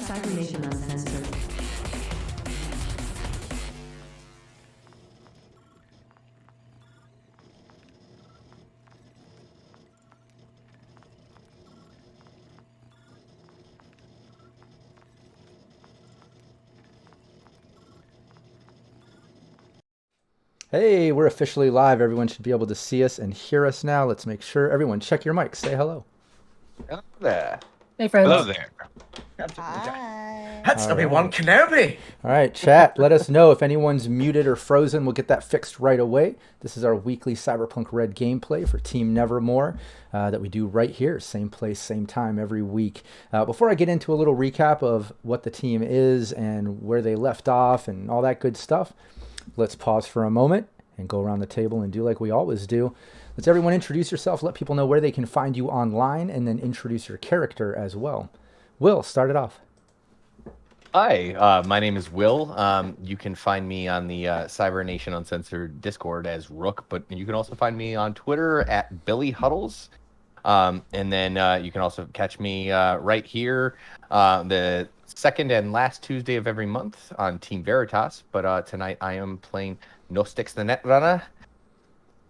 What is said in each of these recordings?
Cybernation Uncensored. Hey, we're officially live. Everyone should be able to see us and hear us now. Let's make sure. Everyone, check your mics. Say hello. Hello there. Hey, friends. Hello there. Hi. That's All Obi-Wan right. Kenobi. All right, chat. Let us know if anyone's muted or frozen. We'll get that fixed right away. This is our weekly Cyberpunk Red gameplay for Team Nevermore that we do right here, same place, same time every week. Before I get into a little recap of what the team is and where they left off and all that good stuff, let's pause for a moment and go around the table and do like we always do. Let's everyone introduce yourself, let people know where they can find you online, and then introduce your character as well. Will, start it off. Hi, my name is Will. You can find me on the Cybernation Uncensored Discord as Rook, but you can also find me on Twitter at Billy Huddles. And then you can also catch me right here the second and last Tuesday of every month on Team Veritas. But tonight I am playing Nostix the Netrunner,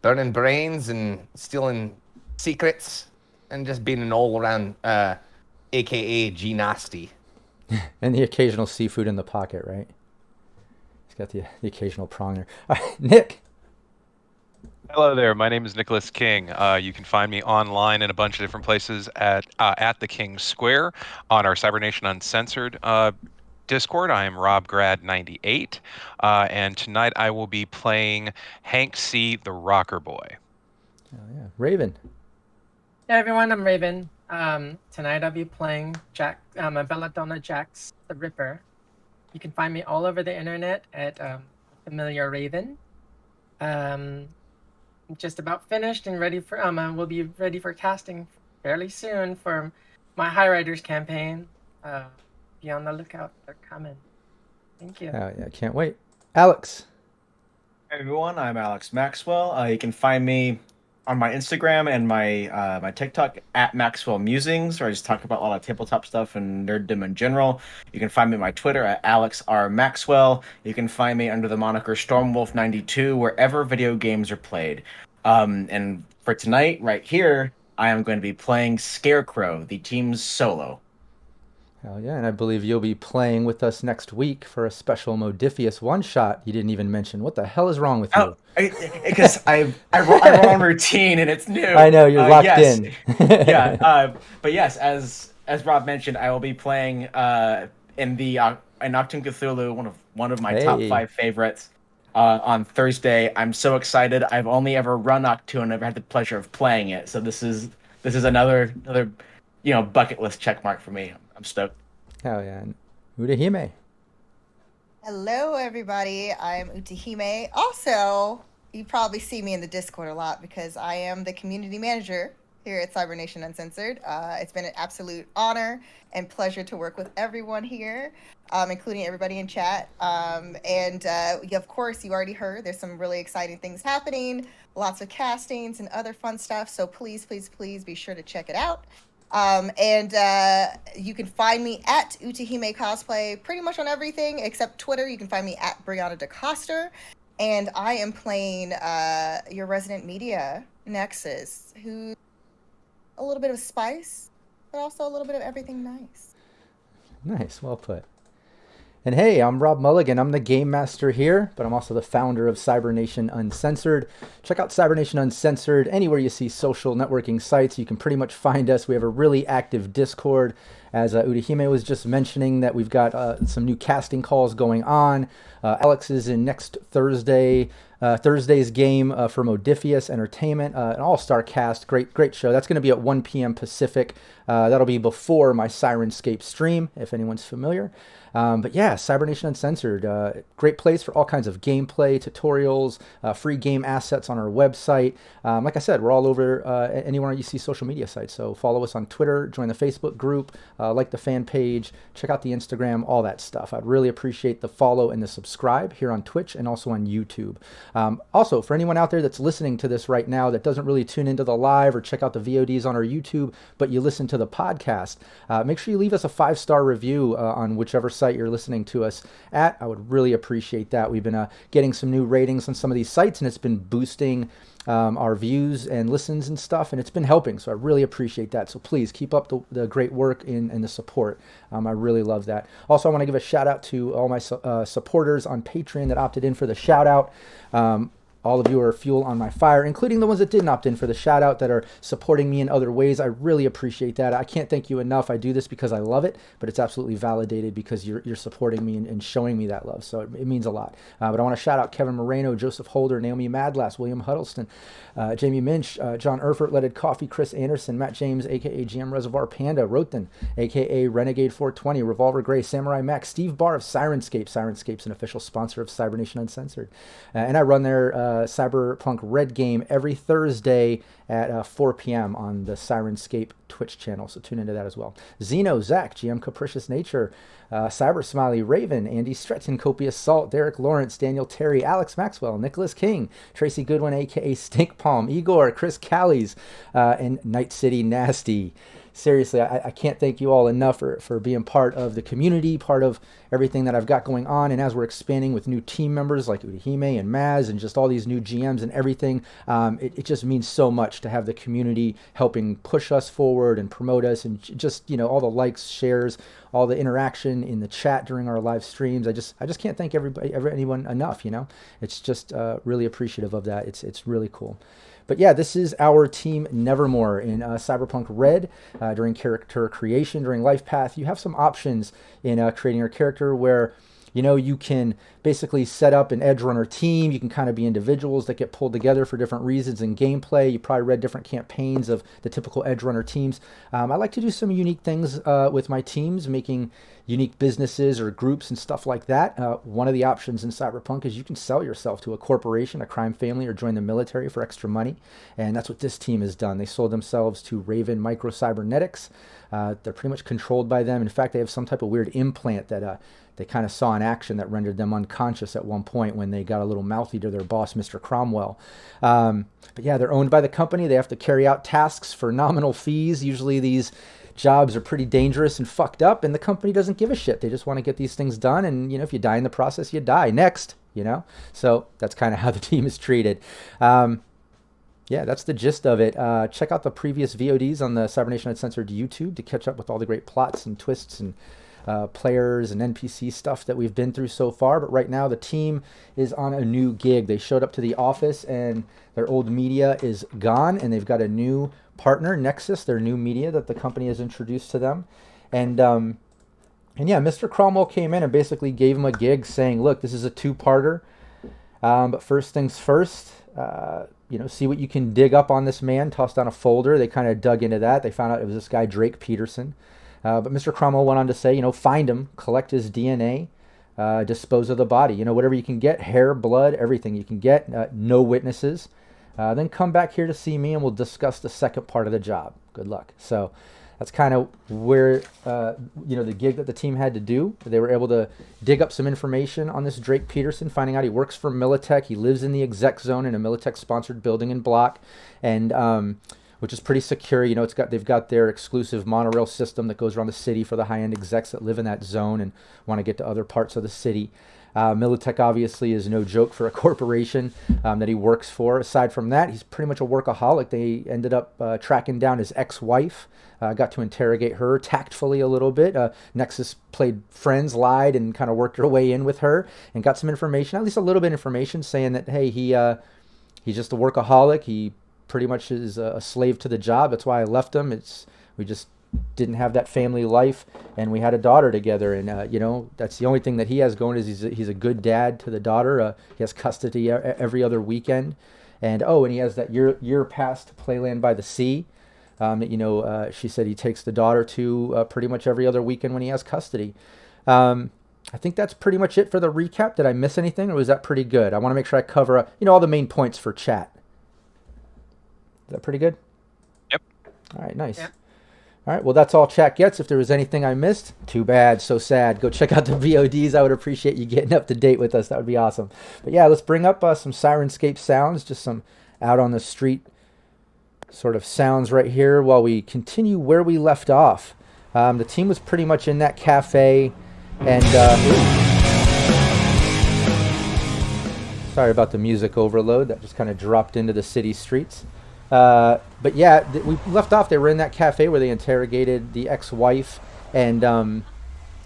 burning brains and stealing secrets, and just being an all-around AKA G-Nasty. And the occasional seafood in the pocket, right? He's got the occasional prong there. All right, Nick. Hello there. My name is Nicholas King. You can find me online in a bunch of different places at the King Square on our Cybernation Uncensored Discord. I am RobGrad98, and tonight I will be playing Hank C. the Rocker Boy. Oh, yeah. Raven. Hey, everyone. I'm Raven. Tonight I'll be playing Belladonna Jax the Ripper. You can find me all over the internet at Familiar Raven. I'm just about finished and ready for. We'll be ready for casting fairly soon for my High Riders campaign. Be on the lookout. They're coming. Thank you. Oh, yeah, can't wait. Alex. Hey everyone, I'm Alex Maxwell. You can find me on my Instagram and my TikTok at Maxwell Musings, where I just talk about a lot of tabletop stuff and nerddom in general. You can find me on my Twitter at Alex R Maxwell. You can find me under the moniker Stormwolf92 wherever video games are played. And for tonight, right here, I am going to be playing Scarecrow, the team's solo. Hell yeah, and I believe you'll be playing with us next week for a special Modifius one-shot you didn't even mention. What the hell is wrong with you? Because I run on routine and it's new. I know, you're locked in. Yeah, but yes, as Rob mentioned, I will be playing in Nocturne Cthulhu, one of my top 5 favorites, on Thursday. I'm so excited. I've only ever run Nocturne, never had the pleasure of playing it, so this is another bucket list check mark for me. I'm stoked. Hell yeah. And Udahime. Hello, everybody. I'm Utahime. Also, you probably see me in the Discord a lot because I am the community manager here at Cybernation Uncensored. It's been an absolute honor and pleasure to work with everyone here, including everybody in chat. Of course, you already heard there's some really exciting things happening, lots of castings and other fun stuff. So please, please, please be sure to check it out. You can find me at Utahime Cosplay pretty much on everything except Twitter. You can find me at Brianna DeCoster. And I am playing your resident media Nexus, who's a little bit of spice, but also a little bit of everything nice. Nice, well put. And hey, I'm Rob Mulligan. I'm the game master here, but I'm also the founder of Cybernation Uncensored. Check out Cybernation Uncensored anywhere you see social networking sites. You can pretty much find us. We have a really active Discord. As Udahime was just mentioning, that we've got some new casting calls going on. Alex is in next Thursday's game for Modifius Entertainment, an all-star cast, great show. That's going to be at 1 p.m. Pacific. That'll be before my Sirenscape stream, if anyone's familiar. But yeah, Cybernation Uncensored, great place for all kinds of gameplay, tutorials, free game assets on our website. Like I said, we're all over anywhere you see social media sites. So follow us on Twitter, join the Facebook group, like the fan page, check out the Instagram, all that stuff. I'd really appreciate the follow and the subscribe here on Twitch and also on YouTube. Also, for anyone out there that's listening to this right now that doesn't really tune into the live or check out the VODs on our YouTube, but you listen to the podcast, make sure you leave us a 5-star review on whichever site you're listening to us at. I would really appreciate that. We've been getting some new ratings on some of these sites, and it's been boosting our views and listens and stuff, and it's been helping, so I really appreciate that. So please keep up the great work and the support. I really love that. Also, I want to give a shout out to all my supporters on Patreon that opted in for the shout out. All of you are fuel on my fire, including the ones that didn't opt in for the shout out that are supporting me in other ways. I really appreciate that. I can't thank you enough. I do this because I love it, but it's absolutely validated because you're supporting me and showing me that love. So it means a lot. But I want to shout out Kevin Moreno, Joseph Holder, Naomi Madlass, William Huddleston, Jamie Minch, John Erfurt, Leaded Coffee, Chris Anderson, Matt James, aka GM Reservoir Panda, Roten, aka Renegade 420, Revolver Gray, Samurai Max, Steve Barr of Sirenscape. Sirenscape's an official sponsor of Cybernation Uncensored. And I run their Cyberpunk Red game every Thursday at 4 p.m. on the Sirenscape Twitch channel, so tune into that as well. Zeno, Zach, GM Capricious Nature, Cyber Smiley, Raven, Andy Stretton, Copious Salt, Derek Lawrence, Daniel Terry, Alex Maxwell, Nicholas King, Tracy Goodwin, aka Stink Palm, Igor, Chris Callies, and Night City Nasty. Seriously, I can't thank you all enough for being part of the community, part of everything that I've got going on. And as we're expanding with new team members like Udahime and Maz and just all these new GMs and everything, it just means so much to have the community helping push us forward and promote us, and just, all the likes, shares, all the interaction in the chat during our live streams. I just can't thank anyone enough. It's just really appreciative of that. It's really cool. But yeah, this is our team Nevermore in Cyberpunk Red. During character creation, during life path, you have some options in creating your character where you can basically set up an edgerunner team. You can kind of be individuals that get pulled together for different reasons in gameplay. You probably read different campaigns of the typical edgerunner teams. I like to do some unique things with my teams, making unique businesses or groups and stuff like that. One of the options in Cyberpunk is you can sell yourself to a corporation, a crime family, or join the military for extra money. And that's what this team has done. They sold themselves to Raven Microcybernetics. They're pretty much controlled by them. In fact, they have some type of weird implant that they kind of saw in action that rendered them unconscious at one point when they got a little mouthy to their boss, Mr. Cromwell. But yeah, they're owned by the company. They have to carry out tasks for nominal fees. Usually these jobs are pretty dangerous and fucked up, and the company doesn't give a shit. They just want to get these things done, and if you die in the process, you die. Next, So that's kind of how the team is treated. Yeah, that's the gist of it. Check out the previous VODs on the Cybernation Uncensored YouTube to catch up with all the great plots and twists and players and NPC stuff that we've been through so far. But right now the team is on a new gig. They showed up to the office and their old media is gone, and they've got a new partner, Nexus, their new media that the company has introduced to them. And yeah, Mr. Cromwell came in and basically gave him a gig saying, look, this is a 2-parter. But first things first, see what you can dig up on this man. Tossed down a folder. They kind of dug into that. They found out it was this guy, Drake Peterson. But Mr. Cromwell went on to say, find him, collect his DNA, dispose of the body, whatever you can get, hair, blood, everything you can get, no witnesses. Then come back here to see me and we'll discuss the second part of the job. Good luck. So that's kind of where, the gig that the team had to do. They were able to dig up some information on this Drake Peterson, finding out he works for Militech. He lives in the exec zone in a Militech-sponsored building and block, and which is pretty secure. They've got their exclusive monorail system that goes around the city for the high-end execs that live in that zone and want to get to other parts of the city. Militech obviously is no joke for a corporation that he works for. Aside from that, he's pretty much a workaholic. They ended up tracking down his ex-wife, got to interrogate her tactfully a little bit. Nexus played friends, lied, and kind of worked her way in with her and got some information, at least a little bit of information, saying that, hey, he's just a workaholic. He pretty much is a slave to the job. That's why I left him. We just didn't have that family life, and we had a daughter together, and that's the only thing that he has going is he's a good dad to the daughter. He has custody every other weekend, and he has that year pass to Playland by the Sea that she said he takes the daughter to pretty much every other weekend when he has custody. I think that's pretty much it for the recap. Did I miss anything, or was that pretty good? I want to make sure I cover all the main points for chat. Is that pretty good? Yep. All right, nice. Yep. All right, well, that's all chat gets. If there was anything I missed, too bad, so sad. Go check out the VODs. I would appreciate you getting up to date with us. That would be awesome. But yeah, let's bring up some Sirenscape sounds, just some out on the street sort of sounds right here while we continue where we left off. The team was pretty much in that cafe, and sorry about the music overload. That just kind of dropped into the city streets. But yeah, we left off. They were in that cafe where they interrogated the ex-wife, and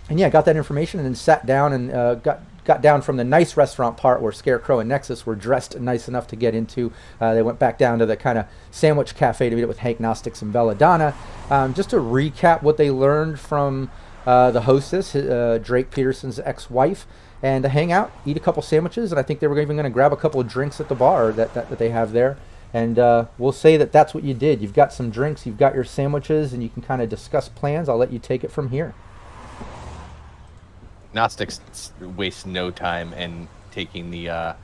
yeah, got that information, and then sat down and got down from the nice restaurant part where Scarecrow and Nexus were dressed nice enough to get into. They went back down to the kind of sandwich cafe to meet up with Hank, Gnostics, and Belladonna. Just to recap what they learned from the hostess, Drake Peterson's ex-wife, and to hang out, eat a couple sandwiches, and I think they were even going to grab a couple of drinks at the bar that they have there. And we'll say that that's what you did. You've got some drinks, you've got your sandwiches, and you can kind of discuss plans. I'll let you take it from here. Gnostics waste no time in taking the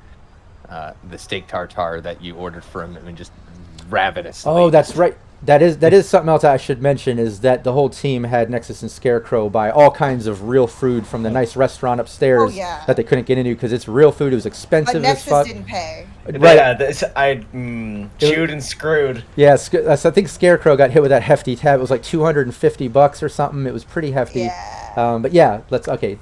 steak tartare that you ordered for him and just ravenously. Oh, that's right. That is something else I should mention, is that the whole team had Nexus and Scarecrow buy all kinds of real food from the nice restaurant upstairs that they couldn't get into because it's real food. It was expensive as fuck. Nexus didn't pay. Right. Yeah, I chewed and screwed. Yeah, so I think Scarecrow got hit with that hefty tab. It was like $250 or something. It was pretty hefty. Yeah. But yeah,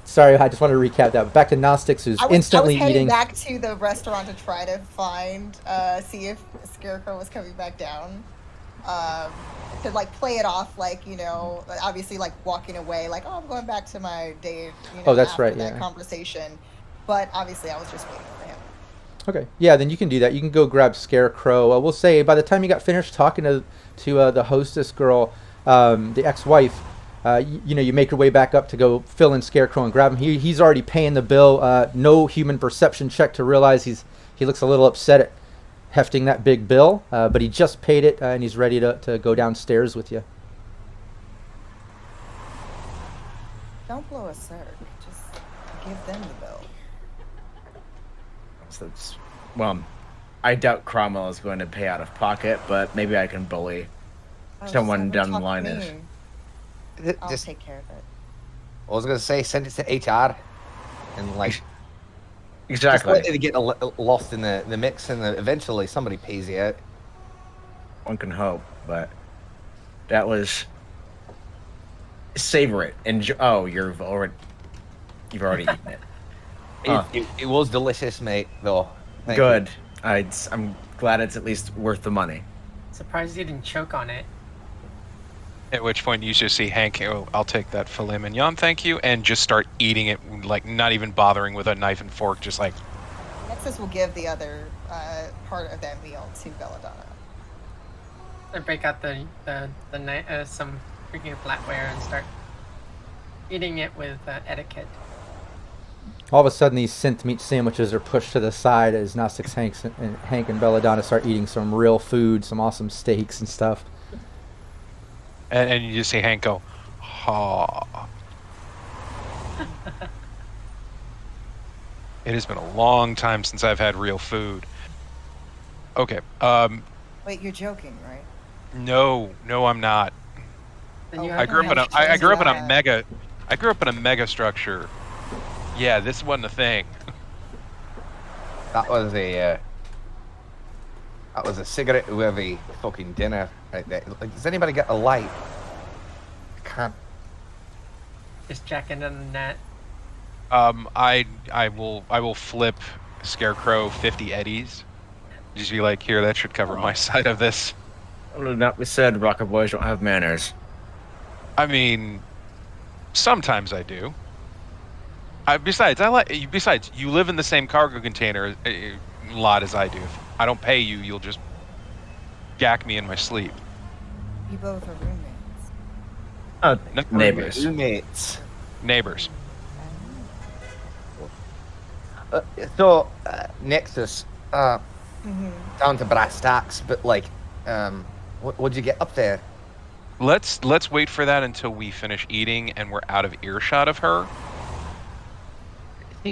sorry, I just wanted to recap that. But back to Gnostics, who's instantly I was heading eating. back to the restaurant to try to find, see if Scarecrow was coming back down. To like play it off, like, you know, obviously like walking away, like, oh, I'm going back to my day. You know, that's after right. That Yeah. Conversation, but obviously I was just waiting for him. Okay, yeah, then you can do that. You can go grab Scarecrow. We'll say by the time you got finished talking to the hostess girl, the ex-wife, you make your way back up to go fill in Scarecrow and grab him. He's already paying the bill. No human perception check to realize he looks a little upset at hefting that big bill, but he just paid it, and he's ready to go downstairs with you. Don't blow a circ. Just give them the bill. So I doubt Cromwell is going to pay out of pocket, but maybe I can bully someone down the line. I'll take care of it. I was gonna say send it to HR, and like Exactly. just let it get lost in the mix, and eventually somebody pays you out. One can hope, but that was savor it. You've already eaten it. It was delicious, mate. Though. Thank Good. I'm glad it's at least worth the money. Surprised you didn't choke on it. At which point you just see Hank, oh, I'll take that filet mignon, thank you, and just start eating it, like not even bothering with a knife and fork, just like... Nexus will give the other part of that meal to Belladonna. I break out some freaking flatware and start eating it with etiquette. All of a sudden, these synth meat sandwiches are pushed to the side as Gnostics, Hank and Belladonna start eating some real food, some awesome steaks and stuff. And you just see Hank go, ha. It has been a long time since I've had real food. Okay. Wait, you're joking, right? No, I'm not. Then you I grew up in a mega structure. Yeah, this wasn't a thing. That was a cigarette worthy fucking dinner right there. Like, does anybody get a light? I can't. Just checking in the net. I will flip Scarecrow 50 eddies. Just be like, here, that should cover my side of this. Not be said, rocker boys don't have manners. I mean, sometimes I do. Besides, you live in the same cargo container lot as I do. If I don't pay you, you'll just gack me in my sleep. You both are roommates. Oh, No, neighbors. Roommates. Neighbors. Nexus, down to brass tacks, but like, what'd you get up there? Let's wait for that until we finish eating and we're out of earshot of her.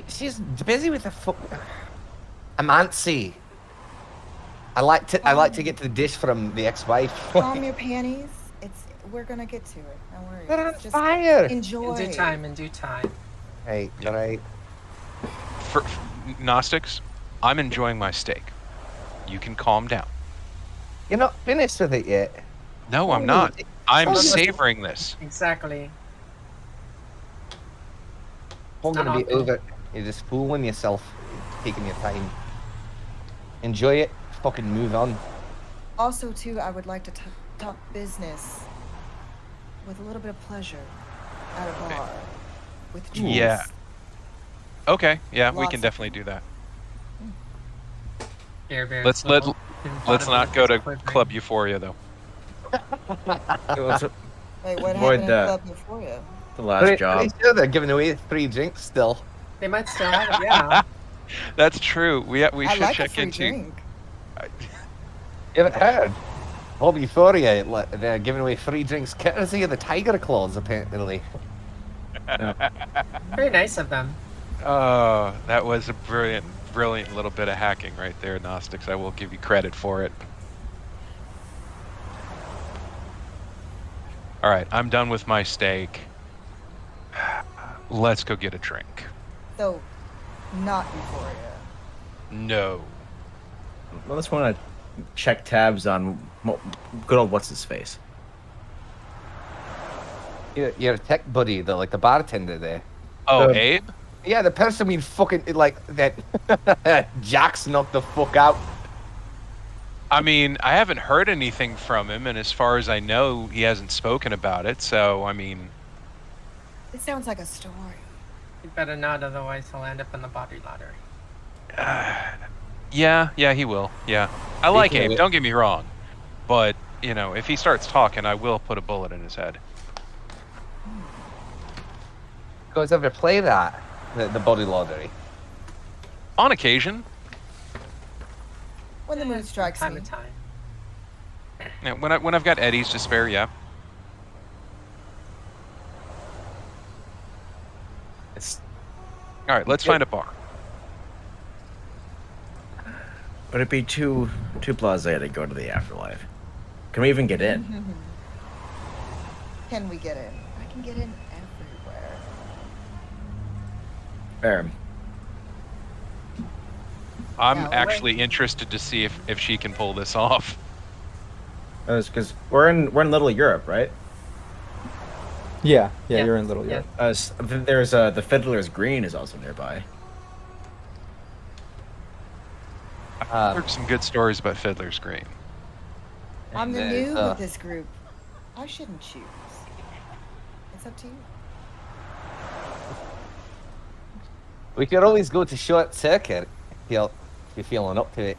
She's busy with Amancy. I like to get to the dish from the ex-wife. Calm your panties. we're gonna get to it. No worries. They're on Just fire. enjoy. In due time, in due time. Hey, all right. For Gnostics, I'm enjoying my steak. You can calm down. You're not finished with it yet. No, I'm not. I'm Oh, savoring this. Exactly. I'm not gonna be often. over. You're just fooling yourself, taking your time. Enjoy it. Fucking move on. Also, too, I would like to talk business with a little bit of pleasure at a bar with drinks. Yeah. Okay. Yeah, we Lots can of definitely them. do that. Bear Let's level. not go to Club Euphoria though. Wait, what Avoid happened in that. Club Euphoria? The last job. Pretty sure they're giving away free drinks still. They might still have it, yeah. That's true. We I should like a check free into. drink. You haven't heard? Club Euphoria, they're giving away free drinks courtesy of the Tiger Claws, apparently. Very nice of them. Oh, that was a brilliant little bit of hacking right there, Gnostics. I will give you credit for it. All right, I'm done with my steak. Let's go get a drink. So, not Euphoria. No. I just want to check tabs on good old what's his face. You're a tech buddy, the bartender there. Oh, Um, Abe? Yeah, the person we fucking that Jack's knocked the fuck out. I mean, I haven't heard anything from him, and as far as I know, he hasn't spoken about it. So, I mean, It sounds like a story. You better not, otherwise he'll end up in the body lottery. yeah, he will. Yeah, I like Speaking of Abe. it- Don't get me wrong, but you know, if he starts talking, I will put a bullet in his head. You guys ever play that? The body lottery? On occasion, When the mood strikes Time me. to time. yeah, when I've got eddies to spare, yeah. It's All right, let's find a bar. Would it be too blasé to go to the afterlife? Can we even get in? Can we get in? I can get in everywhere. Fair. I'm Yeah, actually interested to see if she can pull this off. Because we're in Little Europe, right? Yeah, Yeah. you're in Little Yeah. Europe. There's the Fiddler's Green is also nearby. I've heard some good stories about Fiddler's Green. I'm the there's, noob of this group. I shouldn't choose. It's up to you. We could always go to Short Circuit if you're feeling up to it.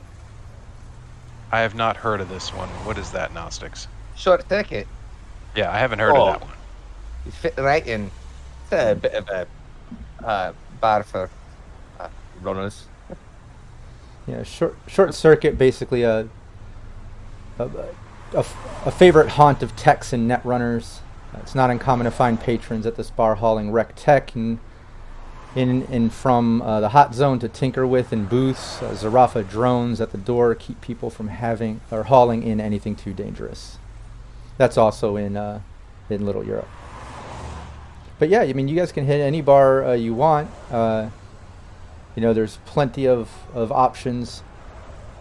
I have not heard of this one. What is that, Gnostics? Short Circuit, Yeah, I haven't heard Oh. of that one. you fit right in. It's a bit of a bar for runners. Yeah, short circuit, basically a favorite haunt of techs and netrunners. It's not uncommon to find patrons at this bar hauling rec tech and from the hot zone to tinker with in booths. Zarafa drones at the door keep people from having or hauling in anything too dangerous. That's also in Little Europe. But yeah, I mean, you guys can hit any bar you want. There's plenty of options.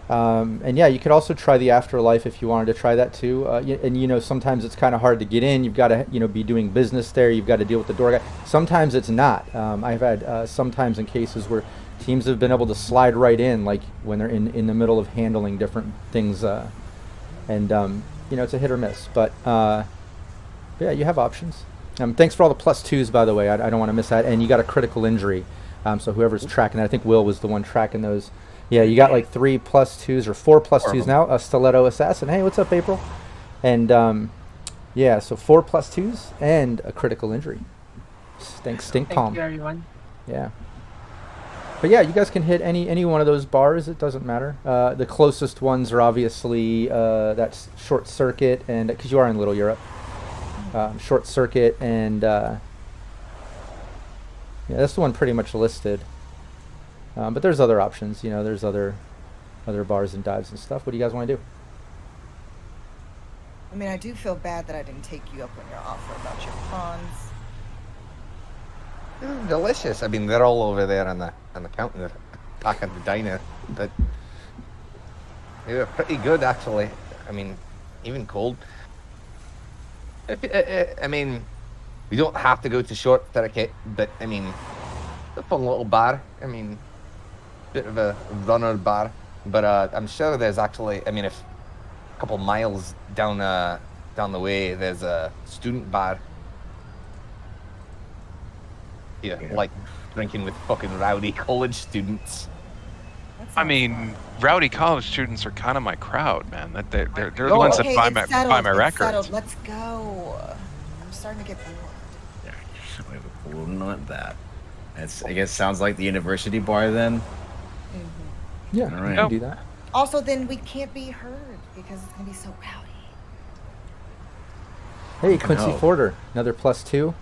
And yeah, you could also try the afterlife if you wanted to try that too. And sometimes it's kind of hard to get in. You've got to be doing business there. You've got to deal with the door guy. Sometimes it's not. I've had sometimes in cases where teams have been able to slide right in, like when they're in the middle of handling different things. It's a hit or miss. But yeah, you have options. Thanks for all the +2s, by the way. I don't want to miss that. And you got a critical injury. So whoever's tracking that, I think Will was the one tracking those. Yeah, you got like 3 +2s or 4 +2s now. A stiletto assassin. Hey, what's up, April? And yeah, so 4 +2s and a critical injury. Thanks, Stink Thank Palm. you, everyone. Yeah. But yeah, you guys can hit any one of those bars. It doesn't matter. The closest ones are obviously that's Short Circuit, and because you are in Little Europe, Short Circuit and yeah, that's the one pretty much listed. But there's other options. There's other bars and dives and stuff. What do you guys want to do? I mean, I do feel bad that I didn't take you up on your offer about your prawns. Delicious. I mean, they're all over there on the counter, back at the diner. But they were pretty good, actually. I mean, even cold. I mean, we don't have to go to short circuit, but I mean, it's a fun little bar. I mean, bit of a runner bar, but I'm sure there's actually. I mean, if a couple miles down the way, there's a student bar. Yeah, like drinking with fucking rowdy college students. I mean, rowdy college students are kind of my crowd, man. That they're the Oh, ones Okay, that it's buy my it's records. settled. Let's go. I'm starting to get bored. Yeah, we wouldn't want that. I guess sounds like the university bar then. Yeah, All you right. can do that. Also, then we can't be heard because it's gonna be so rowdy. Hey, Quincy help. Forder, another +2.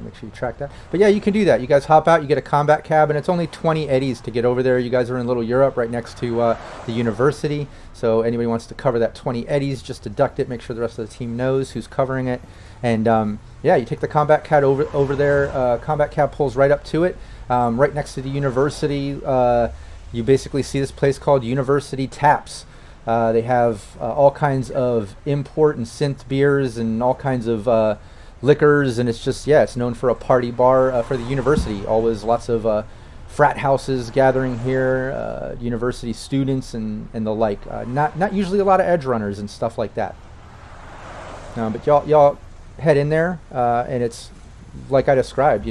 Make sure you track that. But yeah, you can do that. You guys hop out, you get a combat cab, and it's only 20 eddies to get over there. You guys are in Little Europe, right next to the university. So anybody wants to cover that 20 eddies, just deduct it. Make sure the rest of the team knows who's covering it. And yeah, you take the combat cab over there. Combat cab pulls right up to it, right next to the university. You basically see this place called University Taps. They have all kinds of import and synth beers and all kinds of liquors, and it's just, yeah, it's known for a party bar for the university. Always lots of frat houses gathering here, university students and the like. Not usually a lot of edgerunners and stuff like that. But y'all head in there, and it's like I described,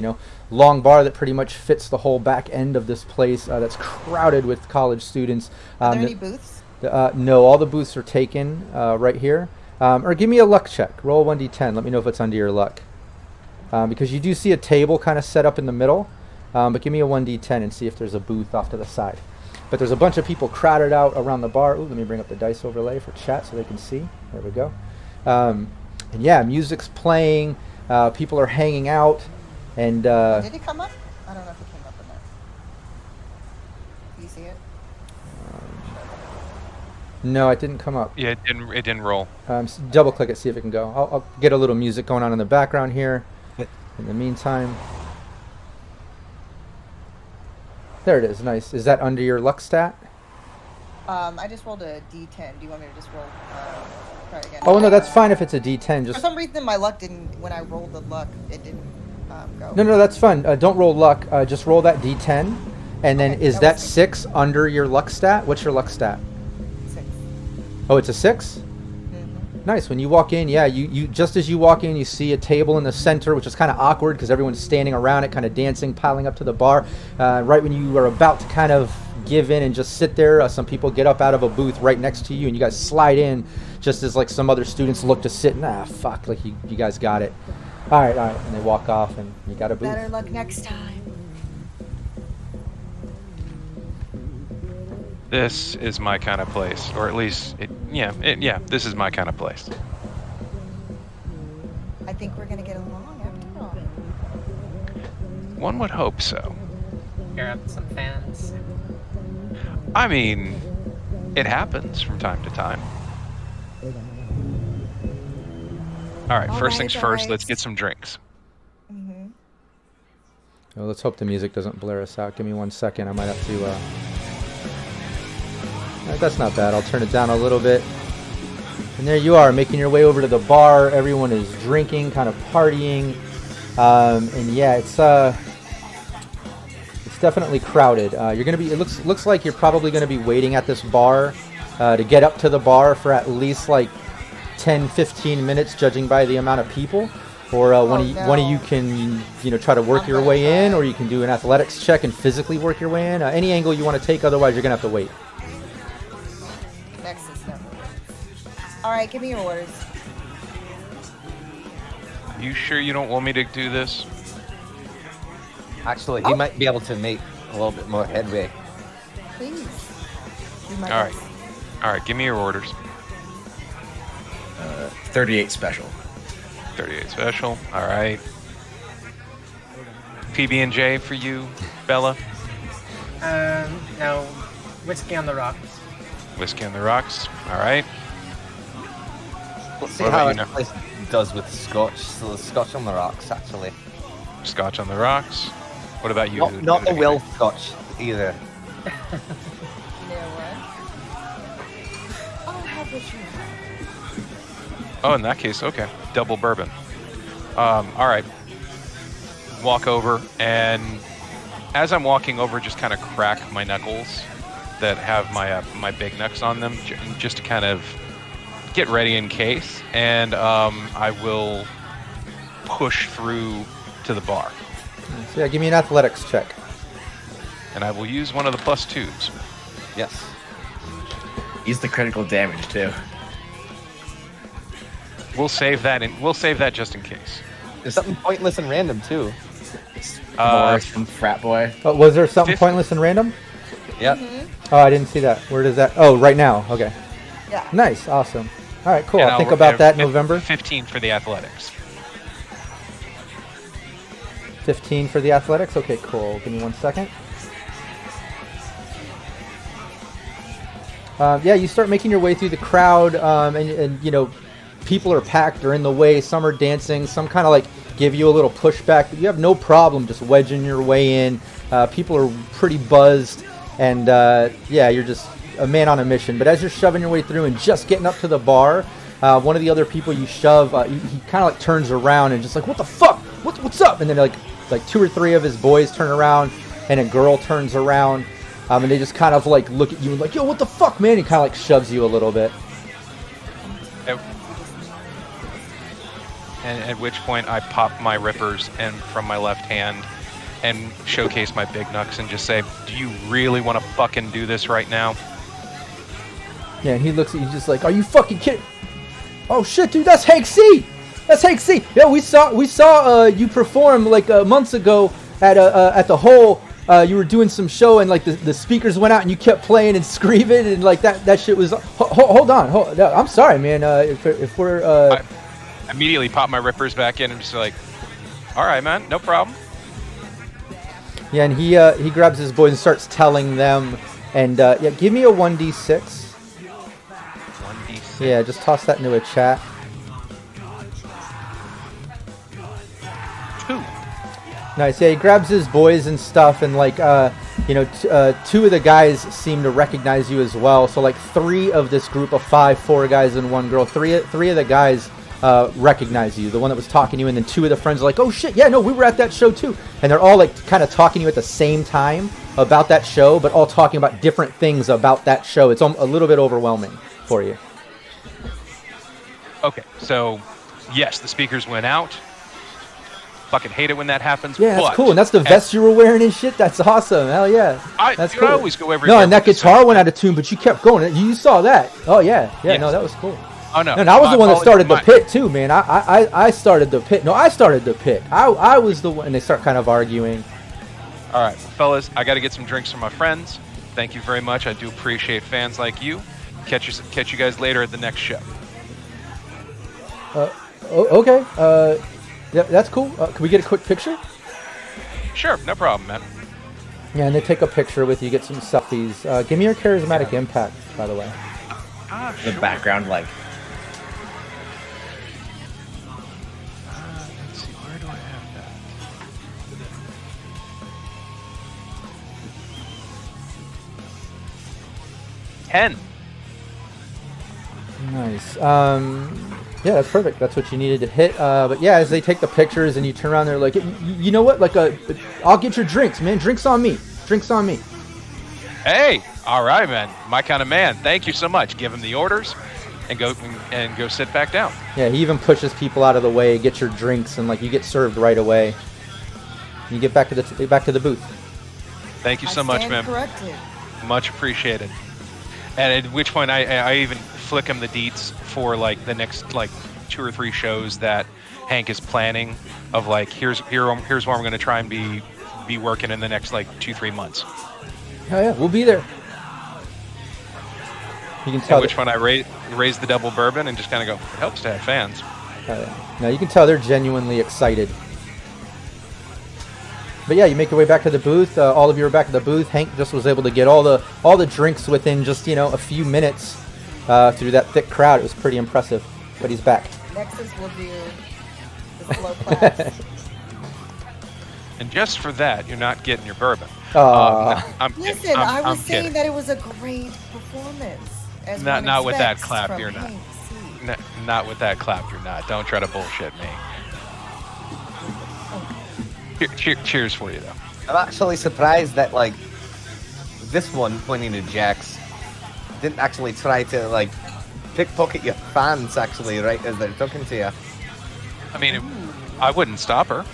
long bar that pretty much fits the whole back end of this place that's crowded with college students. Are there any booths? No, all the booths are taken right here. Or give me a luck check. Roll 1d10. Let me know if it's under your luck. Because you do see a table kind of set up in the middle. But give me a 1d10 and see if there's a booth off to the side. But there's a bunch of people crowded out around the bar. Ooh, let me bring up the dice overlay for chat so they can see. There we go. And yeah, music's playing. People are hanging out. And Did it come up? I don't know if it came up or not. Do you see it? no, it didn't come up. Yeah, it didn't roll. Double click it, see if it can go. I'll get a little music going on in the background here. In the meantime, there it is. Nice. Is that under your luck stat? I just rolled a d10. Do you want me to just roll? Try again. Oh no, that's fine if it's a D10. For Just some reason, my luck didn't. When I rolled the luck, it didn't go. no, that's fine. Don't roll luck. Just roll that D10, and then Okay, is that that was 6 under your luck stat? What's your luck stat? 6. Oh, it's a 6. Nice. When you walk in, yeah, you just as you walk in, you see a table in the center, which is kind of awkward because everyone's standing around it, kind of dancing, piling up to the bar. Right when you are about to kind of give in and just sit there, some people get up out of a booth right next to you, and you guys slide in just as like some other students look to sit. Fuck, like you guys got it. All right, and they walk off, and you got a booth. Better luck next time. This is my kind of place, or at least, this is my kind of place. I think we're gonna get along after all. One would hope so. Hear up some fans. I mean, it happens from time to time. All right, first things first, let's get some drinks. Well, let's hope the music doesn't blare us out. Give me 1 second. I might have to... that's not bad. I'll turn it down a little bit. And there you are, making your way over to the bar. Everyone is drinking, kind of partying. And yeah, it's definitely crowded. You're gonna be. It looks like you're probably gonna be waiting at this bar to get up to the bar for at least like 10-15 minutes, judging by the amount of people. Or one of you can try to work your way in, or you can do an athletics check and physically work your way in. Any angle you want to take. Otherwise, you're gonna have to wait. Next is never. All right, give me your orders. You sure you don't want me to do this? Actually, he might be able to make a little bit more headway. Please. All right, give me your orders. 38 special. 38 special. All right. PB&J for you, Bella. No, whiskey on the rocks. Whiskey on the rocks. All right. Let's see What how about you, this place does with scotch. So the scotch on the rocks, actually. Scotch on the rocks. What about you? Not the Will scotch either. You know what? I'll have what you have. Oh, in that case, okay. Double bourbon. All right. Walk over, and as I'm walking over, just kind of crack my knuckles that have my big knucks on them, just to kind of get ready in case. And I will push through to the bar, So yeah, give me an athletics check. and I will use one of the +2s. Yes. Use the critical damage too. We'll save that, and we'll save that just in case. There's something pointless and random too. Some frat boy. Oh, was there something Fif- pointless and random? Yep. Oh, I didn't see that. Where does that? Oh, right now. Okay. Yeah. Nice. Awesome. All right, cool. And I'll think I'll- about that in fif- November. 15 for the athletics. 15 for the athletics. Okay, cool. Give me 1 second. Yeah, you start making your way through the crowd, and you know, people are packed. They're in the way. Some are dancing. Some kind of like give you a little pushback, but you have no problem just wedging your way in. People are pretty buzzed, and yeah, you're just a man on a mission. But as you're shoving your way through and just getting up to the bar, one of the other people you shove, he kind of like turns around and just like, what the fuck? What's up? And then like 2 or 3 of his boys turn around, and a girl turns around, and they just kind of like look at you and like, yo, what the fuck, man? He kind of like shoves you a little bit. And at which point I pop my rippers and from my left hand and showcase my big knucks and just say, do you really want to fucking do this right now? Yeah, and he looks at you just like, are you fucking kidding? Oh shit, dude, that's Hank C. That's Hank C. Yeah, we saw you perform like months ago at the Hole. You were doing some show and like the speakers went out and you kept playing and screaming and like that shit was. Hold on, I'm sorry, man. If we're I immediately pop my rippers back in and just like, all right, man, no problem. yeah, and he grabs his boys and starts telling them, and yeah, give me a 1d6. 1d6. Yeah, just toss that into a chat. 2. Nice. Yeah, he grabs his boys and stuff, and like, you know, 2 of the guys seem to recognize you as well. So like 3 of this group of 5, 4 guys and 1 girl, 3 of the guys recognize you. The one that was talking to you, and then 2 of the friends are like, oh shit, yeah, no, we were at that show too. And they're all like kind of talking to you at the same time about that show, but all talking about different things about that show. It's a little bit overwhelming for you. Okay, so yes, the speakers went out. Fucking hate it when that happens. Yeah, that's but cool. And that's the vest you were wearing and shit. That's awesome. Hell yeah. That's I cool. always go every. No, and that guitar went out of tune, but you kept going. You saw that. Oh yeah, yeah. Yes. No, that was cool. Oh no. And I was the one that started the my- pit too, man. I started the pit. No, I started the pit. I was the one. And they start kind of arguing. All right, fellas, I got to get some drinks from my friends. Thank you very much. I do appreciate fans like you. Catch you guys later at the next show. Okay. Yeah, that's cool. Can we get a quick picture? Sure, no problem, man. Yeah, and they take a picture with you, get some selfies. Give me your charismatic impact, by the way. The background, like. Let's see, where do I have that? 10. Nice. Yeah, that's perfect. That's what you needed to hit. But yeah, as they take the pictures and you turn around, they're like, you know what? Like, I'll get your drinks, man. Drinks on me. Drinks on me. Hey, all right, man. My kind of man. Thank you so much. Give him the orders, and go sit back down. Yeah, he even pushes people out of the way, get your drinks, and like you get served right away. You get back to the booth. Thank you so much, man. Corrected. Much appreciated. And at which point I even flick him the deets for like the next like 2 or 3 shows that Hank is planning of like here's where I'm going to try and be working in the next like 2-3 months. Oh yeah, we'll be there. You can tell. At which one I raise the double bourbon and just kind of go, it helps to have fans. Now you can tell they're genuinely excited. But yeah, you make your way back to the booth. All of you are back at the booth. Hank just was able to get all the drinks within just a few minutes through that thick crowd. It was pretty impressive. but he's back. Nexus will do the slow claps. And just for that, you're not getting your bourbon. Aw. No, I'm kidding. Listen, I was I'm saying kidding. that it was a great performance. As Not- one not with that expects clap, from you're not. Hank C. Not with that clap, you're not. Don't try to bullshit me. Cheers for you, though. I'm actually surprised that like this one pointing to Jax didn't actually try to like pickpocket your fans actually right as they're talking to you. I mean, I wouldn't stop her.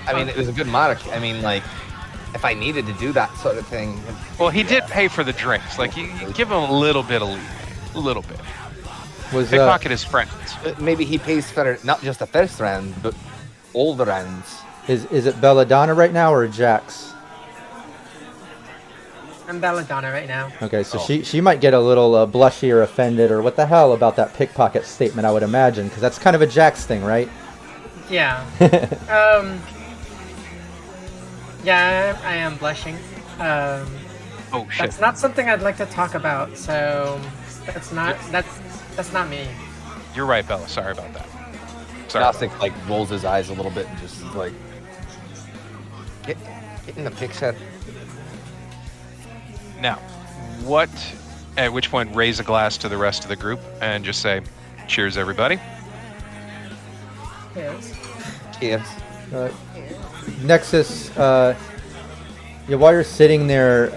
I mean, it was a good mark. I mean, like if I needed to do that sort of thing. Well, he did pay for the drinks. Like, you give him a little bit of leeway. A little bit. Was Pickpocket his friends. Maybe he pays for not just the first round, but all the rounds. is it Belladonna right now or Jax? I'm Belladonna right now. Okay, so she might get a little blushy or offended or what the hell about that pickpocket statement, I would imagine, because that's kind of a Jax thing, right? Yeah. Yeah, I am blushing. Oh, shit. That's not something I'd like to talk about. So that's not me. You're right, Bella. Sorry about that. Sorry. about Gnostic like rolls his eyes a little bit and just is like, get in the picture. that. Now, at which point, raise a glass to the rest of the group and just say, cheers, everybody. Yes. Cheers. Nexus, while you're sitting there,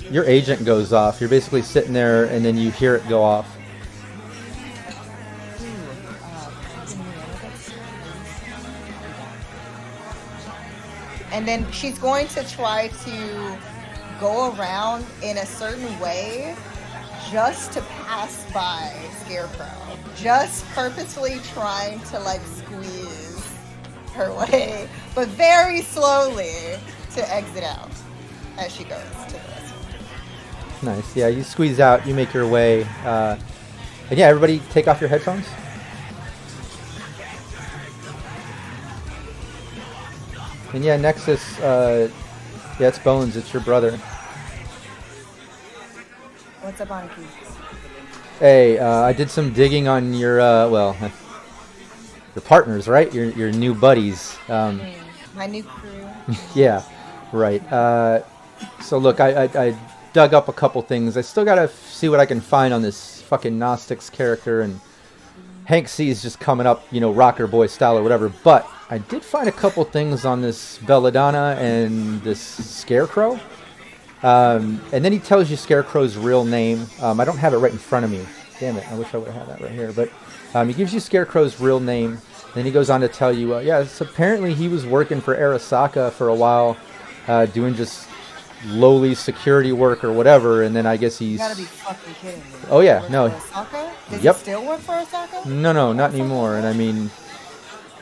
your agent goes off. You're basically sitting there, and then you hear it go off. And then she's going to try to go around in a certain way just to pass by Scarecrow. Just purposefully trying to like squeeze her way, but very slowly to exit out as she goes to the restroom. Nice. Yeah, you squeeze out, you make your way. And yeah, everybody take off your headphones. And yeah, Nexus, yeah, it's Bones, it's your brother. What's up, Anki? Hey, I did some digging on your, well, your partners, right? Your new buddies. My new crew. Yeah, right. So look, I dug up a couple things. I still gotta see what I can find on this fucking Gnostics character, and Hank C is just coming up, you know, rocker boy style or whatever. But I did find a couple things on this Belladonna and this Scarecrow. And then he tells you Scarecrow's real name. I don't have it right in front of me. Damn it, I wish I would have had that right here. But he gives you Scarecrow's real name. Then he goes on to tell you, yeah, so apparently he was working for Arasaka for a while, doing just lowly security work or whatever. And then I guess he's... You gotta be fucking kidding me. Oh, yeah, Work no. for Osaka? Does Yep. he still work for Osaka? No, not anymore. And I mean,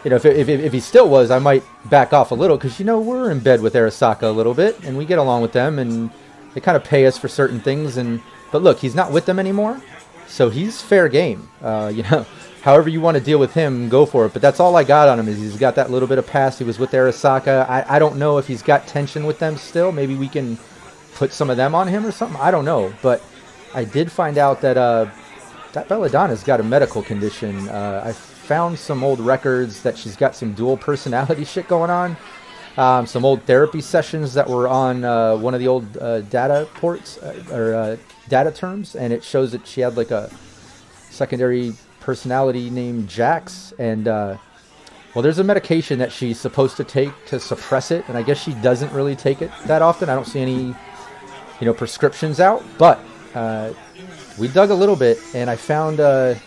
you know, if he still was, I might back off a little because, you know, we're in bed with Arasaka a little bit and we get along with them and they kind of pay us for certain things. But look, he's not with them anymore, so he's fair game. You know, however you want to deal with him, go for it. But that's all I got on him is he's got that little bit of past. He was with Arasaka. I don't know if he's got tension with them still. Maybe we can put some of them on him or something. I don't know. But I did find out that that Belladonna's got a medical condition. I found some old records that she's got some dual personality shit going on. Some old therapy sessions that were on one of the old data ports or data terms, and it shows that she had like a secondary personality named Jax. And well, there's a medication that she's supposed to take to suppress it, and I guess she doesn't really take it that often. I don't see any, you know, prescriptions out, but we dug a little bit, and I found a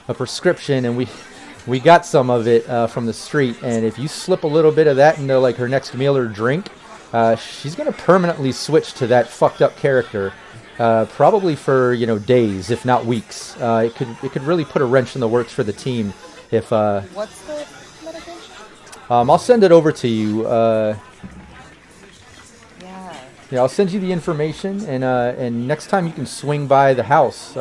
prescription, and we got some of it from the street, and if you slip a little bit of that into like her next meal or drink, she's gonna permanently switch to that fucked up character, probably for, you know, days, if not weeks. It could really put a wrench in the works for the team if. What's the medication? I'll send it over to you. Yeah, I'll send you the information, and next time you can swing by the house,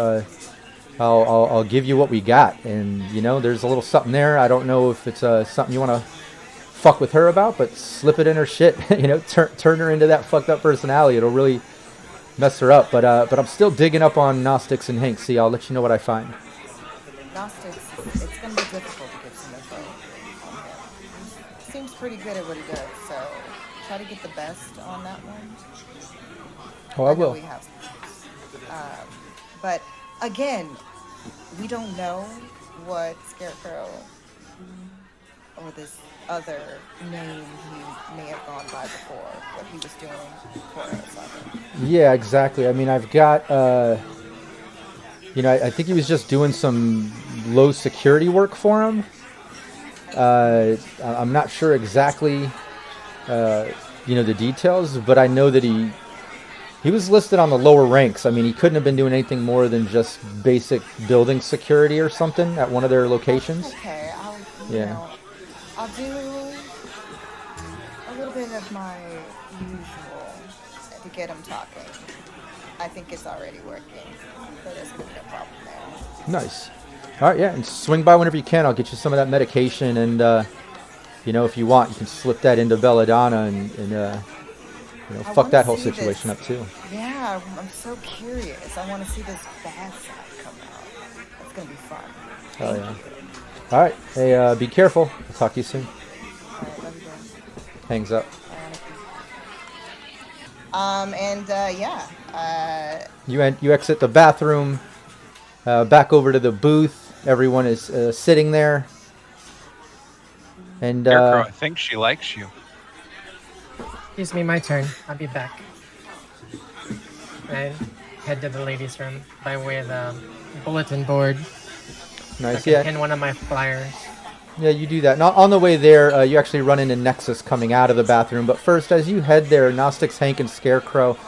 I'll give you what we got. And, you know, there's a little something there. I don't know if it's something you want to fuck with her about, but slip it in her shit. You know, turn her into that fucked up personality. It'll really mess her up. But I'm still digging up on Gnostics and Hank C. I'll let you know what I find. Gnostics, it's going to be difficult to get some info on him. He seems pretty good at what he does, so try to get the best on that one. Oh, I know will. we have some. But again, we don't know what Scarecrow or this other name he may have gone by before, what he was doing for us. Yeah, exactly. I mean, I've got, I think he was just doing some low security work for him. I'm not sure exactly, the details, but I know that he was listed on the lower ranks. I mean, he couldn't have been doing anything more than just basic building security or something at one of their locations. Okay, I'll do a little bit of my usual to get him talking. I think it's already working, so there's going to be no problem there. Nice. All right, yeah, and swing by whenever you can. I'll get you some of that medication, and if you want, you can slip that into Belladonna and fuck that whole situation up too. Yeah, I'm so curious. I want to see this bad side come out. That's gonna be fun. Oh yeah. All right. Hey, be careful. I'll talk to you soon. All right, love you guys. Hangs up. You exit the bathroom, back over to the booth. Everyone is sitting there. And Scarecrow, I think she likes you. Excuse me, my turn. I'll be back. I head to the ladies' room by way of the bulletin board. Nice, so I can pin one of my flyers. Yeah, you do that. And on the way there, you actually run into Nexus coming out of the bathroom. But first, as you head there, Gnostics, Hank, and Scarecrow,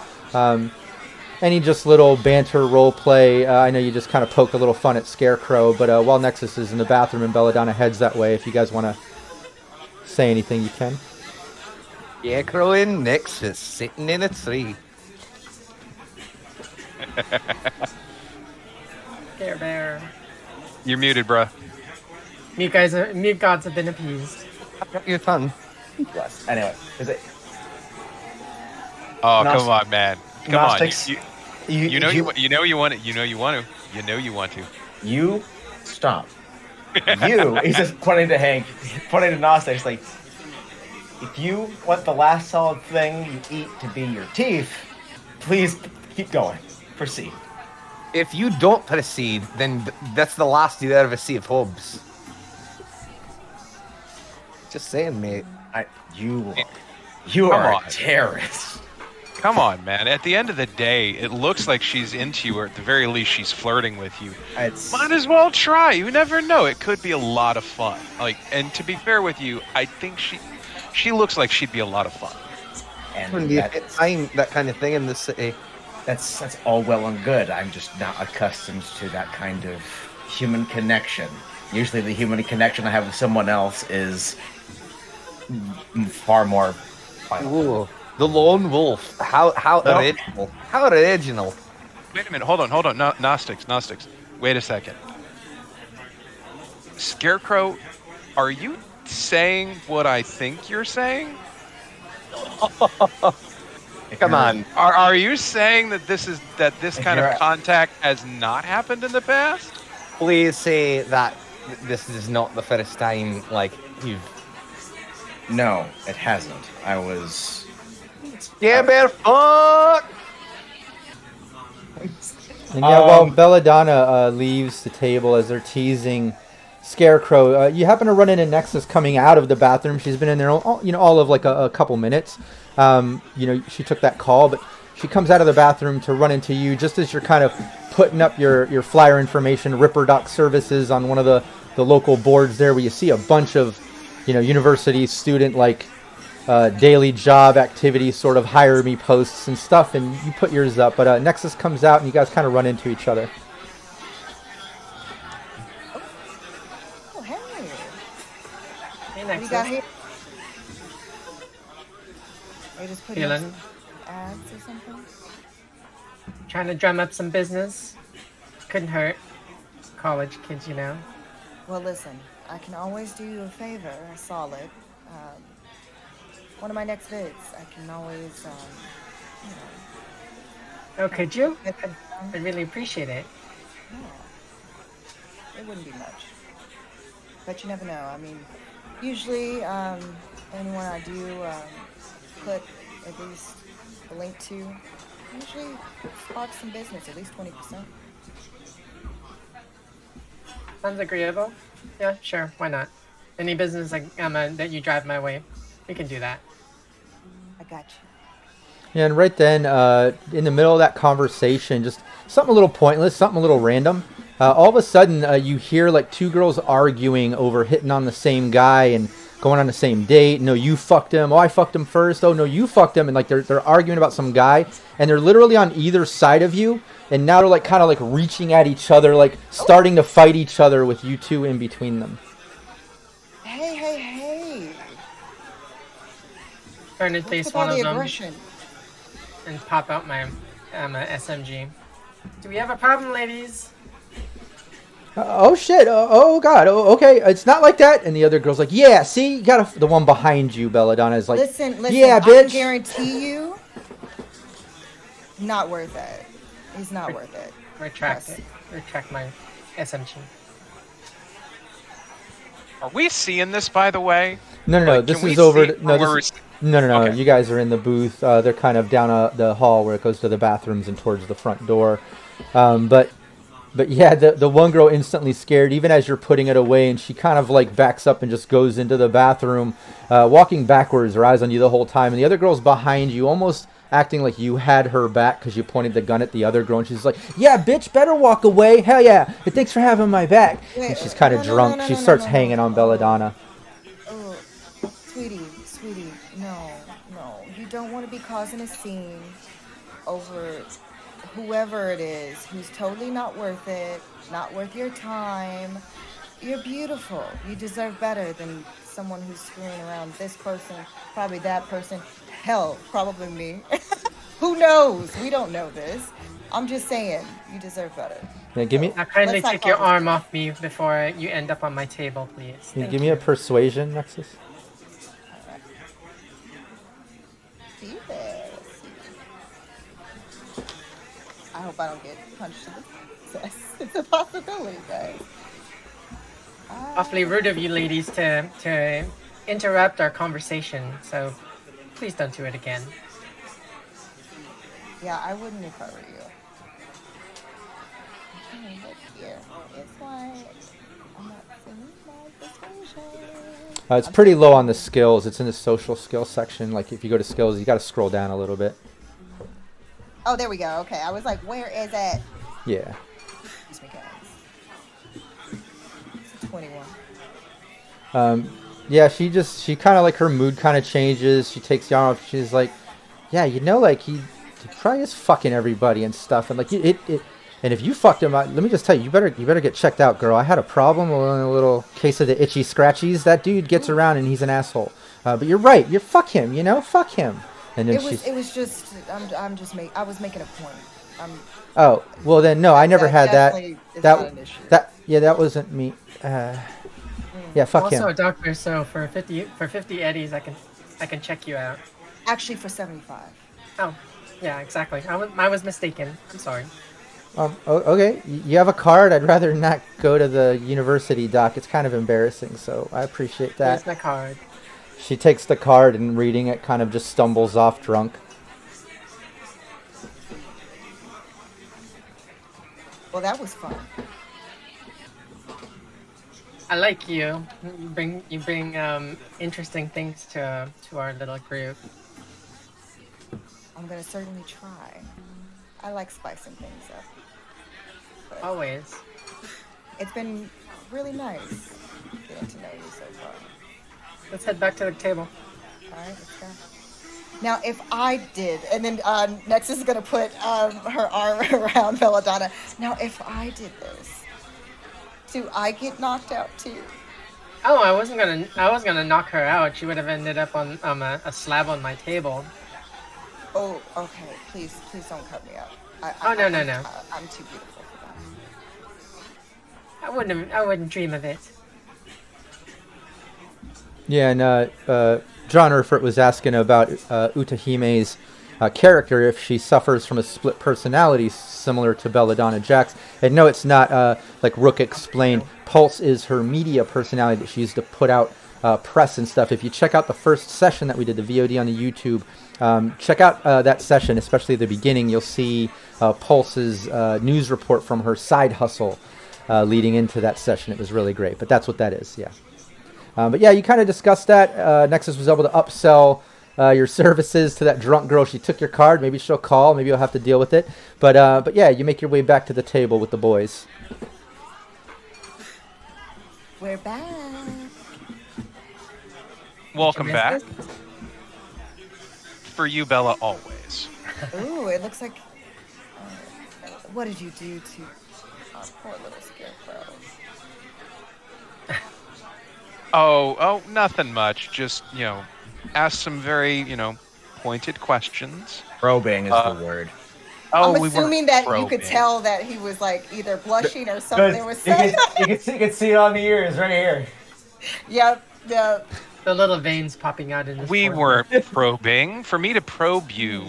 any just little banter role play. I know you just kind of poke a little fun at Scarecrow, but while Nexus is in the bathroom and Belladonna heads that way, if you guys want to say anything, you can. Scarecrow and Nexus sitting in a tree. Care Bear. You're muted, bruh. Mute gods have been appeased. I've got your tongue. Yes. Anyway, is it? Oh, come on, man. Come Gnostics, on. You want to. You stop. He's just pointing to Hank, pointing to Gnostics, like, if you want the last solid thing you eat to be your teeth, please keep going. Proceed. If you don't proceed, then that's the last you ever see of Hobbs. Just saying, mate. You Come are on. a terrorist. Come on, man. At the end of the day, it looks like she's into you, or at the very least, she's flirting with you. Might as well try. You never know. It could be a lot of fun. And to be fair with you, I think she looks like she'd be a lot of fun. And I'm that kind of thing in the city. That's all well and good. I'm just not accustomed to that kind of human connection. Usually the human connection I have with someone else is far more violent. Ooh, the lone wolf. How original. How original. Wait a minute. Hold on. Gnostics. Wait a second. Scarecrow, are you saying what I think you're saying? Come on. Are you saying that this kind of contact has not happened in the past? Please say that this is not the first time, you've... No, it hasn't. I was... Yeah, bear fuck! And yeah, while Belladonna leaves the table as they're teasing Scarecrow, you happen to run into Nexus coming out of the bathroom. She's been in there, all of a couple minutes. She took that call, but she comes out of the bathroom to run into you just as you're kind of putting up your flyer information, Ripper Doc Services, on one of the local boards there, where you see a bunch of, university student daily job activity sort of hire me posts and stuff, and you put yours up. But Nexus comes out and you guys kind of run into each other. Oh, hey. Hey, What do Nexus. you got here? Are you just putting up Feeling? some ads or something? Trying to drum up some business. Couldn't hurt. College kids, Well, listen, I can always do you a favor, a solid. One of my next vids, I can always, Oh, could you? Yeah. I really appreciate it. Yeah. It wouldn't be much. But you never know. I mean, usually anyone I do put at least a link to usually sparks some business, at least 20%. Sounds agreeable. Yeah, sure. Why not? Any business that you drive my way, we can do that. I got you. Yeah, and right then, in the middle of that conversation, just something a little pointless, something a little random. All of a sudden, you hear like two girls arguing over hitting on the same guy and going on the same date. No, you fucked him. Oh, I fucked him first. Oh, no, you fucked him. And like they're arguing about some guy, and they're literally on either side of you. And now they're like kind of like reaching at each other, like starting to fight each other with you two in between them. Hey. Turn and What's face with one all of the them aggression? and pop out my SMG. Do we have a problem, ladies? Oh shit! Oh god! Oh, okay, it's not like that. And the other girl's like, "Yeah, see, you got the one behind you, Belladonna is like, Listen, yeah, I bitch." can guarantee you, not worth it. He's not worth it. Retract Trust. it. Retract my SMG. Are we seeing this, by the way? No. Like, This can we is over. see No, where this is, no. Okay. You guys are in the booth. They're kind of down the hall where it goes to the bathrooms and towards the front door. But yeah, the one girl instantly scared, even as you're putting it away, and she kind of like backs up and just goes into the bathroom, walking backwards, her eyes on you the whole time. And the other girl's behind you, almost acting like you had her back because you pointed the gun at the other girl. And she's like, "Yeah, bitch, better walk away. Hell yeah. But thanks for having my back." And she's kind of drunk. She starts hanging on Belladonna. Oh, sweetie, no. You don't want to be causing a scene over whoever it is who's totally not worth it, not worth your time. You're beautiful. You deserve better than someone who's screwing around this person, probably that person. Hell, probably me. Who knows? We don't know this. I'm just saying, you deserve better. Yeah, give me Now kindly Let's not take your call arm off me before you end up on my table, please. give me a persuasion, Nexus. See there. I hope I don't get punched to the chest. It's a possibility, guys. Awfully rude of you ladies to interrupt our conversation, so please don't do it again. Yeah, I wouldn't if I were you. Okay, look here. It's like I'm not seeing my persuasion. It's pretty low on the skills. It's in the social skills section. Like if you go to skills, you got to scroll down a little bit. Oh, there we go. Okay, I was like, where is it? Yeah. Excuse me, guys. It's 21. Yeah, she kind of like her mood kind of changes. She takes the arm off. She's like, "Yeah, like he probably is fucking everybody and stuff." And like it and if you fucked him, let me just tell you, you better get checked out, girl. I had a problem with a little case of the itchy scratchies. That dude gets around and he's an asshole. But you're right. Fuck him. Fuck him. And then It was just I was making a point. Oh, well then no, I never had that. definitely is not an issue. That wasn't me. Yeah, fuck Also him. a doctor, so for 50 eddies, I can check you out. Actually, for 75. Oh, yeah, exactly. I was mistaken. I'm sorry. Okay, you have a card. I'd rather not go to the university, doc. It's kind of embarrassing, so I appreciate that. Here's my card. She takes the card and reading it kind of just stumbles off drunk. Well, that was fun. I like you. You bring interesting things to our little group. I'm gonna certainly try. I like spicing things up. But Always. it's been really nice getting to know you so far. Let's head back to the table. All right, let's go. Now, if I did, and then Nexus is gonna put her arm around Belladonna. Now, if I did this, do I get knocked out too? Oh, I was gonna knock her out. She would have ended up on a slab on my table. Oh, okay. Please don't cut me out. No. I'm too beautiful for that. I wouldn't dream of it. Yeah, and John Erfurt was asking about Utahime's character, if she suffers from a split personality similar to Belladonna Jax. And no, it's not like Rook explained. Pulse is her media personality that she used to put out press and stuff. If you check out the first session that we did, the VOD on the YouTube, check out that session, especially the beginning. You'll see Pulse's news report from her side hustle leading into that session. It was really great, but that's what that is, yeah. But yeah, you kind of discussed that. Nexus was able to upsell your services to that drunk girl. She took your card. Maybe she'll call. Maybe you'll have to deal with it. But yeah, you make your way back to the table with the boys. We're back. Welcome Miss back. this? For you, Bella, always. Ooh, it looks like. What did you do to our poor little scarecrow? Oh, nothing much. Just, ask some very, pointed questions. Probing is the word. Oh, I'm we weren't assuming that you could probing. tell that he was like either blushing or something was You said. can see it on the ears right here. Yep. The little veins popping out in his We forehead. weren't probing. For me to probe you,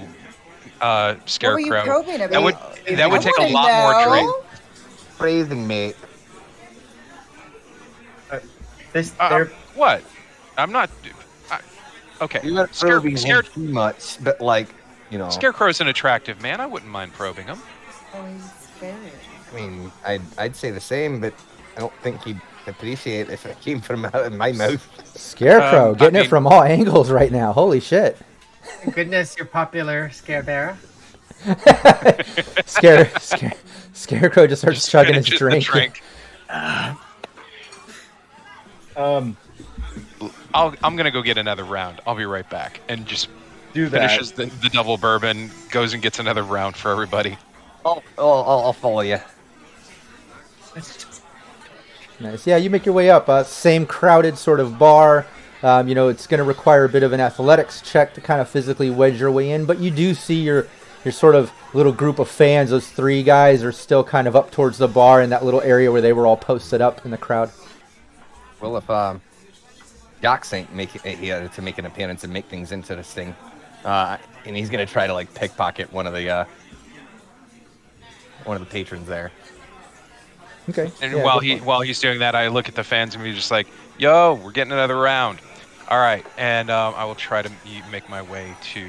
Scarecrow, What were you probing about? that would take a wanna lot more know. drink. Phrasing, mate. What? I'm not. Okay. You're not probing him too much, but Scarecrow's an attractive man. I wouldn't mind probing him. Oh, he's very. I mean, I'd say the same, but I don't think he'd appreciate if it came from out of my mouth. Scarecrow, getting it from all angles right now. Holy shit. Thank goodness, you're popular, Scare Bear. Scarecrow just starts chugging his Finishes the drink. I'm gonna go get another round. I'll be right back, and just Do that. finishes the double bourbon, goes and gets another round for everybody. I'll follow you. Nice. Yeah, you make your way up. Same crowded sort of bar. It's going to require a bit of an athletics check to kind of physically wedge your way in, but you do see your sort of little group of fans. Those three guys are still kind of up towards the bar in that little area where they were all posted up in the crowd. Well, if Jax ain't to make an appearance and make things interesting, and he's gonna try to pickpocket one of the patrons there. Okay. And yeah, while he's doing that, I look at the fans and be just like, "Yo, we're getting another round." All right, and I will try to make my way to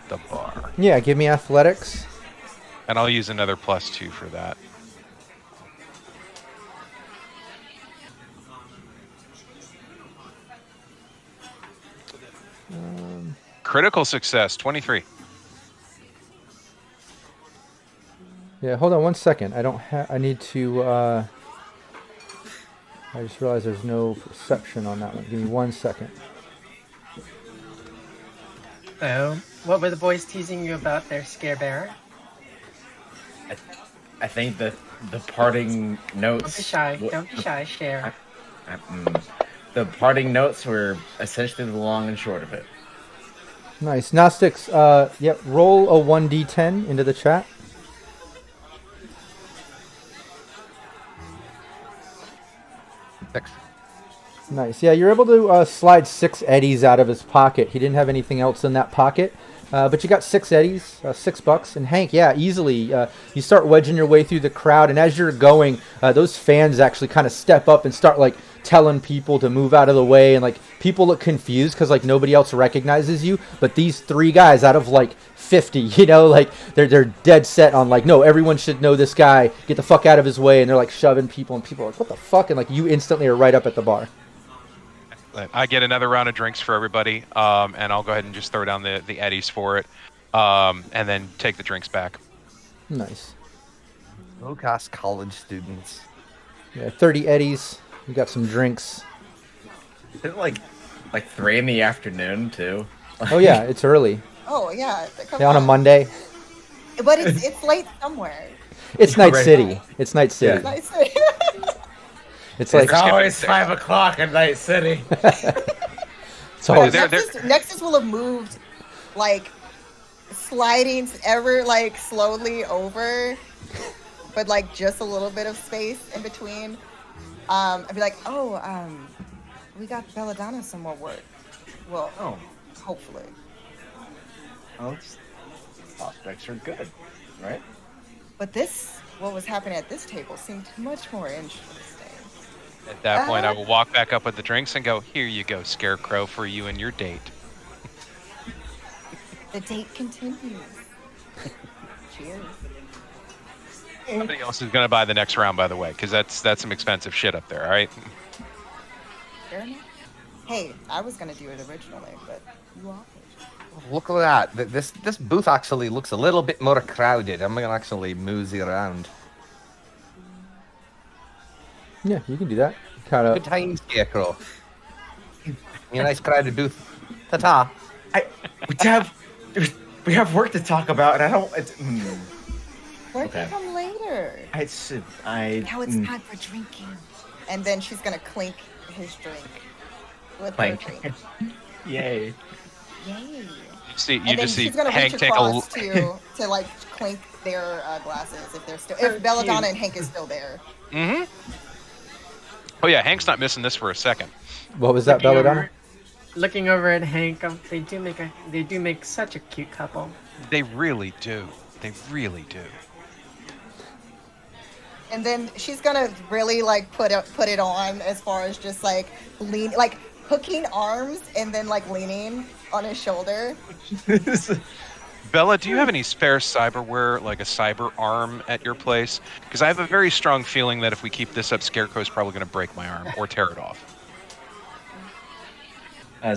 the bar, Yeah, give me athletics. and I'll use another +2 for that. Critical success, 23. Yeah, hold on one second. I need to, I just realized there's no perception on that one. Give me 1 second. Oh, what were the boys teasing you about there, Scare Bear? I think the parting notes. Don't be shy. Don't be shy. Share. The parting notes were essentially the long and short of it. Nice. Gnostics, yep, roll a 1d10 into the chat. Six. Nice. Yeah, you're able to slide 6 eddies out of his pocket. He didn't have anything else in that pocket. But you got 6 eddies, $6. And Hank, yeah, easily. You start wedging your way through the crowd. And as you're going, those fans actually kind of step up and start telling people to move out of the way. And people look confused because nobody else recognizes you. But these 3 guys out of 50, they're dead set on no, everyone should know this guy. Get the fuck out of his way. And they're shoving people. And people are what the fuck? And you instantly are right up at the bar. I get another round of drinks for everybody, and I'll go ahead and just throw down the eddies for it, and then take the drinks back. Nice. Low-cost college students. Yeah, 30 eddies. You got some drinks. Isn't it like 3 in the afternoon too? Oh yeah, it's early. Oh yeah. Come On a Monday. But it's late somewhere. It's Night Right. City. It's Night City. Yeah. Nice. It's like It's always 5 o'clock in Night City. it's always, Nexus will have moved sliding ever slowly over, but just a little bit of space in between. I'd be we got Belladonna some more work. Well, hopefully. prospects are good, right? But what was happening at this table seemed much more interesting. At that point, I will walk back up with the drinks and go, "Here you go, Scarecrow, for you and your date." The date continues. Cheers. Somebody else is going to buy the next round, by the way, because that's some expensive shit up there. All right. Fair enough. Hey, I was gonna do it originally, but you offered. Look at that. This booth actually looks a little bit more crowded. I'm gonna actually mosey around. Yeah, you can do that. Kind Good of. times, Scarecrow. You nice crowded booth. Ta-ta. We have work to talk about, and I don't. Work Okay. can come later. Now It's time for drinking. And then she's gonna clink his drink with Clink. her drink. Yay. Yay. You And then just see she's gonna Hank reach take across to like clink their glasses if Belladonna and Hank is still there. Mm-hmm. Oh yeah, Hank's not missing this for a second. What was that, Looking Belladonna? over- Looking over at Hank, they do make such a cute couple. They really do. They really do. And then she's gonna really like put it on as far as just like hooking arms and then like leaning on his shoulder. Bella, do you have any spare cyberware, like a cyber arm at your place? Because I have a very strong feeling that if we keep this up, Scarecrow's probably going to break my arm or tear it off. I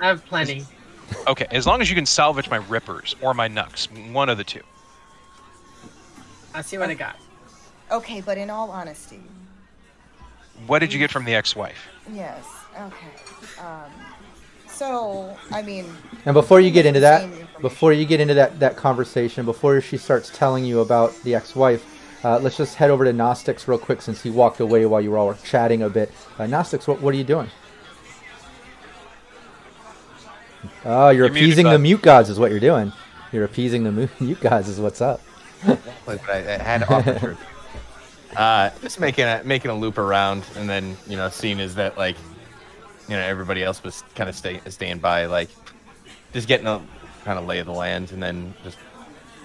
have plenty. Okay, as long as you can salvage my rippers or my knucks, one of the two. I'll see what I got. Okay, but in all honesty, What did you get from the ex-wife? yes. Okay. So I mean. And before you get into that, Same information. before you get into that conversation, before she starts telling you about the ex-wife, let's just head over to Gnostics real quick since he walked away while you were all chatting a bit. Gnostics, what are you doing? Oh, you're You're muted, appeasing the bud. mute gods is what you're doing. You're appeasing the mute gods is what's up. But I had opportunity. Just making a loop around, and then seeing is that everybody else was kind of staying by, like just getting a kind of lay of the land, and then just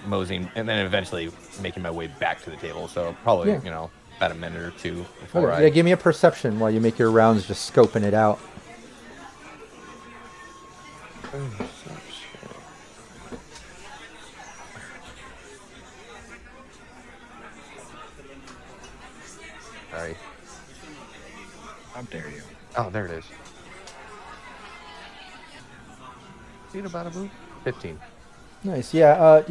moseying, and then eventually making my way back to the table. So probably Yeah. about a minute or two before Yeah, give me a perception while you make your rounds, just scoping it out. Sorry. How dare you? Oh, there it is. See about a booth? 15. Nice, yeah.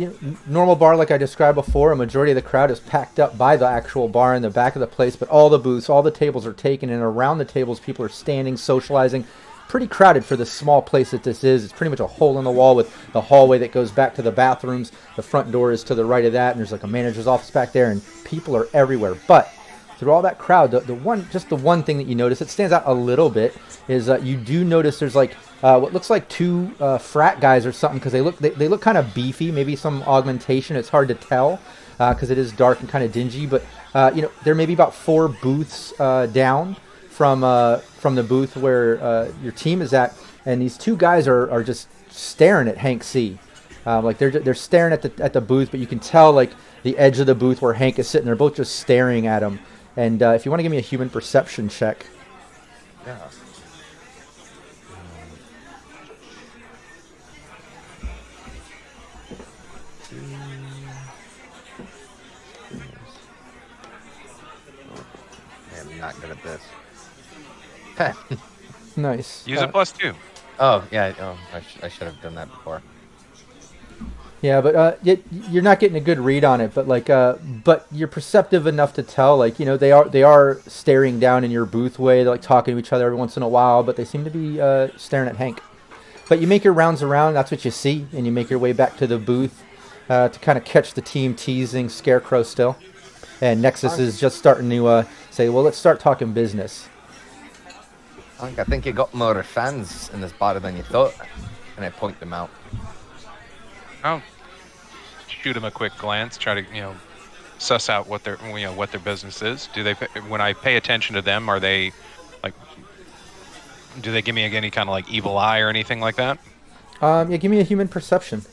Normal bar like I described before. A majority of the crowd is packed up by the actual bar in the back of the place, but all the booths, all the tables are taken, and around the tables, people are standing, socializing. Pretty crowded for the small place that this is. It's pretty much a hole in the wall with the hallway that goes back to the bathrooms. The front door is to the right of that, and there's like a manager's office back there, and people are everywhere. But through all that crowd, the one thing that you notice, it stands out a little bit, is you do notice there's like what looks like two frat guys or something, because they look kind of beefy, maybe some augmentation. It's hard to tell because it is dark and kind of dingy. But there may be about 4 booths down from the booth where your team is at, and these 2 guys are just staring at Hank C. Like they're staring at the booth, but you can tell like the edge of the booth where Hank is sitting. They're both just staring at him. And if you want to give me a human perception check. Yeah. I'm not good at this. Nice. Use a +2. Oh, yeah. Oh, I should have done that before. Yeah, but you're not getting a good read on it. But but you're perceptive enough to tell. Like they are staring down in your booth way. They're like talking to each other every once in a while, but they seem to be staring at Hank. But you make your rounds around. That's what you see, and you make your way back to the booth to kind of catch the team teasing Scarecrow still. And Nexus is just starting to say, "Well, let's start talking business." I think you got more fans in this bar than you thought. And I point them out. I'll shoot them a quick glance, try to suss out what their business is. Do they, when I pay attention to them, are they like, do they give me any kind of like evil eye or anything like that? Yeah, give me a human perception.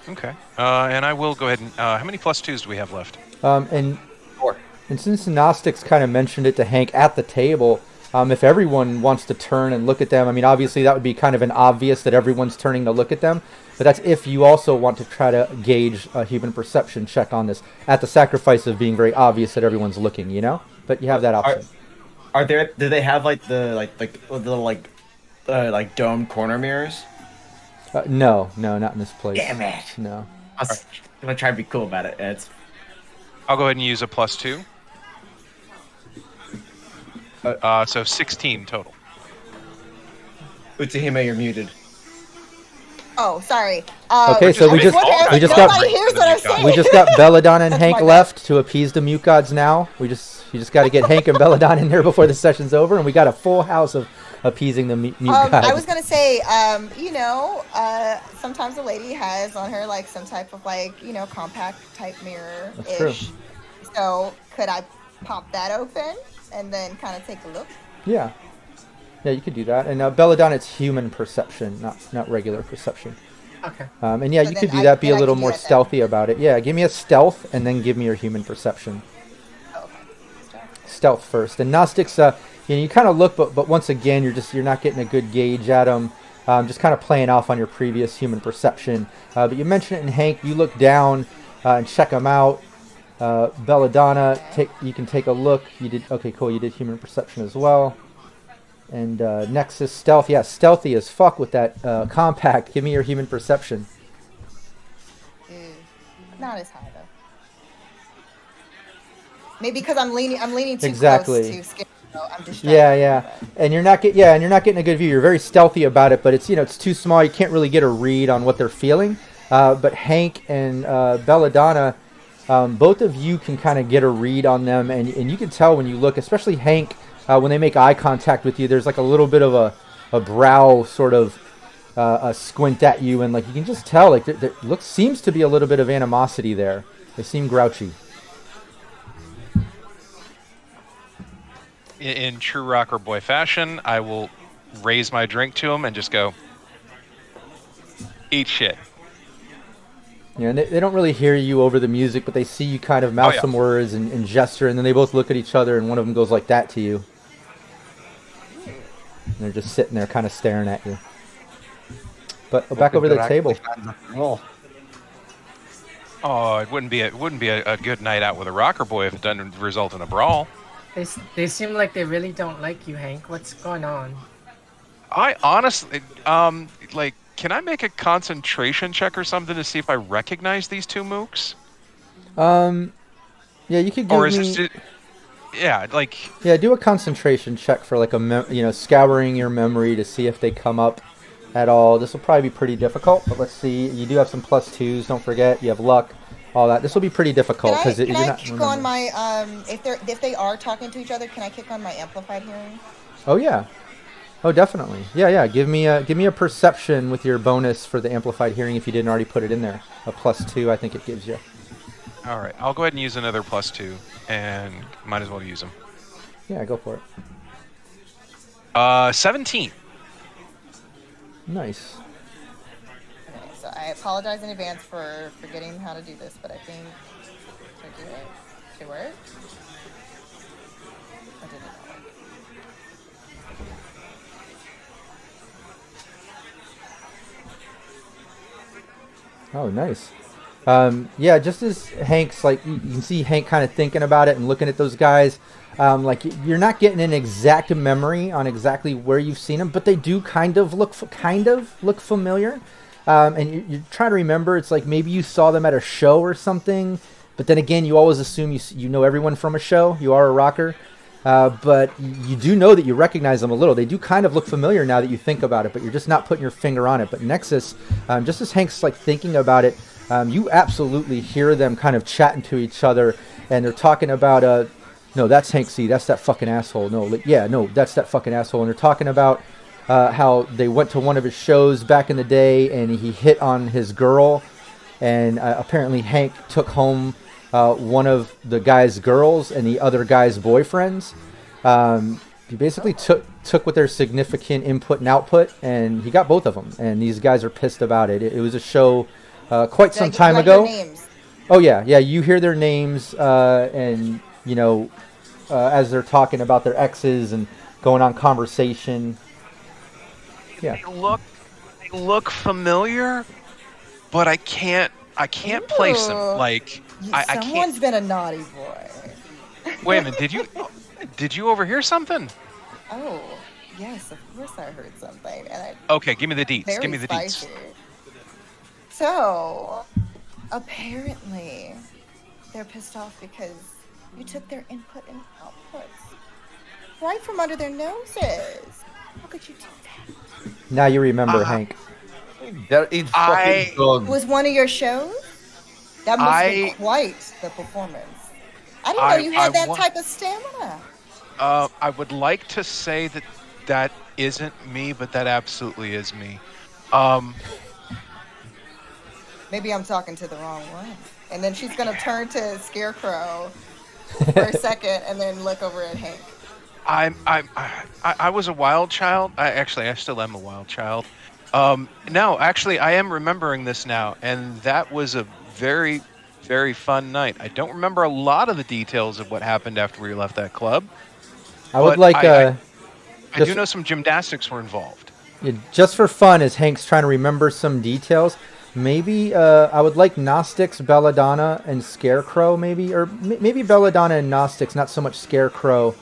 Okay. And I will go ahead and... how many +2s do we have left? And 4. since the Gnostics kind of mentioned it to Hank at the table, if everyone wants to turn and look at them, I mean, obviously that would be kind of an obvious that everyone's turning to look at them. But that's if you also want to try to gauge a human perception check on this, at the sacrifice of being very obvious that everyone's looking, you know? But you have that option. Are there? Do they have like the dome corner mirrors? No, not in this place. Damn it! No. I was gonna try to be cool about it. It's I'll go ahead and use a +2. So 16 total. Utsuhime, you're muted. Oh, sorry. Okay, so we just nobody hears what I'm saying. We just got Belladonna and That's Hank my bad. left to appease the mute gods now. You just got to get Hank and Belladonna in there before the session's over, and we got a full house of appeasing the mute gods. I was gonna say, sometimes a lady has on her like some type of compact type mirror That's true. ish. So could I pop that open and then kind of take a look? Yeah, you could do that. And Belladonna, it's human perception, not regular perception. Okay. And yeah, So you then could do that. Be a I little can do more that then. stealthy about it. Yeah, give me a stealth, and then give me your human perception. Oh, okay. Stealth first. And Gnostics, you kind of look, but once again, you're not getting a good gauge at them. Just kind of playing off on your previous human perception. But you mentioned it in Hank. You look down and check them out. Belladonna, you can take a look. You did okay, cool. You did human perception as well. And Nexus stealth, yeah, stealthy as fuck with that compact. Give me your human perception. Not as high though. Maybe because I'm leaning too Exactly. close to skin. So I'm distracted. Yeah. And you're not getting a good view. You're very stealthy about it, but it's too small. You can't really get a read on what they're feeling. But Hank and Belladonna, both of you can kind of get a read on them, and you can tell when you look, especially Hank, when they make eye contact with you, there's like a little bit of a brow sort of a squint at you, and like you can just tell like there seems to be a little bit of animosity there. They seem grouchy. In true rocker boy fashion, I will raise my drink to him and just go, eat shit. Yeah, and they don't really hear you over the music, but they see you kind of mouth yeah. some words and gesture, and then they both look at each other, and one of them goes like that to you. And they're just sitting there kind of staring at you. But back over to the table. Oh, it wouldn't be a good night out with a rocker boy if it doesn't result in a brawl. They seem like they really don't like you, Hank. What's going on? I honestly, can I make a concentration check or something to see if I recognize these two mooks? Yeah, you could give Or is me... this just, yeah, like... Yeah, do a concentration check for like scouring your memory to see if they come up at all. This will probably be pretty difficult, but let's see. You do have some +2s, don't forget. You have luck, all that. This will be pretty difficult because Can you're I not kick remembering. on my if they are talking to each other? Can I kick on my amplified hearing? Oh yeah. Oh, definitely. Yeah. Give me a perception with your bonus for the amplified hearing if you didn't already put it in there. A +2, I think it gives you. All right, I'll go ahead and use another +2, and might as well use them. Yeah, go for it. 17. Nice. Okay, so I apologize in advance for forgetting how to do this, but I think should I do it? Should it work? Or did it not work? Oh, nice. Yeah, just as Hank's like, you can see Hank kind of thinking about it and looking at those guys. Like you're not getting an exact memory on exactly where you've seen them, but they do kind of look familiar. And you're trying to remember. It's like maybe you saw them at a show or something. But then again, you always assume you know everyone from a show. You are a rocker. But you do know that you recognize them a little. They do kind of look familiar now that you think about it, but you're just not putting your finger on it. But Nexus, just as Hank's like thinking about it, you absolutely hear them kind of chatting to each other, and they're talking about, no, that's Hank C. That's that fucking asshole. No, that's that fucking asshole. And they're talking about how they went to one of his shows back in the day, and he hit on his girl, and apparently Hank took home one of the guy's girls and the other guy's boyfriends. He basically took with their significant input and output, and he got both of them. And these guys are pissed about it. It was a show quite Do some do time I hear ago. names? Oh yeah, yeah. You hear their names, and you know, as they're talking about their exes and going on conversation. Yeah. They look familiar, but I can't place them. Ooh. Like I can't. Someone's been a naughty boy. Wait a minute, did you overhear something? Oh, yes, of course I heard something, and I Okay, give me the deets. very Give me the spicy. deets. So, apparently, they're pissed off because you took their input and outputs right from under their noses. How could you do that? Now you remember, Hank. It's fucking It dog. was one of your shows? That must have been quite the performance. I didn't know you had that type of stamina. I would like to say that isn't me, but that absolutely is me. Maybe I'm talking to the wrong one. And then she's gonna turn to Scarecrow for a second, and then look over at Hank. I was a wild child. I still am a wild child. No, actually, I am remembering this now, and that was a very, very fun night. I don't remember a lot of the details of what happened after we left that club. I would like. I do know some gymnastics were involved. Yeah, just for fun, as Hank's trying to remember some details, maybe I would like Gnostics, Belladonna, and Scarecrow, maybe, or maybe Belladonna and Gnostics, not so much Scarecrow.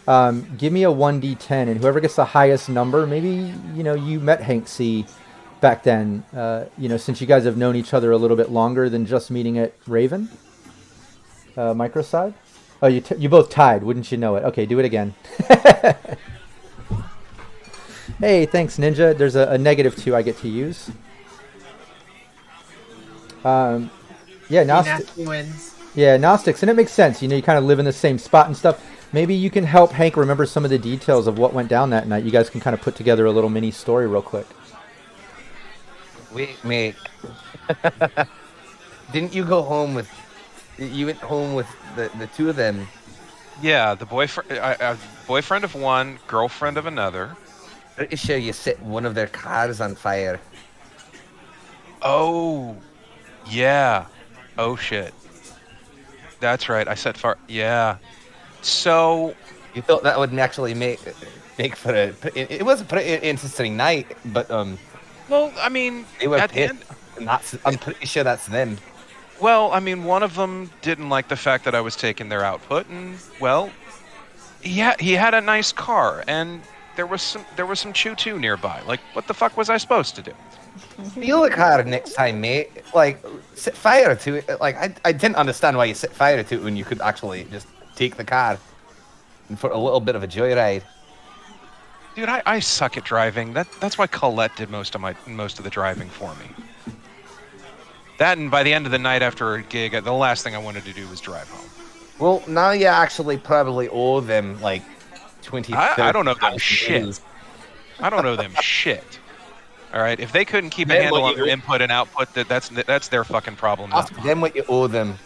Give me a 1d10, and whoever gets the highest number, maybe you met Hank C back then. Since you guys have known each other a little bit longer than just meeting at Raven Microcybernetics. Oh, you both tied, wouldn't you know it? Okay, do it again. Hey, thanks, Ninja. There's a -2 I get to use. Yeah, Wins. Yeah, Gnostics, and it makes sense. You kind of live in the same spot and stuff. Maybe you can help Hank remember some of the details of what went down that night. You guys can kind of put together a little mini story real quick. Wait, mate. Didn't you go home with? You went home with the two of them. Yeah, the boyfriend of one, girlfriend of another. Pretty sure you set one of their cars on fire. Oh, yeah. Oh shit. That's right. I set fire. Yeah. So you thought that would actually make for a? It was a pretty interesting night, but Well, I mean, they were at the pissed, end. and I'm pretty sure that's them. Well, I mean, one of them didn't like the fact that I was taking their output, and well, he had a nice car, and there was some choo-choo nearby. Like, what the fuck was I supposed to do? Steal the car next time, mate. Like, set fire to it. Like, I didn't understand why you set fire to it when you could actually just take the car for a little bit of a joyride. Dude, I suck at driving. That's why Colette did most of the driving for me. That, and by the end of the night after a gig, the last thing I wanted to do was drive home. Well, now you actually probably owe them like 20. I don't know them shit. I don't know them shit. All right, if they couldn't keep a handle on their input and output, that's their fucking problem. Ask them what you owe them.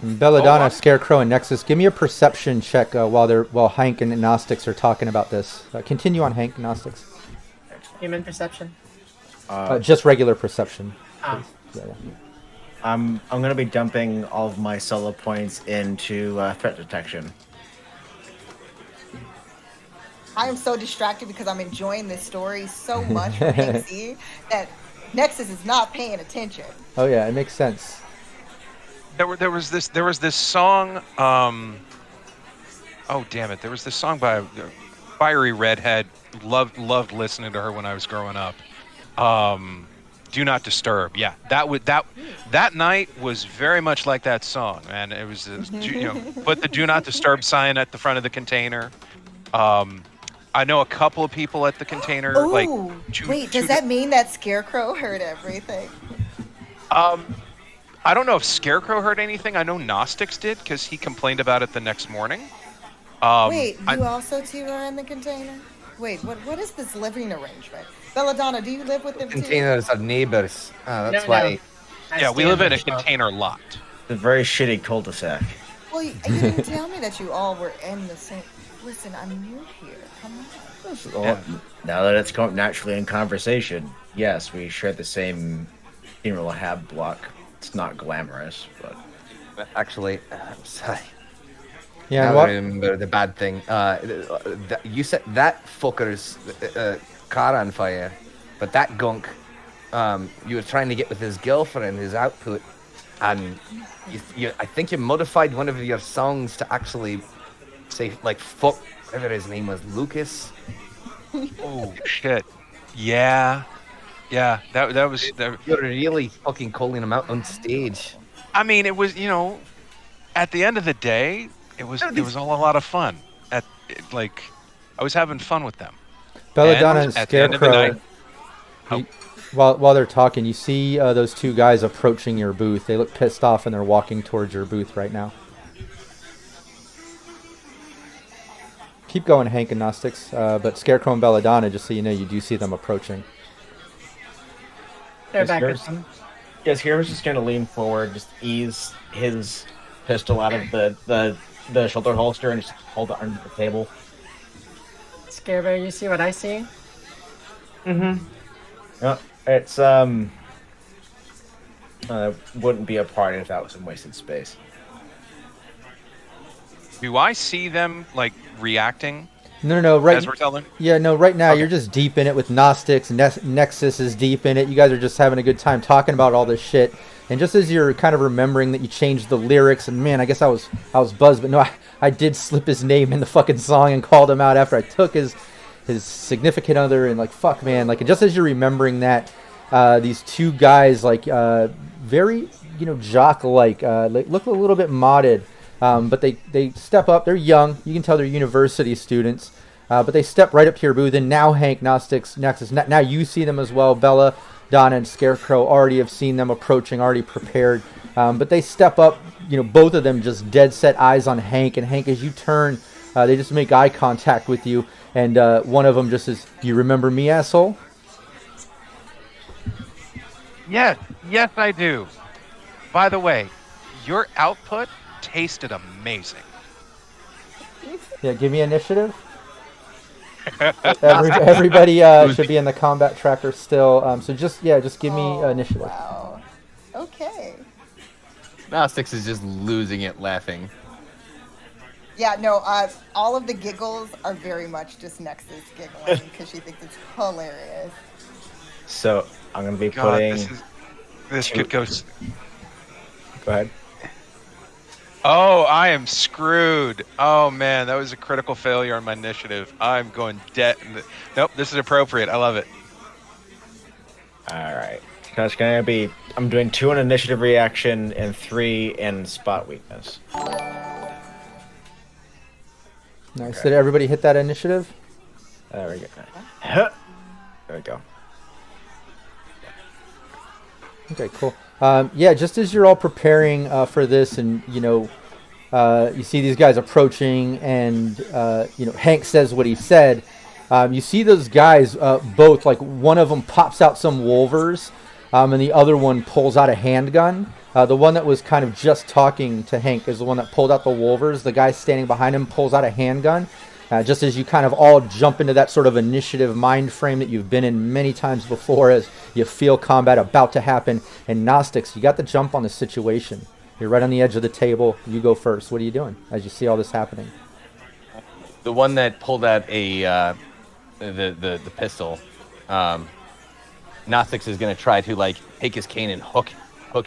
Belladonna, Scarecrow, and Nexus, give me a perception check while Hank and Gnostics are talking about this. Continue on, Hank, Gnostics. Human perception. Just regular perception. Oh. Yeah. I'm gonna be dumping all of my solo points into threat detection. I am so distracted because I'm enjoying this story so much from Hank C that Nexus is not paying attention. Oh yeah, it makes sense. There was this song. Oh damn it! There was this song by Fiery Redhead. Loved listening to her when I was growing up. Do Not Disturb. Yeah, that night was very much like that song, and it was put the Do Not Disturb sign at the front of the container. I know a couple of people at the container. Ooh, does that mean that Scarecrow heard everything? I don't know if Scarecrow heard anything. I know Gnostics did because he complained about it the next morning. You also two are in the container? Wait, what is this living arrangement? Belladonna, do you live with them too? Containers are neighbors. That's No. why. Yeah, we live in a container lot. It's a very shitty cul-de-sac. Well, you didn't tell me that you all were in the same... Listen, I'm new here. Come on. Now that it's naturally in conversation, yes, we share the same funeral hab block. It's not glamorous, but Actually, I'm sorry. Yeah, I and what? remember the bad thing. You set that fucker's car on fire, but that gunk, you were trying to get with his girlfriend, his output, and I think you modified one of your songs to actually say like fuck whatever his name was, Lucas. Oh shit. Yeah. Yeah. That was. You're really fucking calling him out on stage. I mean, it was, at the end of the day, it was all a lot lot of fun. I was having fun with them. Belladonna and at the end of the Scarecrow. night- Oh. While they're talking, you see those two guys approaching your booth. They look pissed off and they're walking towards your booth right now. Keep going, Hank and Gnostics. But Scarecrow and Belladonna, just so you know, you do see them approaching. They're Yes, back yours. with them. yes, Hero's just gonna lean forward, just ease his pistol out of the shoulder holster and just hold it under the table. Scarebear, you see what I see? Mm-hmm. Yeah, it's wouldn't be a party if that was some wasted space. Do I see them reacting No, right. as we're telling? Yeah, no, right now Okay. you're just deep in it with Gnostics. Nexus is deep in it. You guys are just having a good time talking about all this shit. And just as you're kind of remembering that you changed the lyrics, and man, I guess I was buzzed, but no, I did slip his name in the fucking song and called him out after I took his significant other, and fuck, man, and just as you're remembering that, these two guys, very, jock-like, look a little bit modded, but they step up. They're young. You can tell they're university students. But they step right up to your booth, and now Hank, Gnostics, Nexus, now you see them as well. Bella, Donna, and Scarecrow already have seen them approaching, already prepared. But they step up, both of them just dead set eyes on Hank. And Hank, as you turn, they just make eye contact with you. And one of them just says, "You remember me, asshole?" Yes, I do. By the way, your output tasted amazing. Yeah, give me initiative. Everybody should be in the combat tracker still. So just give me initiative. Wow. Okay. Gnostics is just losing it laughing. Yeah, no, all of the giggles are very much just Nexus giggling because she thinks it's hilarious. So I'm gonna be God, putting. this could go. Go ahead. Oh, I am screwed. Oh man, that was a critical failure on my initiative. I'm going dead. Nope, this is appropriate. I love it. All right. That's gonna be. I'm doing 2 in initiative reaction and 3 in spot weakness. Nice. Okay. Did everybody hit that initiative? There we go. Huh. There we go. Okay, cool. Yeah, just as you're all preparing for this, and you see these guys approaching, and Hank says what he said. You see those guys both, one of them pops out some Wolvers, and the other one pulls out a handgun. The one that was kind of just talking to Hank is the one that pulled out the Wolvers. The guy standing behind him pulls out a handgun. Just as you kind of all jump into that sort of initiative mind frame that you've been in many times before, as you feel combat about to happen. And Gnostics, you got the jump on the situation. You're right on the edge of the table. You go first. What are you doing as you see all this happening? The one that pulled out the pistol, Gnostics is gonna try to take his cane and hook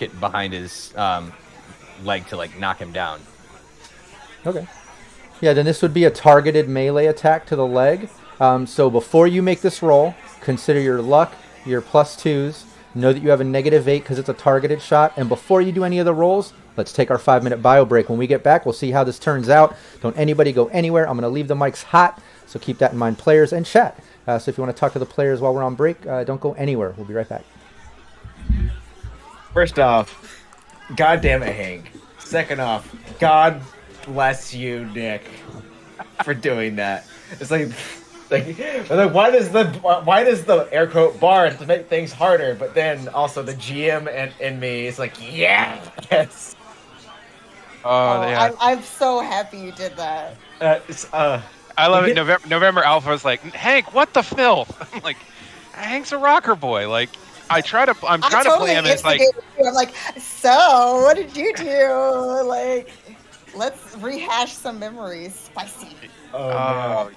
it behind his leg to knock him down. Okay. Yeah, then this would be a targeted melee attack to the leg. So before you make this roll, consider your luck, your +2s. Know that you have a -8 because it's a targeted shot. And before you do any of the rolls, let's take our 5-minute bio break. When we get back, we'll see how this turns out. Don't anybody go anywhere. I'm going to leave the mics hot, so keep that in mind, players, and chat. So if you want to talk to the players while we're on break, don't go anywhere. We'll be right back. First off, goddamn it, Hank. Second off, God bless you, Nick, for doing that. It's like why does the air quote bar to make things harder? But then also the GM and me is like, yes. Oh, yeah. I'm so happy you did that. I love it. November Alpha was like, Hank, what the filth? I'm like, Hank's a rocker boy. I'm trying to totally play him as like. instigated you. I'm like, so what did you do? Like, let's rehash some memories. Spicy. Oh,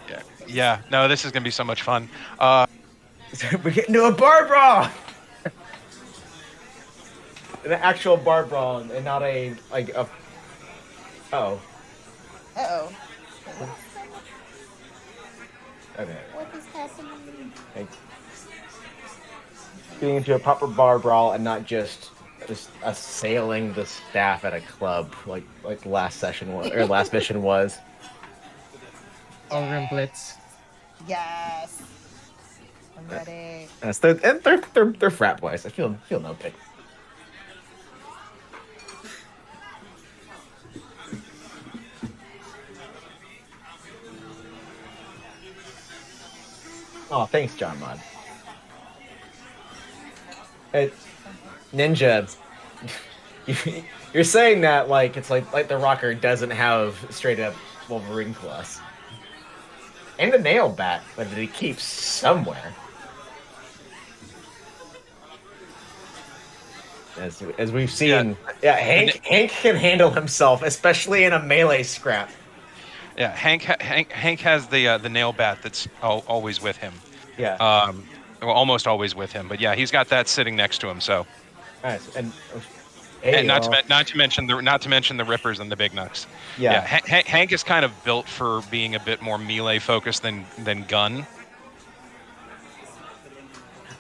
Yeah. No, this is gonna be so much fun. man. We're getting to a bar brawl! An actual bar brawl and not a, like, a... Oh. Uh-oh. Okay. What is happening? Like, getting into a proper bar brawl and not just assailing the staff at a club like last session was, or last mission was. Ballroom Blitz. Yes. I'm ready. Yes, they're frat boys. I feel no pain. Oh, thanks, John Mod. Ninja, you're saying that like it's like the Rocker doesn't have straight up Wolverine claws and a nail bat, but that he keeps somewhere. As we've seen, Hank can handle himself, especially in a melee scrap. Yeah, Hank has the nail bat that's always with him. Yeah. Well, almost always with him, but yeah, he's got that sitting next to him. So. Nice. And Not to mention the rippers and the big nuts. Yeah. Hank is kind of built for being a bit more melee focused than gun.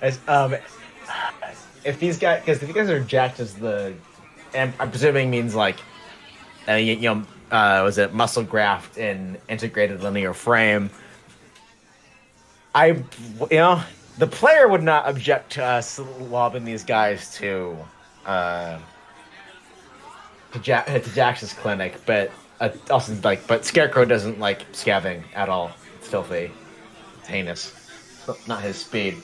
As, if these guys, because if you guys are jacked as and I'm presuming means like, was it muscle graft and integrated linear frame? The player would not object to us lobbing these guys to Jax's clinic, but also but Scarecrow doesn't like scabbing at all. It's filthy, it's heinous. Not his speed.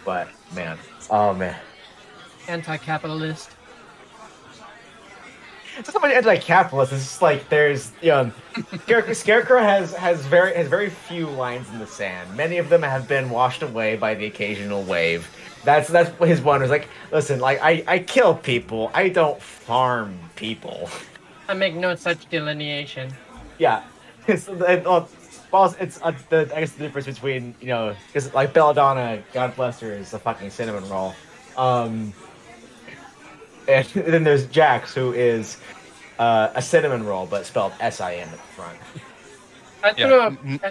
But man, oh man, Anti-capitalist. it's not so much anti-capitalist. It's just like there's Scarecrow has very few lines in the sand. Many of them have been washed away by the occasional wave. That's his one. Was like, listen, like I kill people. I don't farm people. I make no such delineation. Yeah, I guess the difference between because like Belladonna, God bless her, is a fucking cinnamon roll. And then there's Jax, who is a cinnamon roll, but spelled S-I-N at the front. I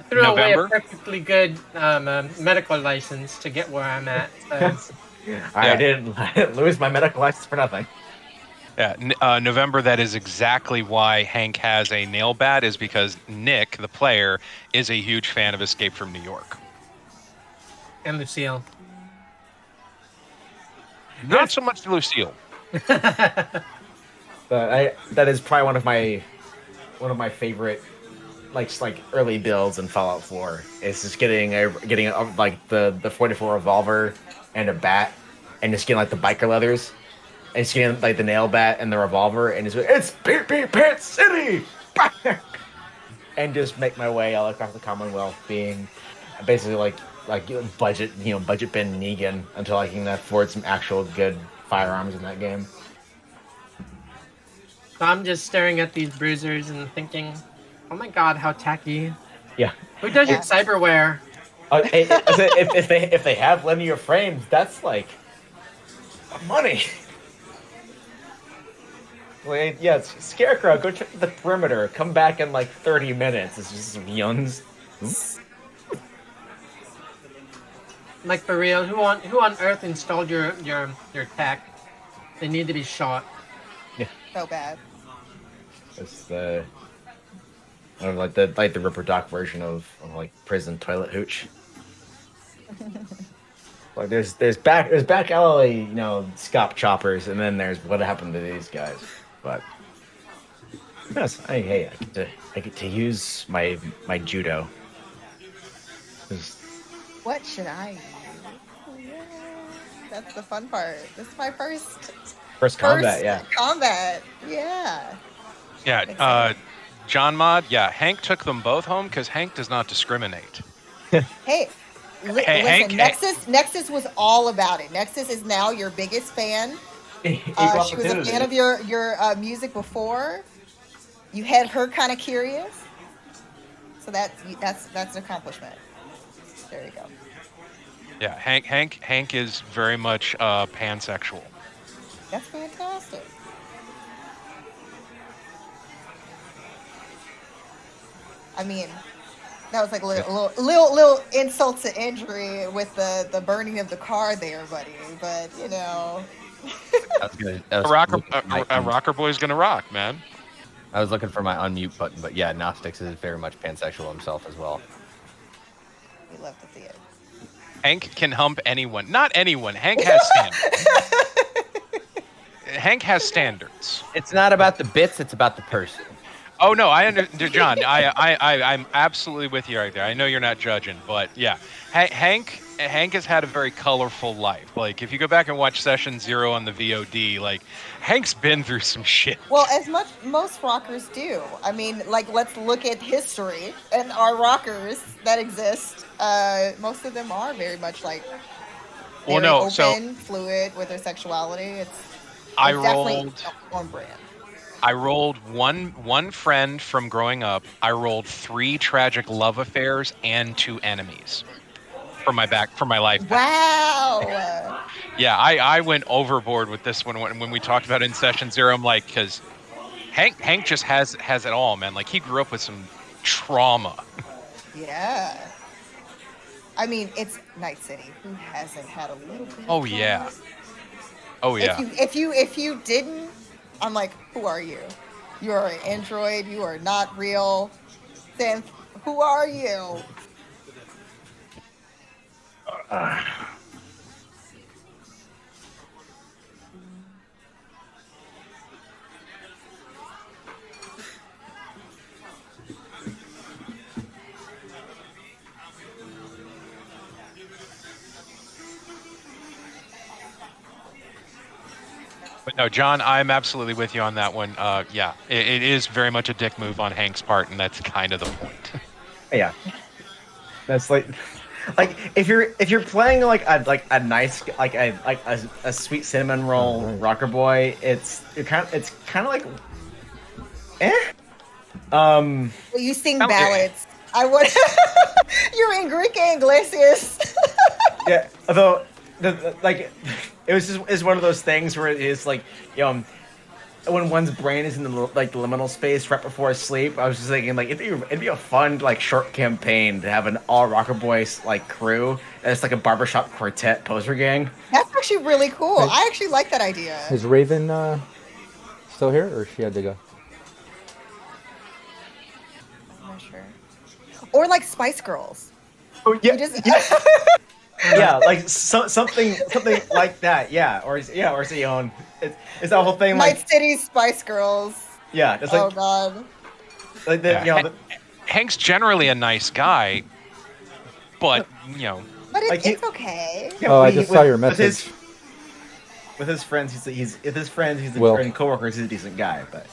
threw away a perfectly good medical license to get where I'm at. So. I didn't lose my medical license for nothing. Yeah, November, that is exactly why Hank has a nail bat, is because Nick, the player, is a huge fan of Escape from New York. And Lucille. Not so much Lucille. But that is probably one of my favorite like early builds in Fallout 4. It's just getting like the 44 revolver and a bat, and just getting like the biker leathers, and just getting like the nail bat and the revolver, and it's Beep Beep Pit City, and just make my way all across the Commonwealth, being basically like budget bin Negan until I can afford some actual good firearms in that game. So I'm just staring at these bruisers and thinking, oh my god, how tacky. Yeah. Who does your cyberware? If they have linear frames, that's like money. Well, yeah, Scarecrow, go check the perimeter. Come back in like 30 minutes. It's just some yuns. Like for real, who on earth installed your tech? They need to be shot. Yeah. So bad. It's the the Ripper Doc version of like prison toilet hooch. Like there's back alley, scop choppers, and then there's what happened to these guys. But yes, I get to use my judo. What should I do? Yeah, that's the fun part. This is my first combat. Yeah. Combat. Yeah. Yeah. John Mod. Yeah. Hank took them both home because Hank does not discriminate. Hey, Listen, Nexus was all about it. Nexus is now your biggest fan. She was a fan of your music before. You had her kind of curious, so that's an accomplishment. There you go. Yeah, Hank is very much pansexual. That's fantastic. I mean, that was like a little insult to injury with the burning of the car there, buddy. But you know, That was good. That A rocker boy's gonna rock, man. I was looking for my unmute button, but yeah, Gnostics is very much pansexual himself as well. we love to see it. Hank can hump anyone. Not anyone. Hank has standards. Hank has standards. It's not about the bits; it's about the person. Oh no, I understand, John. I'm absolutely with you right there. I know you're not judging, but yeah, Hank has had a very colorful life. Like if you go back and watch Session 0 on the VOD, like Hank's been through some shit. Well, most rockers do. I mean, like let's look at history and our rockers that exist. Most of them are very much like very open, fluid with their sexuality. It's definitely on brand. I rolled one friend from growing up. I rolled 3 tragic love affairs and 2 enemies for my life. Wow. Yeah, I went overboard with this one when we talked about it in Session 0. I'm like, because Hank just has it all, man. Like he grew up with some trauma. Yeah. I mean, it's Night City. Who hasn't had a little bit? Oh yeah. Oh yeah. If you didn't, I'm like, who are you? You are an android. You are not real. Then who are you? But no, John, I'm absolutely with you on that one. Yeah, it is very much a dick move on Hank's part, and that's kind of the point. Yeah, that's like if you're playing like a nice like a sweet cinnamon roll rocker boy, it's kind of like Well, you sing ballads. I would. You're Enrique Iglesias. Yeah, although it was just one of those things where it's like when one's brain is in the liminal space right before sleep. I was just thinking like it'd be a fun like short campaign to have an all rocker boys like crew and it's like a barbershop quartet poser gang. That's actually really cool. I actually like that idea. Is Raven still here, or she had to go? I'm not sure. Or like Spice Girls. Oh yeah. Yeah, like something like that. Yeah, or is he on? It's that whole thing like Night City Spice Girls. Yeah, it's like oh god. Like Hank's generally a nice guy, but But like it's okay. Yeah, I just saw your message. With his friends, he's Will. and coworkers, he's a decent guy. But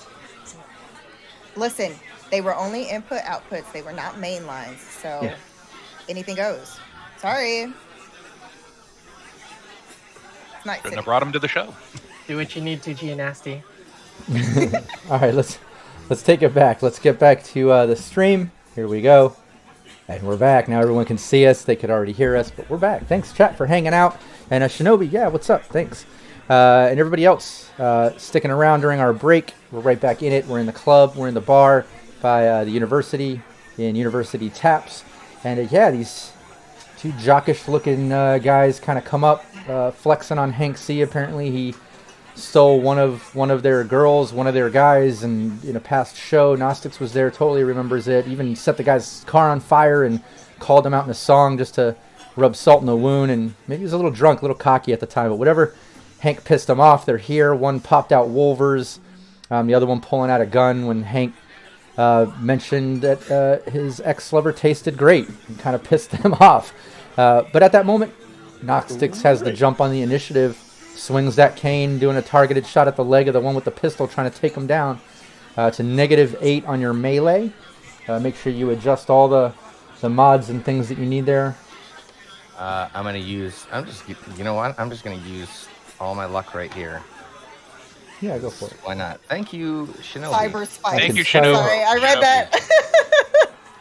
listen, they were only input outputs. They were not main lines, so anything goes. Sorry. Shouldn't have brought him to the show. Do what you need to, G Nasty. All right, let's take it back. Let's get back to the stream. Here we go. And we're back. Now everyone can see us. They could already hear us, but we're back. Thanks, chat, for hanging out. And Shinobi, yeah, what's up? Thanks. And everybody else sticking around during our break. We're right back in it. We're in the club. We're in the bar by the university in University Taps. And yeah, these 2 jockish-looking guys kind of come up, flexing on Hank C. Apparently, he stole one of their girls, one of their guys, and in a past show, Gnostics was there, totally remembers it. Even set the guy's car on fire and called him out in a song just to rub salt in the wound. And maybe he was a little drunk, a little cocky at the time, but whatever. Hank pissed him off. They're here. One popped out Wolvers, the other one pulling out a gun when Hank mentioned that his ex-lover tasted great and kind of pissed them off. But at that moment, Gnostics has the jump on the initiative, swings that cane, doing a targeted shot at the leg of the one with the pistol, trying to take him down. To -8 on your melee. Make sure you adjust all the mods and things that you need there. I'm gonna use. You know what? I'm just gonna use all my luck right here. Yeah, go for it. Why not? Thank you, Shinobi. Cyber spice. Thank you, Shinobi. Sorry, I read that.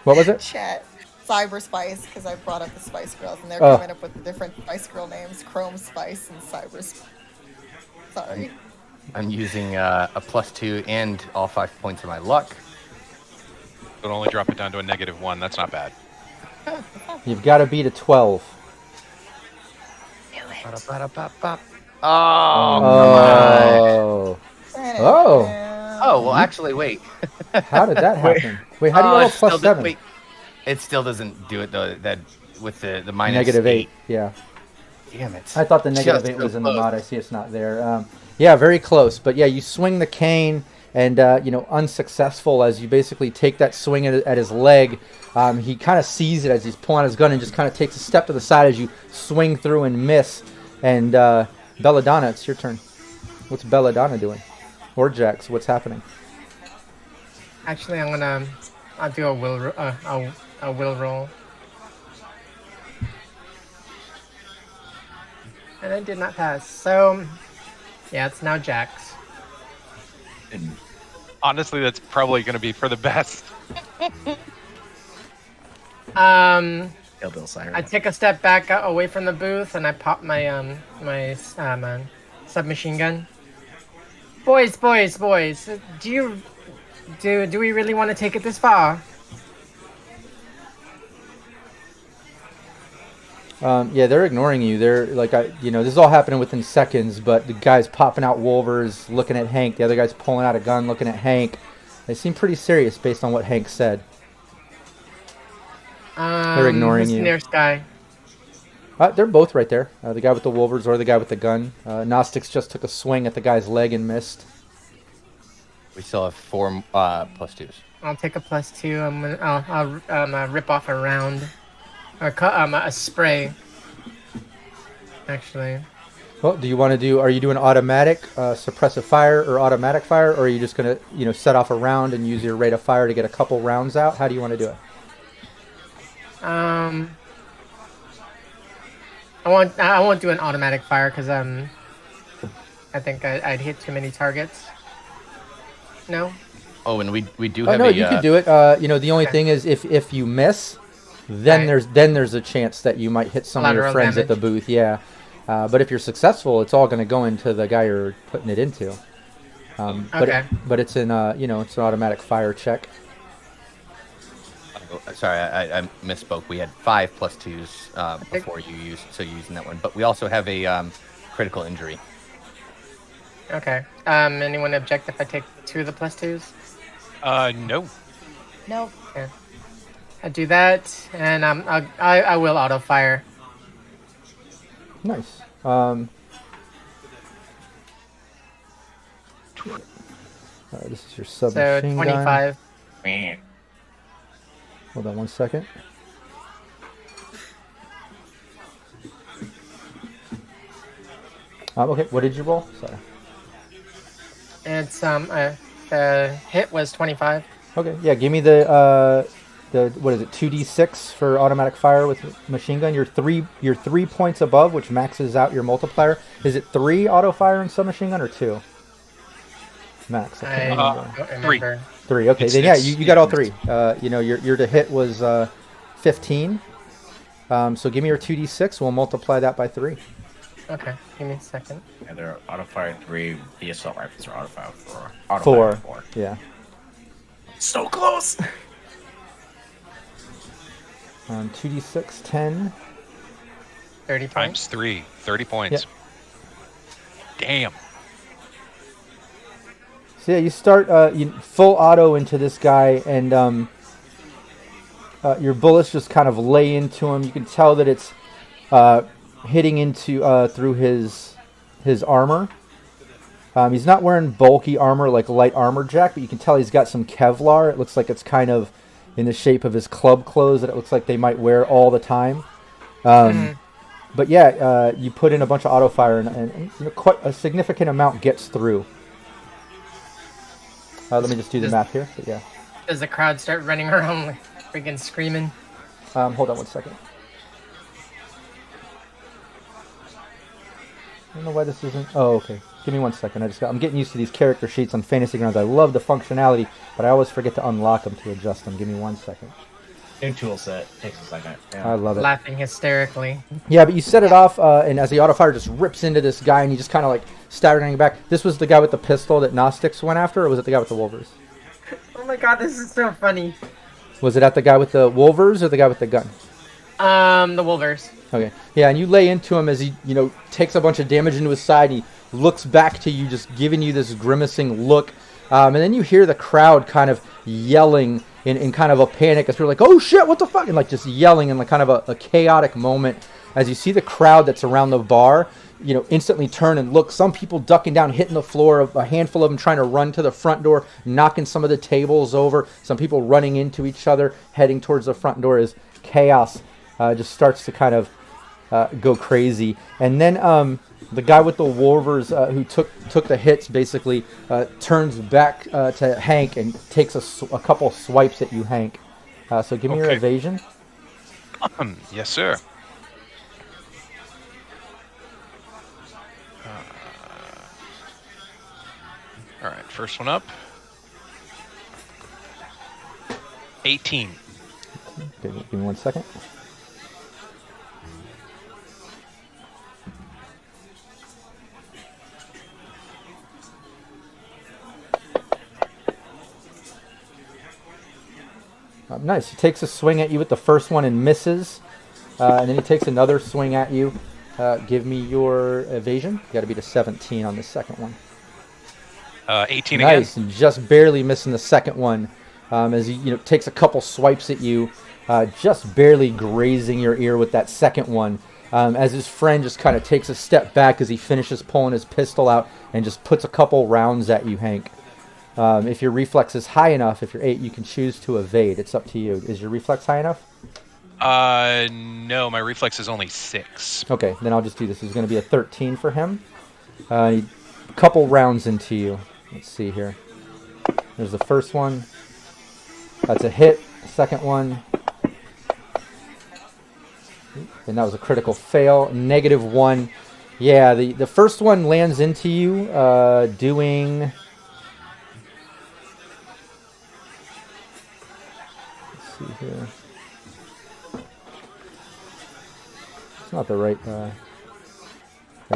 What was it? Chat. Cyber spice, because I brought up the Spice Girls, and they're Oh. coming up with the different Spice Girl names: Chrome Spice and Cyber. Sorry. I'm using a +2 and all 5 points of my luck. It'll only drop it down to a -1. That's not bad. You've got to beat a 12. Ba-da-ba-da-ba-ba. Oh, come on. Oh. Oh. Oh, well, actually, wait. How did that happen? Wait, how do you roll it still plus do- 7? Wait, it still doesn't do it though. That with the minus -8. Yeah. Damn it! I thought the Just -8 was so in the close. mod. I see it's not there. Yeah, very close. But yeah, you swing the cane and, unsuccessful as you basically take that swing at his leg. He kind of sees it as he's pulling out his gun and just kind of takes a step to the side as you swing through and miss. And Belladonna, it's your turn. What's Belladonna doing? Or Jax, what's happening? Actually, I'll do a will roll. And I did not pass. So, yeah, it's now Jax. Honestly, that's probably going to be for the best. Kill Bill Siren. I take a step back away from the booth and I pop my submachine gun. Boys, do we really want to take it this far? Yeah, they're ignoring you. They're like, this is all happening within seconds, but the guy's popping out Wolvers, looking at Hank. The other guy's pulling out a gun, looking at Hank. They seem pretty serious based on what Hank said. They're ignoring who's the you. nearest guy? They're both right there. The guy with the Wolvers or the guy with the gun. Gnostics just took a swing at the guy's leg and missed. We still have 4 +2s. I'll take a +2. I'll rip off a round. Or a spray. Actually. Well, do you want to do? Are you doing automatic suppressive fire or automatic fire, or are you just gonna set off a round and use your rate of fire to get a couple rounds out? How do you want to do it? I won't do an automatic fire because I think I'd hit too many targets. No. Oh, and we do Oh have no, a. you can do it. The only Okay. thing is if you miss, then Right. there's a chance that you might hit some of your Collateral friends at the damage. booth. Yeah. But if you're successful, it's all going to go into the guy you're putting it into. Okay. But it's in it's an automatic fire check. Sorry, I misspoke. We had 5 +2s before you using that one, but we also have a critical injury. Okay. Anyone object if I take 2 of the +2s? No. Nope. I do that, and I will auto fire. Nice. This is your So submachine gun. 25. Hold on one second. Okay, what did you roll? Sorry. It's the hit was 25. Okay, yeah, give me the what is it? 2d6 for automatic fire with machine gun. You're 3 points above, which maxes out your multiplier. Is it 3 auto fire and submachine gun or 2? Max. I can't I remember. don't remember. 3. Okay, then yeah, you got all 3. Your to hit was 15. So give me your 2d6. We'll multiply that by 3. Okay, give me a second. Yeah, they're auto fire 3. The assault rifles are auto fire 4. Auto 4. fire 4. Yeah. So close. 2d6, 10. 30 points. Times 3. 30 points. Damn. So yeah, you start full auto into this guy, and your bullets just kind of lay into him. You can tell that it's hitting into through his armor. He's not wearing bulky armor like light armor jack, but you can tell he's got some Kevlar. It looks like it's kind of in the shape of his club clothes that it looks like they might wear all the time. But yeah, you put in a bunch of auto fire, and quite a significant amount gets through. Let me just do the math here. But yeah. Does the crowd start running around like freaking screaming? Hold on one second. I don't know why this isn't... Oh, okay. Give me 1 second. I'm getting used to these character sheets on Fantasy Grounds. I love the functionality, but I always forget to unlock them to adjust them. Give me 1 second. New tool set. Takes a second. Yeah. I love it. Laughing hysterically. Yeah, but you set it off, and as the autofire just rips into this guy, and you just kind of like staggering back. This was the guy with the pistol that Gnostics went after, or was it the guy with the Wolvers? Oh my god, this is so funny. Was it at the guy with the Wolvers or the guy with the gun? The Wolvers. Okay. Yeah, and you lay into him as he, takes a bunch of damage into his side. He looks back to you, just giving you this grimacing look. And then you hear the crowd kind of yelling in kind of a panic as you're like, oh shit, what the fuck? And like just yelling in like kind of a chaotic moment as you see the crowd that's around the bar, instantly turn and look. Some people ducking down, hitting the floor, a handful of them trying to run to the front door, knocking some of the tables over. Some people running into each other, heading towards the front door as chaos just starts to kind of go crazy. And then the guy with the Wolvers who took the hits basically turns back to Hank and takes a couple swipes at you, Hank. So give me your evasion. Yes, sir. All right, first one up. 18. Give me 1 second. Nice. He takes a swing at you with the first one and misses. And then he takes another swing at you. Give me your evasion. You got to beat a 17 on the second one. 18 again. Nice. And just barely missing the second one as he takes a couple swipes at you. Just barely grazing your ear with that second one. As his friend just kind of takes a step back as he finishes pulling his pistol out and just puts a couple rounds at you, Hank. If your reflex is high enough, if you're 8, you can choose to evade. It's up to you. Is your reflex high enough? No, my reflex is only 6. Okay, then I'll just do this. It's going to be a 13 for him. A couple rounds into you. Let's see here. There's the first one. That's a hit. Second one. And that was a critical fail. -1. Yeah, the first one lands into you, doing... See here. It's not the right. There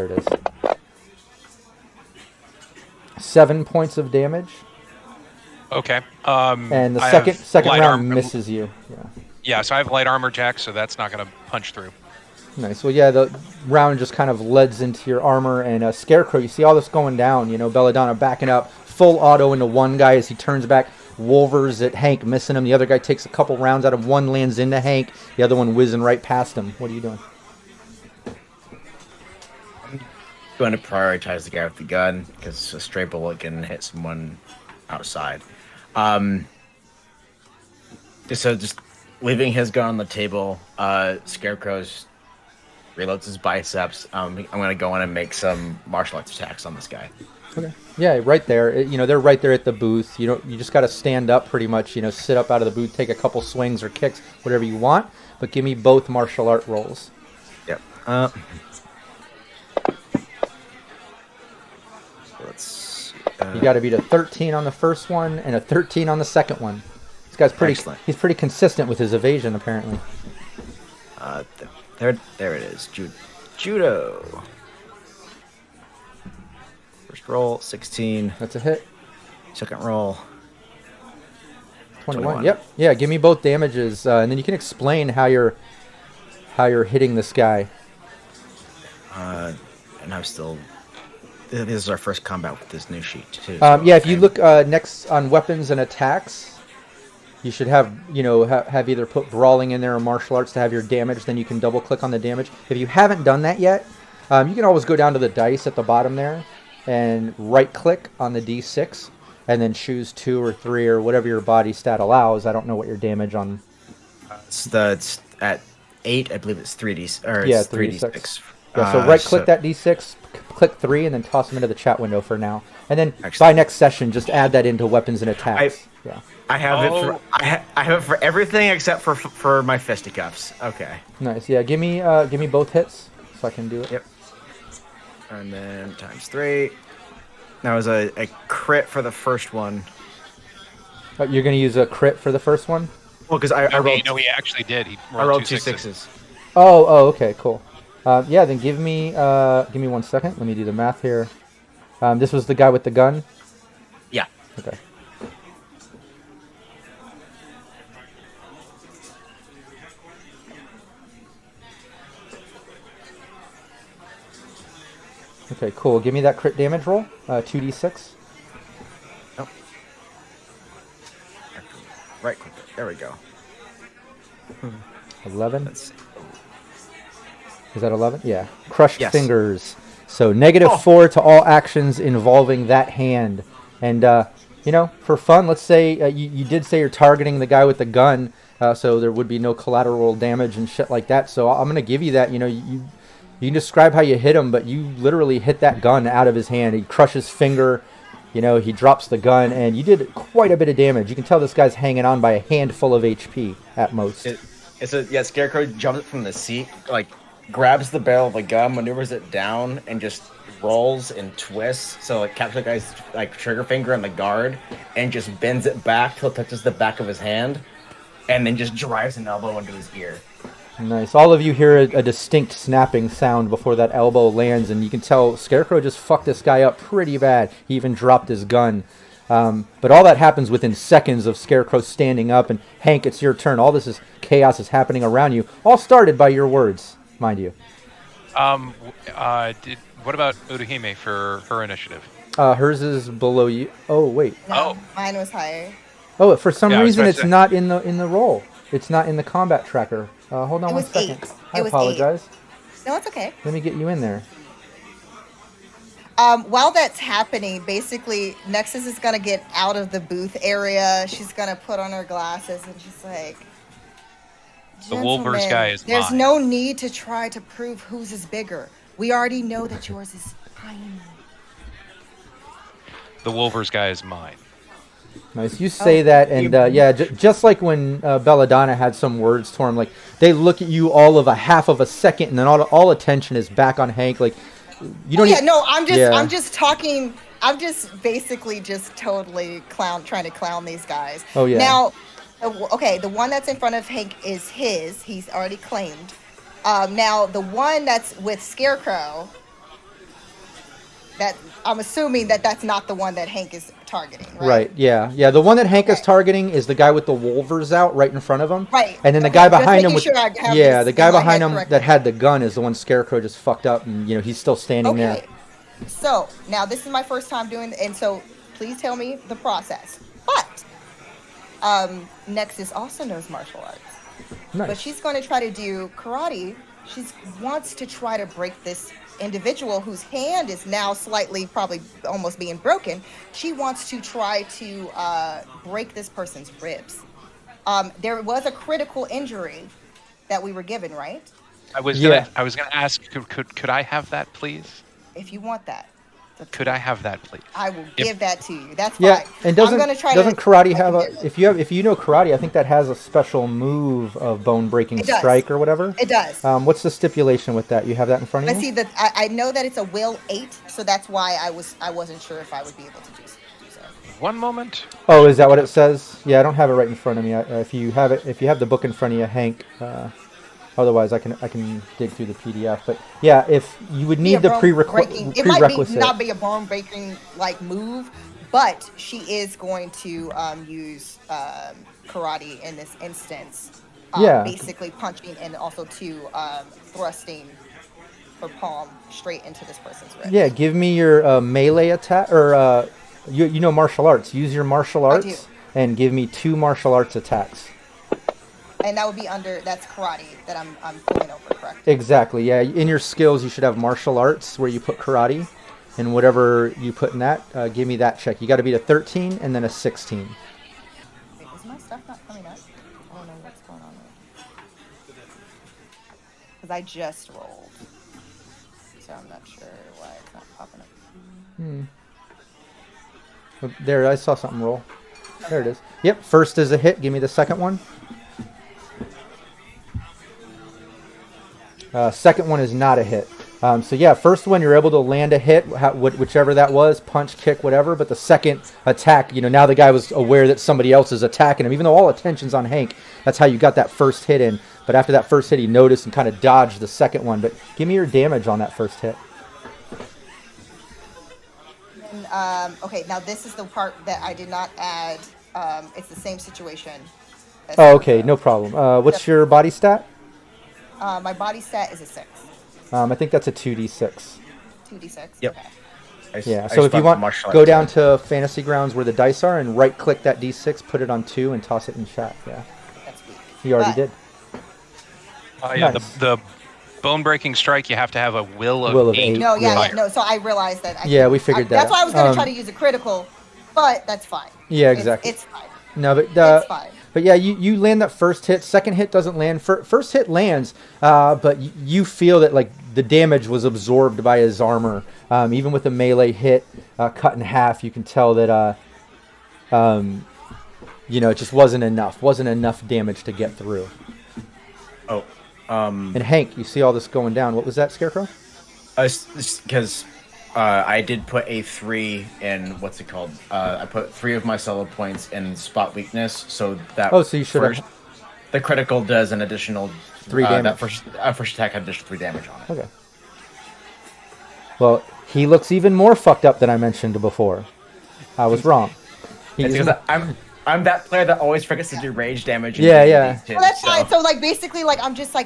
it is. 7 points of damage. Okay. And the I second have round misses you. Yeah. Yeah, so I have light armor, Jack, so that's not going to punch through. Nice. Well, yeah, the round just kind of leads into your armor, and Scarecrow, you see all this going down. Belladonna backing up, full auto into one guy as he turns back. Wolvers at Hank, missing him. The other guy takes a couple rounds out of one, lands into Hank. The other one whizzing right past him. What are you doing? I'm going to prioritize the guy with the gun because a stray bullet can hit someone outside. Just leaving his gun on the table. Scarecrow's reloads his biceps. I'm going to go in and make some martial arts attacks on this guy. Okay. Yeah, right there. They're right there at the booth. You just got to stand up pretty much. Sit up out of the booth, take a couple swings or kicks, whatever you want. But give me both martial art rolls. Yep. Let's see. You got to beat a 13 on the first one and a 13 on the second one. This guy's pretty. Excellent. He's pretty consistent with his evasion, apparently. There it is. Judo. First roll, 16. That's a hit. Second roll, 21. Yep. Yeah. Give me both damages, and then you can explain how you're hitting this guy. And I'm still. This is our first combat with this new sheet too. Yeah. If you look next on weapons and attacks, you should have have either put brawling in there or martial arts to have your damage. Then you can double click on the damage. If you haven't done that yet, you can always go down to the dice at the bottom there and right click on the D6 and then choose 2 or 3 or whatever your body stat allows. I don't know what your damage on. It's at 8, I believe it's 3D or Yeah, it's 3D6. Yeah, so right click that D6, click 3, and then toss them into the chat window for now. And then Excellent. by next session, just add that into weapons and attacks. Yeah. I have it for I have it for everything except for my fisticuffs. Okay. Nice. Yeah, give me both hits so I can do it. Yep. And then times 3. That was a crit for the first one. But you're going to use a crit for the first one? Well, because I rolled. No, he actually did. He I rolled two 2 sixes. 6s. Oh, okay, cool. Yeah, then give me 1 second. Let me do the math here. This was the guy with the gun? Yeah. Okay. Okay, cool. Give me that crit damage roll. 2d6. Oh. Right click it. There we go. 11. Let's see. Is that 11? Yeah. Crushed Yes. fingers. So -4 to all actions involving that hand. And, you know, for fun, let's say you did say you're targeting the guy with the gun, so there would be no collateral damage and shit like that. So I'm going to give you that. You know, you can describe how you hit him, but you literally hit that gun out of his hand. He crushes finger. You know, he drops the gun, and you did quite a bit of damage. You can tell this guy's hanging on by a handful of HP at most. Scarecrow jumps from the seat, like, grabs the barrel of the gun, maneuvers it down, and just rolls and twists. So it captures the guy's like trigger finger on the guard, and just bends it back till it touches the back of his hand, and then just drives an elbow into his ear. Nice. All of you hear a distinct snapping sound before that elbow lands, and you can tell Scarecrow just fucked this guy up pretty bad. He even dropped his gun. But all that happens within seconds of Scarecrow standing up, and Hank, it's your turn. All this chaos is happening around you, all started by your words, mind you. What about Uruhime for her initiative? Hers is below you. Oh, wait. No, mine was higher. Oh, for some Yeah, I was reason about to it's say. not in the roll. It's not in the combat tracker. Hold on It 1 was second. 8. I It was 8. apologize. No, it's okay. Let me get you in there. While that's happening, basically, Nexus is gonna get out of the booth area. She's gonna put on her glasses and she's like, The Wolvers "Gentlemen, guy is there's mine." no need to try to prove whose is bigger. We already know that yours is tiny." The Wolvers guy is mine. Nice. You say that, and yeah, just like when Belladonna had some words to him, like they look at you all of a half of a second, and then all attention is back on Hank. Like you don't. I'm just talking. I'm just basically just totally trying to clown these guys. Oh, yeah. Now, okay, the one that's in front of Hank is his. He's already claimed. Now the one that's with Scarecrow. That I'm assuming that's not the one that Hank is targeting, right? Right. Yeah. Yeah. The one that Hank is Okay. targeting is the guy with the Wolvers out right in front of him. Right. And then the Okay, guy just behind him making with sure I have yeah, this the guy in my behind head him correctly. that had the gun is the one Scarecrow just fucked up, and you know he's still standing Okay. there. So now this is my first time doing, and so please tell me the process. But Nexus also knows martial arts, Nice. but she's going to try to do karate. She wants to try to break this individual whose hand is now slightly, probably almost being broken. She wants to try to break this person's ribs. There was a critical injury that we were given, right? I was Yeah. gonna ask, could I have that, please? If you want that. Could I have that, please? I will If- give that to you. That's Yeah, fine. and doesn't I'm gonna try doesn't to, karate I have can a do it. if you know karate, I think that has a special move of bone breaking It does. strike or whatever. It does. What's the stipulation with that? You have that in front of Let's you? see that I know that it's a will 8, so that's why I wasn't sure if I would be able to do so. One moment. Oh, is that what it says? Yeah, I don't have it right in front of me. If you have the book in front of you, Hank. Otherwise, I can dig through the PDF. But yeah, if you would need the breaking. It might prerequisite. not be a bone breaking like move, but she is going to use karate in this instance. Yeah. Basically punching and also thrusting her palm straight into this person's rib. Yeah, give me your melee attack, or you know martial arts. Use your martial I arts do. and give me 2 martial arts attacks. And that would be that's karate that I'm pulling over, correct? Exactly. Yeah, in your skills you should have martial arts where you put karate, and whatever you put in that, give me that check. You got to beat a 13 and then a 16. Wait, is my stuff not coming up? I don't know what's going on there. Because I just rolled. So I'm not sure why it's not popping up. Oh, there, I saw something roll. There it is. Yep, first is a hit. Give me the second one. Second one is not a hit. So yeah, first one you're able to land a hit, whichever that was, punch, kick, whatever. But the second attack, now the guy was aware that somebody else is attacking him. Even though all attention's on Hank, that's how you got that first hit in. But after that first hit, he noticed and kind of dodged the second one. But give me your damage on that first hit. And, okay, now this is the part that I did not add. It's the same situation. Oh, okay, no problem. What's your body stat? My body stat is a 6. I think that's a 2d6. 2d6? Yep. Okay. Yeah, so if you want, go down to Fantasy Grounds where the dice are and right-click that d6, put it on 2, and toss it in chat. Yeah, That's weak. you already did. Yeah, Nice. the bone-breaking strike, you have to have a will of Will of 8. eight. No, yeah, Yeah. yeah, no, so I realized that. We figured that. That's why I was going to try Um, to use a critical, but that's fine. Yeah, exactly. It's fine. No, but It's fine. But yeah, you land that first hit. Second hit doesn't land. First hit lands, but you feel that like the damage was absorbed by his armor. Even with a melee hit cut in half, you can tell that it just wasn't enough. Wasn't enough damage to get through. Oh, And Hank, you see all this going down. What was that, Scarecrow? because I did put a 3 in what's it called? I put 3 of my solo points in spot weakness, so that. Oh, so you should have. The critical does an additional 3 damage. That first attack had additional 3 damage on it. Okay. Well, he looks even more fucked up than I mentioned before. I was wrong. It's because I'm that player that always forgets to do rage damage. Yeah, yeah. Well, that's fine. So, like, basically, like, I'm just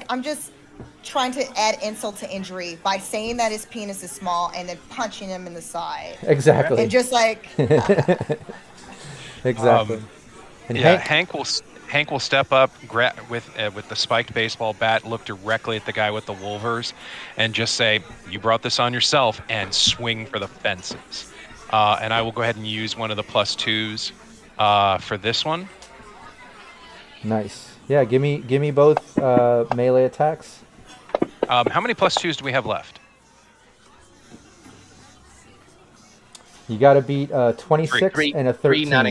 trying to add insult to injury by saying that his penis is small and then punching him in the side. Exactly. And just like. Exactly. And Yeah, Hank, Hank will step up with the spiked baseball bat, look directly at the guy with the Wolvers, and just say, "You brought this on yourself," and swing for the fences. And I will go ahead and use one of the +2s for this one. nice. Yeah, give me both melee attacks. How many +2s do we have left? You got to beat 26 and a 13. 3 not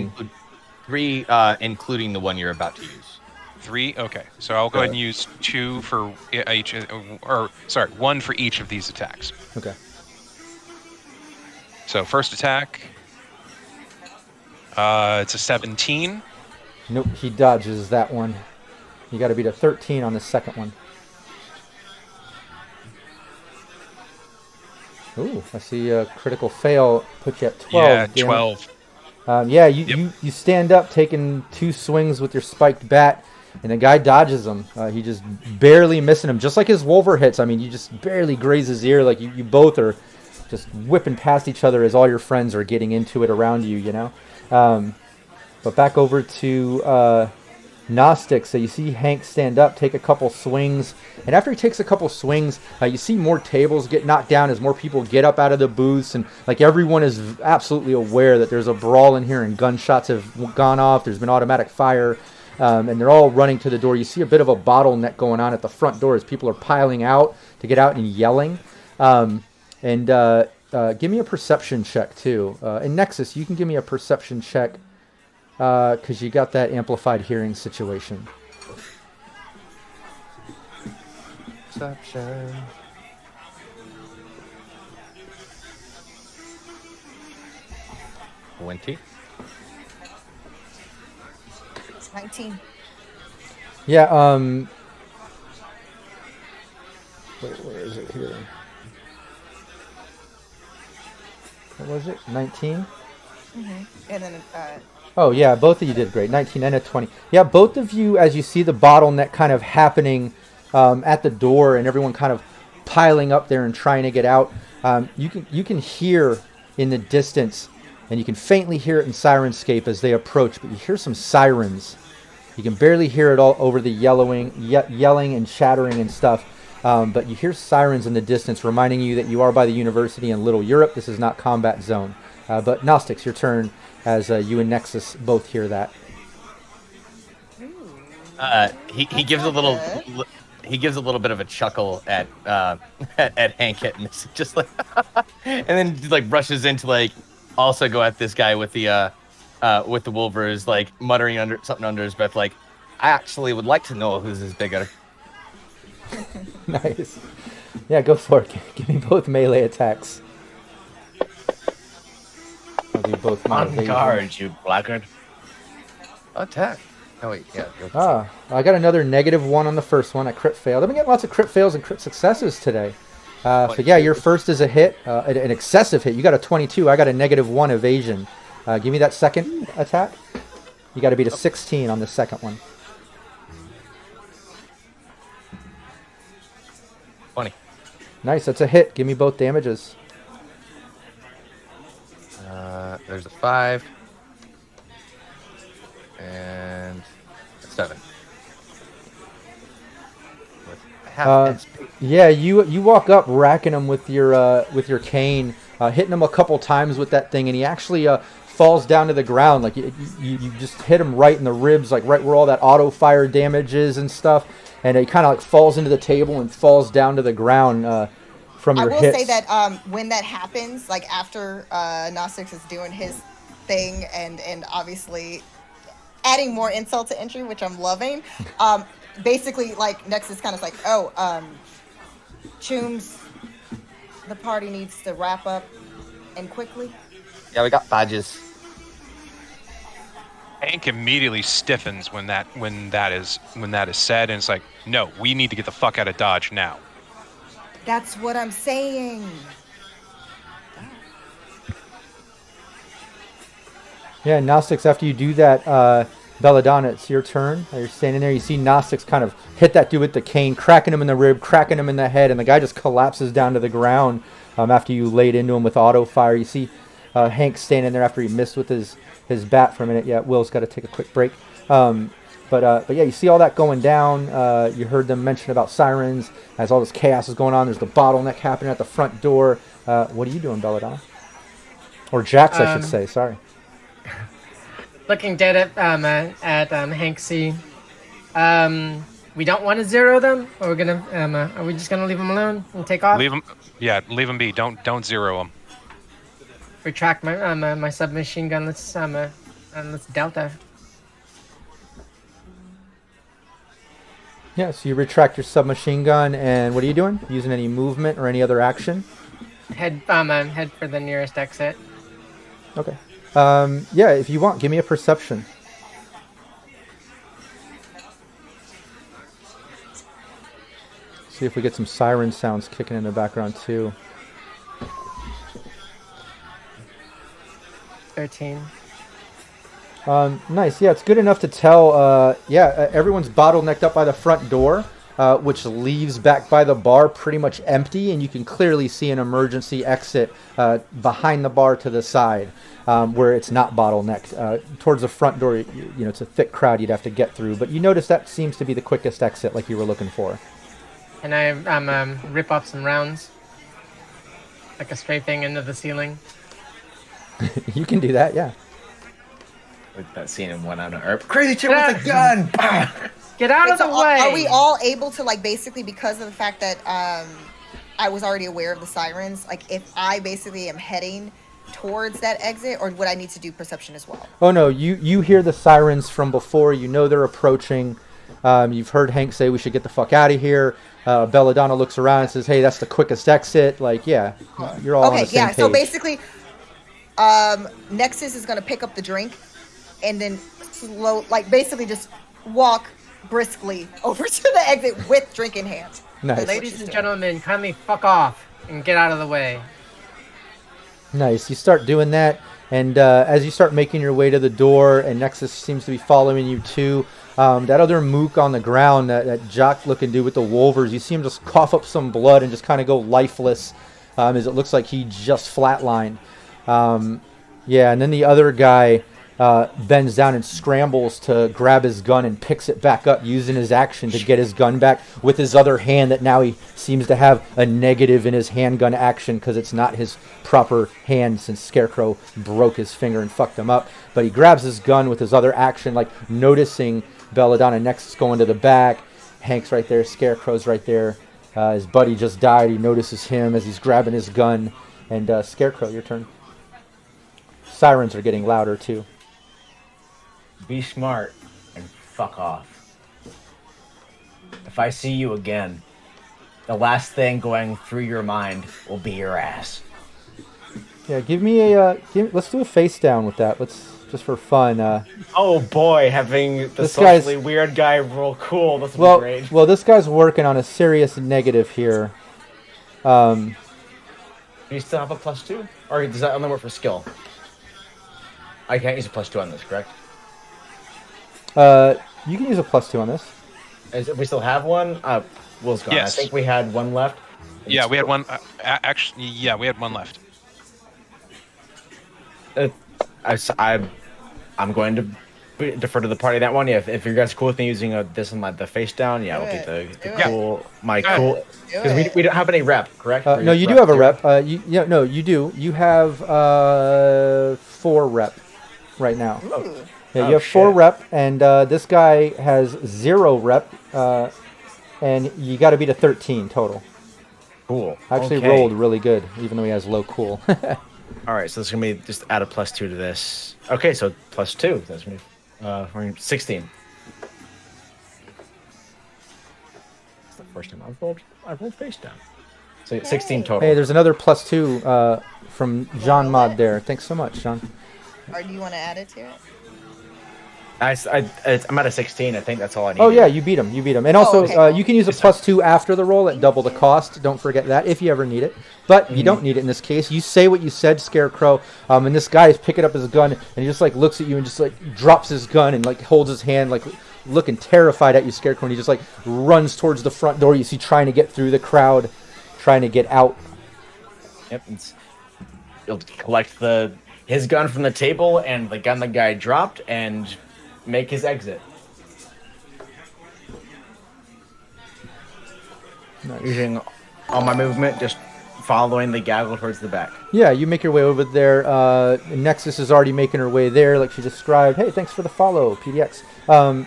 three, including the one you're about to use. 3? Okay. So I'll go ahead and use 2 for each, sorry, 1 for each of these attacks. Okay. So first attack, it's a 17. Nope, he dodges that one. You got to beat a 13 on the second one. Ooh, I see a critical fail put you at 12. Yeah, damn it. 12. You stand up, taking 2 swings with your spiked bat, and the guy dodges them. He just barely missing him, just like his Wolver hits. I mean, you just barely graze his ear. Like you both are just whipping past each other as all your friends are getting into it around you. But back over to Gnostic. So you see Hank stand up, take a couple swings, and after he takes a couple swings, you see more tables get knocked down as more people get up out of the booths, and like everyone is absolutely aware that there's a brawl in here and gunshots have gone off. There's been automatic fire, and they're all running to the door. You see a bit of a bottleneck going on at the front door as people are piling out to get out and yelling. And give me a perception check too. And Nexus, you can give me a perception check. Because you got that amplified hearing situation. Perception. 20. 19. Yeah, wait, where is it here? What was it? 19? Mm-hmm. And then, Oh, yeah, both of you did great. 19 and a 20. Yeah, both of you, as you see the bottleneck kind of happening at the door and everyone kind of piling up there and trying to get out, you can hear in the distance, and you can faintly hear it in Sirenscape as they approach, but you hear some sirens. You can barely hear it all over the yelling and chattering and stuff, but you hear sirens in the distance reminding you that you are by the university in Little Europe. This is not combat zone. But Gnostics, your turn, as you and Nexus both hear that. He gives a little bit of a chuckle at Hank hitting this, just like, and then like rushes into like also go at this guy with the Wolvers, like muttering something under his breath, like, I actually would like to know who's this bigger. Nice. Yeah, go for it. Give me both melee attacks. I'll do both my On evasions. guard, you blackguard. Attack. Oh wait, yeah. you're- I got another -1 on the first one. I crit failed. I've been getting lots of crit fails and crit successes today. So yeah, your first is a hit, an excessive hit. You got a 22. I got a -1 evasion. Give me that second attack. You got to beat a 16 on the second one. 20. Nice, that's a hit. Give me both damages. There's a 5. And a 7. With half SP. Yeah, you walk up, racking him with your cane, hitting him a couple times with that thing, and he actually falls down to the ground. Like you just hit him right in the ribs, like right where all that auto fire damage is and stuff, and he kind of like falls into the table and falls down to the ground from your hits. I will say that when that happens, like after Gnostics is doing his thing and obviously adding more insult to injury, which I'm loving. Basically, like Nexus kind of like, Choombs, the party needs to wrap up and quickly. Yeah, we got badges. Hank immediately stiffens when that is said, and it's like, no, we need to get the fuck out of Dodge now. That's what I'm saying. Yeah, Gnostics, after you do that, Belladonna, it's your turn. You're standing there. You see Gnostics kind of hit that dude with the cane, cracking him in the rib, cracking him in the head, and the guy just collapses down to the ground after you laid into him with auto fire. You see Hank standing there after he missed with his bat for a minute. Yeah, Will's got to take a quick break. But yeah, you see all that going down. You heard them mention about sirens. As all this chaos is going on, there's the bottleneck happening at the front door. What are you doing, Belladonna? Or Jax, I should say. Sorry. Looking dead at Hank C. We don't want to zero them, or we're gonna. Are we just gonna leave them alone and take off? Leave them be. Don't zero them. Retract my my submachine gun. Let's delta. Yeah, so you retract your submachine gun, and what are you doing? Using any movement or any other action? Head for the nearest exit. Okay. Yeah, if you want, give me a perception. See if we get some siren sounds kicking in the background too. 13. Nice. Yeah, it's good enough to tell. Everyone's bottlenecked up by the front door, which leaves back by the bar pretty much empty, and you can clearly see an emergency exit behind the bar to the side, where it's not bottlenecked. Towards the front door, you know, it's a thick crowd you'd have to get through, but you notice that seems to be the quickest exit, like you were looking for. And I rip off some rounds, like a strafing into the ceiling. You can do that, yeah. With that scene in One Out of Earth. Crazy chick with a gun! Get out of the way! Are we all able to, like, basically, because of the fact that I was already aware of the sirens, like, if I basically am heading towards that exit, or would I need to do perception as well? Oh, no, you hear the sirens from before. You know they're approaching. You've heard Hank say we should get the fuck out of here. Belladonna looks around and says, hey, that's the quickest exit. Like, yeah, you're all on the same page. So basically, Nexus is going to pick up the drink and then basically just walk briskly over to the exit with drink in hand. Nice. Ladies and gentlemen, kindly fuck off and get out of the way. Nice. You start doing that, and as you start making your way to the door, and Nexus seems to be following you too, that other mook on the ground, that jock-looking dude with the wolvers, you see him just cough up some blood and just kind of go lifeless, as it looks like he just flatlined. Yeah, and then the other guy bends down and scrambles to grab his gun and picks it back up, using his action to get his gun back with his other hand that now he seems to have a negative in his handgun action because it's not his proper hand since Scarecrow broke his finger and fucked him up. But he grabs his gun with his other action, like noticing Belladonna Nexus going to the back. Hank's right there, Scarecrow's right there. His buddy just died. He notices him as he's grabbing his gun. And Scarecrow, your turn. Sirens are getting louder too. Be smart and fuck off. If I see you again, the last thing going through your mind will be your ass. Yeah, give me a. Let's do a face down with that. Let's just for fun. Oh boy, having the This socially guy's- weird guy roll cool. This will be great. Well, this guy's working on a serious negative here. Do you still have a +2, or does that only work for skill? I can't use a +2 on this, correct? You can use a +2 on this. We still have one. Will's gone. Yes. I think we had one left. Yeah, we had one. Actually, yeah, we had one left. I'm going to defer to the party that one. Yeah, if you guys are cool with me using this on the face down, yeah, Do I'll it. get the Do cool, my Go ahead. cool. Do Because it. we don't have any rep, correct? Or No, you do rep have a zero? rep. No, you do. You have 4 rep right now. Ooh. Yeah, Oh, you have 4 shit. rep, and this guy has 0 rep, and you got to beat a 13 total. Cool. Actually Okay. rolled really good, even though he has low cool. All right, so it's gonna be just add a +2 to this. Okay, so +2. That's gonna be 16. It's the first time I've rolled face down. So 16 Yay. total. Hey, there's another +2 from John love Mod it. there. Thanks so much, John. Or do you want to add it to it? I'm at a 16. I think that's all I need. Oh yeah, you beat him. You beat him. And also, okay, cool. you can use a +2 after the roll at double the cost. Don't forget that if you ever need it. But you don't need it in this case. You say what you said, Scarecrow. And this guy is picking up his gun and he just like looks at you and just like drops his gun and like holds his hand like looking terrified at you, Scarecrow. And he just like runs towards the front door. You see trying to get through the crowd, trying to get out. Yep. You'll collect his gun from the table and the gun the guy dropped and make his exit. Nice. Using all my movement, just following the gaggle towards the back. Yeah, you make your way over there. Nexus is already making her way there, like she described. Hey, thanks for the follow, PDX.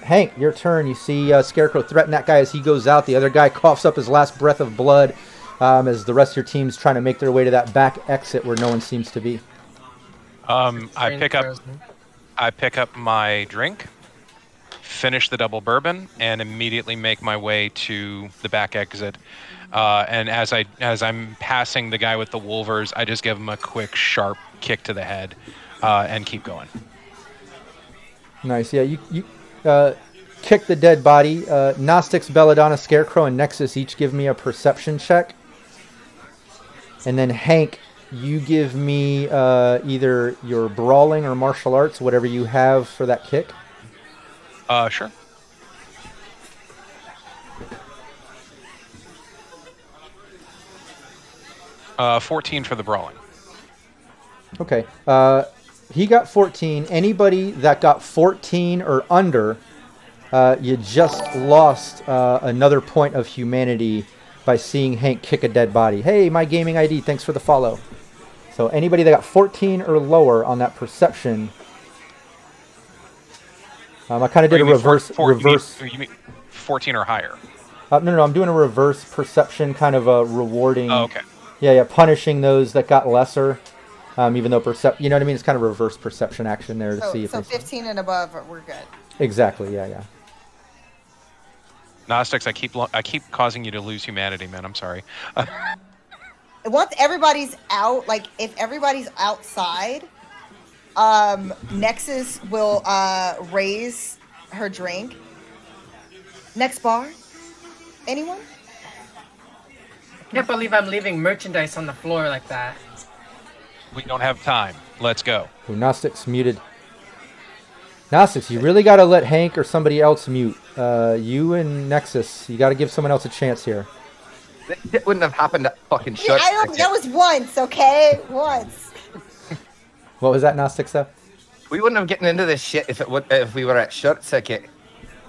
Hank, your turn. You see Scarecrow threaten that guy as he goes out. The other guy coughs up his last breath of blood as the rest of your team's trying to make their way to that back exit where no one seems to be. I pick up my drink, finish the double bourbon, and immediately make my way to the back exit. And as I'm passing the guy with the wolvers, I just give him a quick, sharp kick to the head, and keep going. Nice. Yeah, you kick the dead body. Gnostics, Belladonna, Scarecrow, and Nexus each give me a perception check. And then Hank, you give me either your brawling or martial arts, whatever you have for that kick. Sure. Uh, 14 for the brawling. Okay. He got 14. Anybody that got 14 or under, you just lost another point of humanity by seeing Hank kick a dead body. Hey, my gaming ID, thanks for the follow. So anybody that got 14 or lower on that perception, I kind of did a reverse. You mean 14 or higher? No, I'm doing a reverse perception, kind of a rewarding. Oh, okay. Yeah, punishing those that got lesser, even though you know what I mean. It's kind of reverse perception action there to see if So they- 15 and above, we're good. Exactly. Yeah. Gnostics, I keep causing you to lose humanity, man. I'm sorry. Once everybody's out, like if everybody's outside, Nexus will raise her drink. Next bar? Anyone? I can't believe I'm leaving merchandise on the floor like that. We don't have time. Let's go. Ooh, Gnostics muted. Gnostics, you really got to let Hank or somebody else mute. You and Nexus, you got to give someone else a chance here. That wouldn't have happened at fucking shut. That was once, okay? Once. What was that, Gnostics, though? We wouldn't have gotten into this shit if we were at short circuit.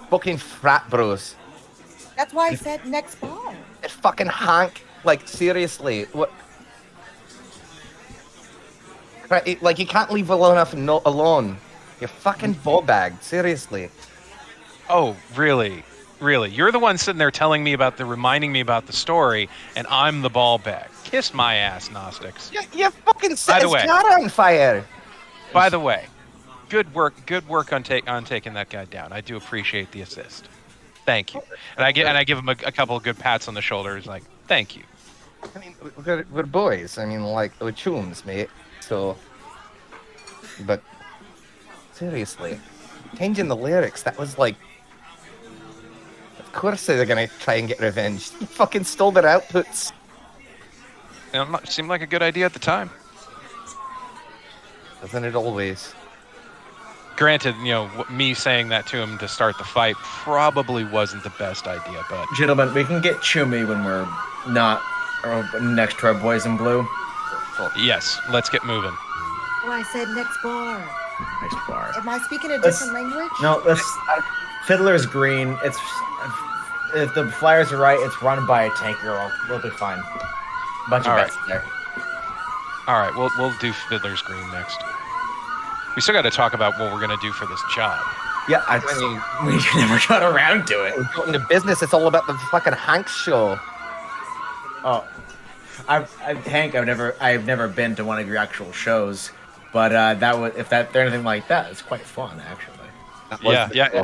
Fucking frat bros. That's why I said next bar. It's fucking Hank. Like seriously, what? Right, like you can't leave alone enough and not alone. You're fucking ball bag. Seriously. Oh, really? Really? You're the one sitting there reminding me about the story, and I'm the ball bag. Kiss my ass, Gnostics. You fucking set his way. car on fire. By the way, good work on taking that guy down. I do appreciate the assist. Thank you. And I give him a couple of good pats on the shoulders, like, Thank you. I mean, we're boys. I mean, like, we're chooms, mate. So, but seriously, changing the lyrics, that was like, of course they're gonna try and get revenge. You fucking stole their outputs. Seemed like a good idea at the time. Doesn't it always? Granted, me saying that to him to start the fight probably wasn't the best idea, but Gentlemen, we can get choomy when we're not next to our boys in blue. yes, let's get moving. Oh, I said next bar. Next bar. Am I speaking a Let's- different language? No, let's. Fiddler's green. It's if the flyers are right, it's run by a tank girl. We'll be fine. Bunch of All right. bets there. All right, we'll do Fiddler's Green next. We still got to talk about what we're gonna do for this job. Yeah, we never got around to it. We're going to business. It's all about the fucking Hanks show. Oh, Hank, I've never been to one of your actual shows, but if they're anything like that, it's quite fun actually. Yeah.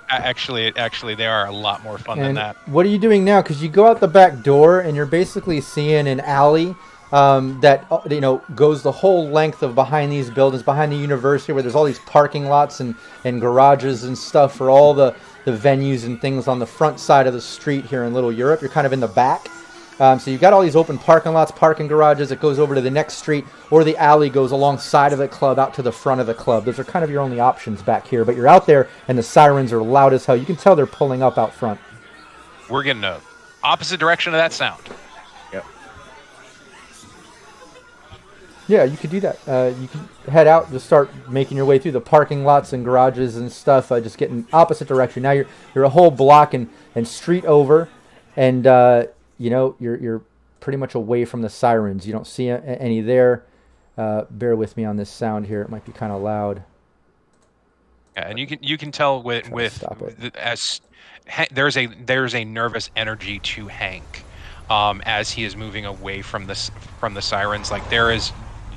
Actually, they are a lot more fun than And that. what are you doing now? Because you go out the back door and you're basically seeing an alley that goes the whole length of behind these buildings, behind the university, where there's all these parking lots and garages and stuff for all the venues and things on the front side of the street here in Little Europe. You're kind of in the back. So you've got all these open parking lots, parking garages. It goes over to the next street, or the alley goes alongside of the club out to the front of the club. Those are kind of your only options back here. But you're out there, and the sirens are loud as hell. You can tell they're pulling up out front. We're getting the opposite direction of that sound. Yep. Yeah, you could do that. You can head out, just start making your way through the parking lots and garages and stuff. Just getting opposite direction. Now you're a whole block and street over, and you're pretty much away from the sirens. You don't see any there. Bear with me on this sound here. It might be kind of loud. Yeah, and you can tell Stop it. there's a nervous energy to Hank as he is moving away from the sirens. Like there is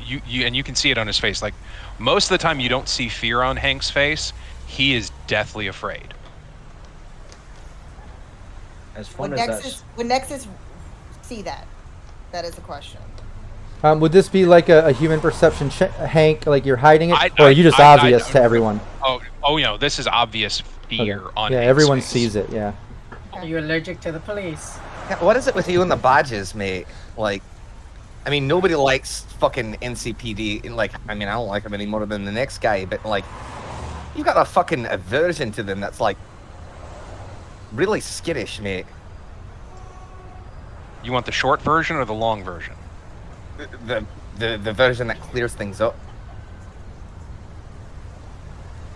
you can see it on his face. Like most of the time you don't see fear on Hank's face. He is deathly afraid. As fun Would as Nexus, would Nexus see that? That is the question. Would this be like a human perception, Hank? Like you're hiding it, or are you just obvious to everyone? This is obvious fear on. Yeah, Hank's everyone face. sees it. Yeah. Are you allergic to the police? What is it with you and the badges, mate? Like, I mean, nobody likes fucking NCPD. Like, I mean, I don't like them any more than the next guy, but like, you've got a fucking aversion to them that's like really skittish, mate. You want the short version or the long version? The version that clears things up.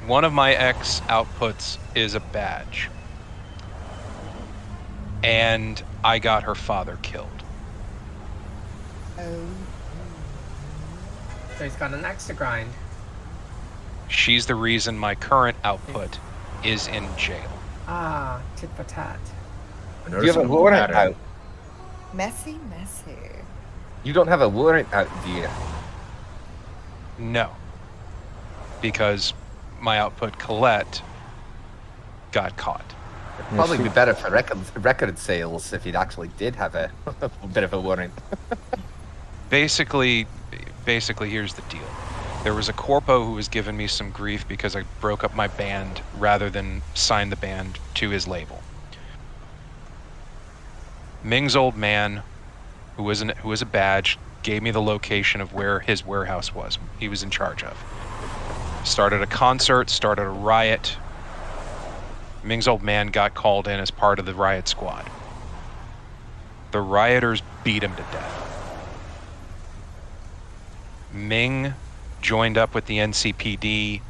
One of my X outputs is a badge. And I got her father killed. Oh. So he's got an axe to grind. She's the reason my current output is in jail. Ah, tit for tat. Do you have a warrant out? Messy. You don't have a warrant out, do you? No. Because my output, Colette, got caught. It'd probably be better for record sales if you actually did have a bit of a warrant. Basically, here's the deal. There was a corpo who was giving me some grief because I broke up my band rather than sign the band to his label. Ming's old man, who was a badge, gave me the location of where his warehouse was. He was in charge of. Started a concert, started a riot. Ming's old man got called in as part of the riot squad. The rioters beat him to death. Ming joined up with the NCPD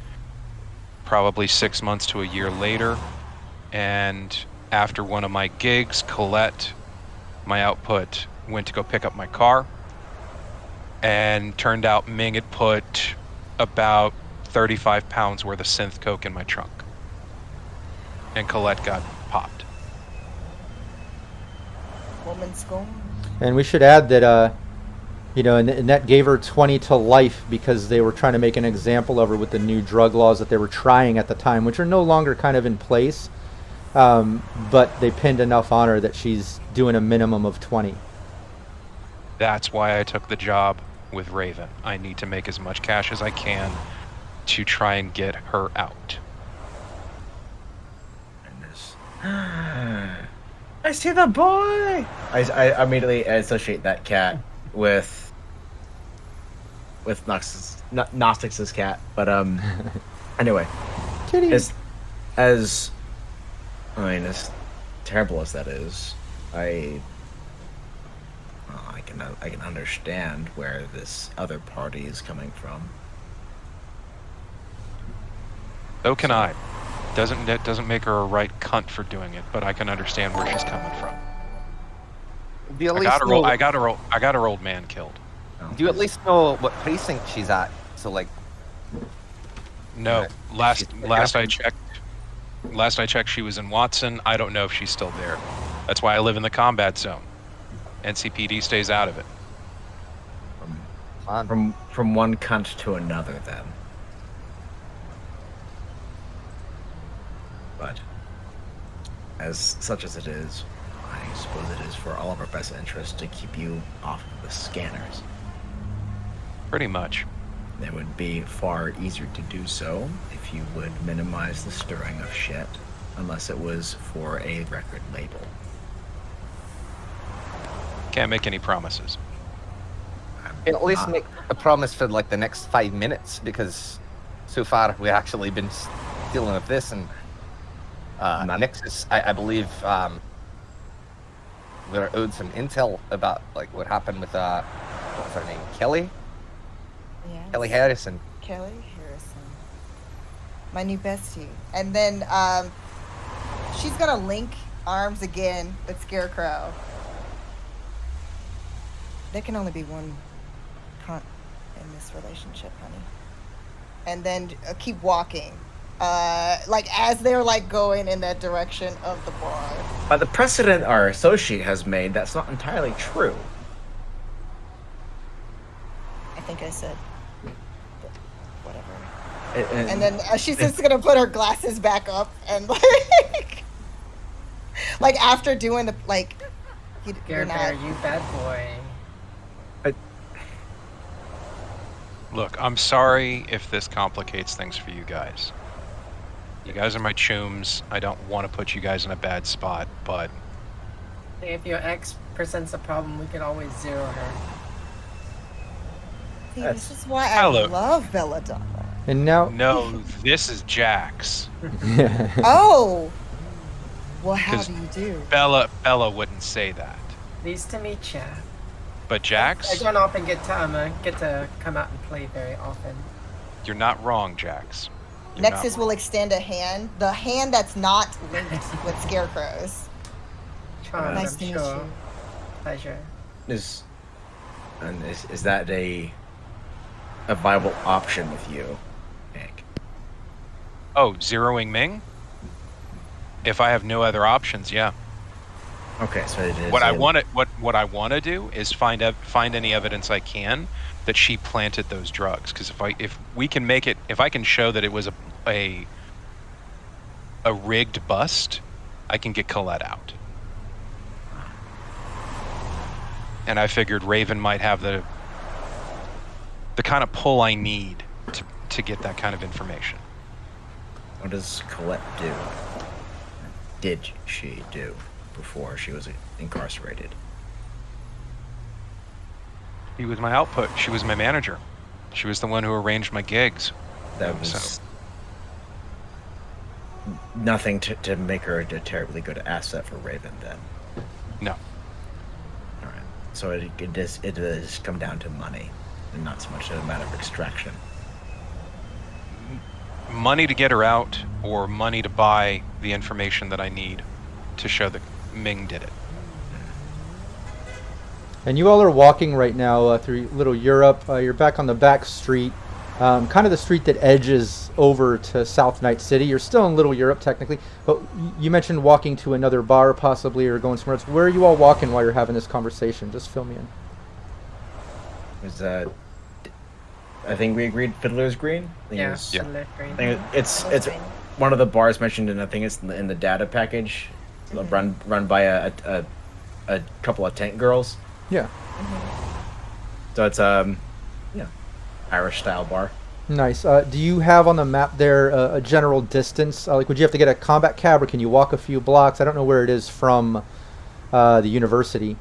probably 6 months to a year later, and after one of my gigs, Colette, my output, went to go pick up my car, and turned out Ming had put about 35 pounds worth of synth coke in my trunk, and Colette got popped. Woman scorn. And we should add that, and that gave her 20 to life because they were trying to make an example of her with the new drug laws that they were trying at the time, which are no longer kind of in place. But they pinned enough on her that she's doing a minimum of 20. That's why I took the job with Raven. I need to make as much cash as I can to try and get her out. I see the boy. I immediately associate that cat with Gnostic's cat. But anyway, Kitty. as terrible as that is, I can understand where this other party is coming from. So can I. That doesn't make her a right cunt for doing it, but I can understand where she's coming from. Do you at I least got her old man killed. Do you at least know what precinct she's at? So like, No, last I checked, she was in Watson. I don't know if she's still there. That's why I live in the combat zone. NCPD stays out of it. From one cunt to another, then. But as such as it is, I suppose it is for all of our best interest to keep you off of the scanners. Pretty much. It would be far easier to do so if you would minimize the stirring of shit, unless it was for a record label. Can't make any promises. at least make a promise for like the next 5 minutes, because so far we've actually been dealing with this, and Nexus, I believe, we're owed some intel about like what happened with what was her name, Kelly? Yes. Kelly Harrison. Kelly Harrison, my new bestie. And then she's gonna link arms again with Scarecrow. There can only be one cunt in this relationship, honey. And then keep walking. Like as they're like going in that direction of the bar. By the precedent our associate has made, that's not entirely true. I think I said, but whatever. And And then she's just gonna put her glasses back up and like after doing the like. You're Bear, not. you bad boy. Look, I'm sorry if this complicates things for you guys. You guys are my chooms. I don't want to put you guys in a bad spot, but If your ex presents a problem, we can always zero her. See, this is why I Hello. love Belladonna. And now, no, this is Jax. Oh. Well, how 'Cause do you do? Bella wouldn't say that. Pleased to meet ya. But I Jax, don't often get to come out and play very often. you're not wrong, Jax. You're not Nexus wrong. will extend a hand, the hand that's not linked with Scarecrow's. Charmed, Nice I'm to meet sure. you. Pleasure. is that a viable option with you, Nick? Oh, zeroing Ming? If I have no other options, yeah. Okay, so it is. What I want to do is find any evidence I can that she planted those drugs. Because if I can show that it was a rigged bust, I can get Colette out. And I figured Raven might have the kind of pull I need to get that kind of information. What does Colette do? Did she do before she was incarcerated? She was my output. She was my manager. She was the one who arranged my gigs. That was nothing to make her a terribly good asset for Raven, then. No. All right. So it does come down to money, and not so much a matter of extraction. Money to get her out, or money to buy the information that I need to show that Ming did it. and you all are walking right now through Little Europe. You're back on the back street, kind of the street that edges over to South Night City. You're still in Little Europe technically, but you mentioned walking to another bar possibly, or going somewhere else. Where are you all walking while you're having this conversation? Just fill me in. Is that? I think we agreed Fiddler's Green. I think Yeah. it's- Yeah. I think it's one of the bars mentioned, and I think it's in the data package, run by a a couple of tent girls. Yeah. So it's Irish style bar. Nice. Do you have on the map there a general distance? Like, would you have to get a combat cab, or can you walk a few blocks? I don't know where it is from the university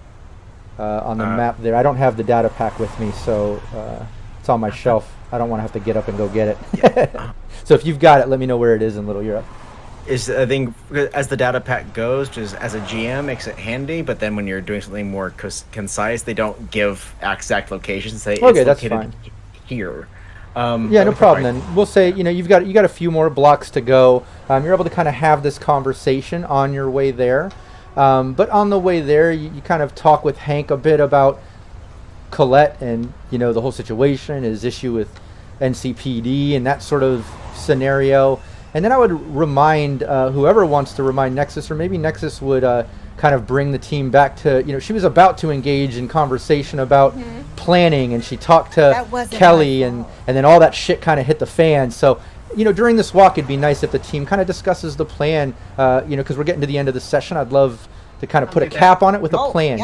on the map there. I don't have the data pack with me, so it's on my shelf. I don't want to have to get up and go get it. So if you've got it, let me know where it is in Little Europe. I think as the data pack goes, just as a GM makes it handy, but then when you're doing something more concise, they don't give exact locations. Say Okay, it's that's located fine. here. Yeah, no problem. Then we'll say you got a few more blocks to go. You're able to kind of have this conversation on your way there, but on the way there, you kind of talk with Hank a bit about Colette and the whole situation, his issue with NCPD and that sort of scenario. And then I would remind whoever wants to remind Nexus, or maybe Nexus would kind of bring the team back to, she was about to engage in conversation about planning, and she talked to Kelly, and then all that shit kind of hit the fan. So, during this walk, it'd be nice if the team kind of discusses the plan, because we're getting to the end of the session. I'd love to kind of put a cap on it with a plan.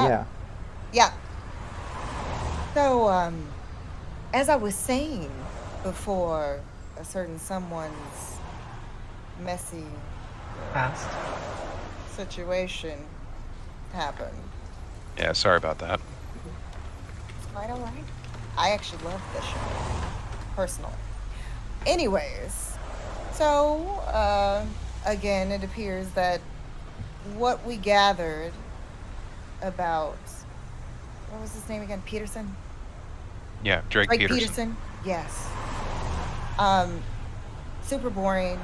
Yeah. So, as I was saying before, a certain someone's messy Past. situation happened. Yeah, sorry about that. It's quite alright. I actually love this show, personally. Anyways, so again, it appears that what we gathered about, what was his name again? Peterson? Yeah, Drake Peterson. Yes. Super boring,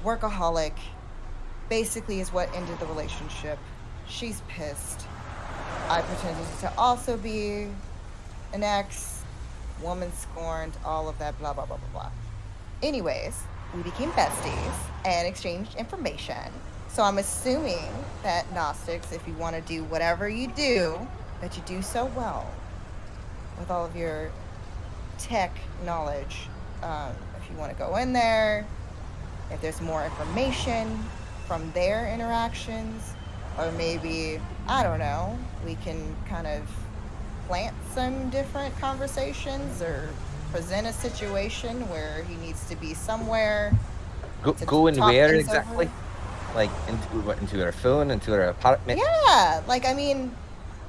workaholic, basically is what ended the relationship. She's pissed. I pretended to also be an ex, woman scorned, all of that, blah, blah, blah, blah, blah. Anyways, we became besties and exchanged information. So I'm assuming that Gnostics, if you want to do whatever you do, that you do so well with all of your tech knowledge. If you want to go in there, if there's more information from their interactions, or maybe, I don't know, we can kind of plant some different conversations or present a situation where he needs to be somewhere. Go in talk where things exactly? over. Like into her phone, into her apartment? Yeah, like, I mean,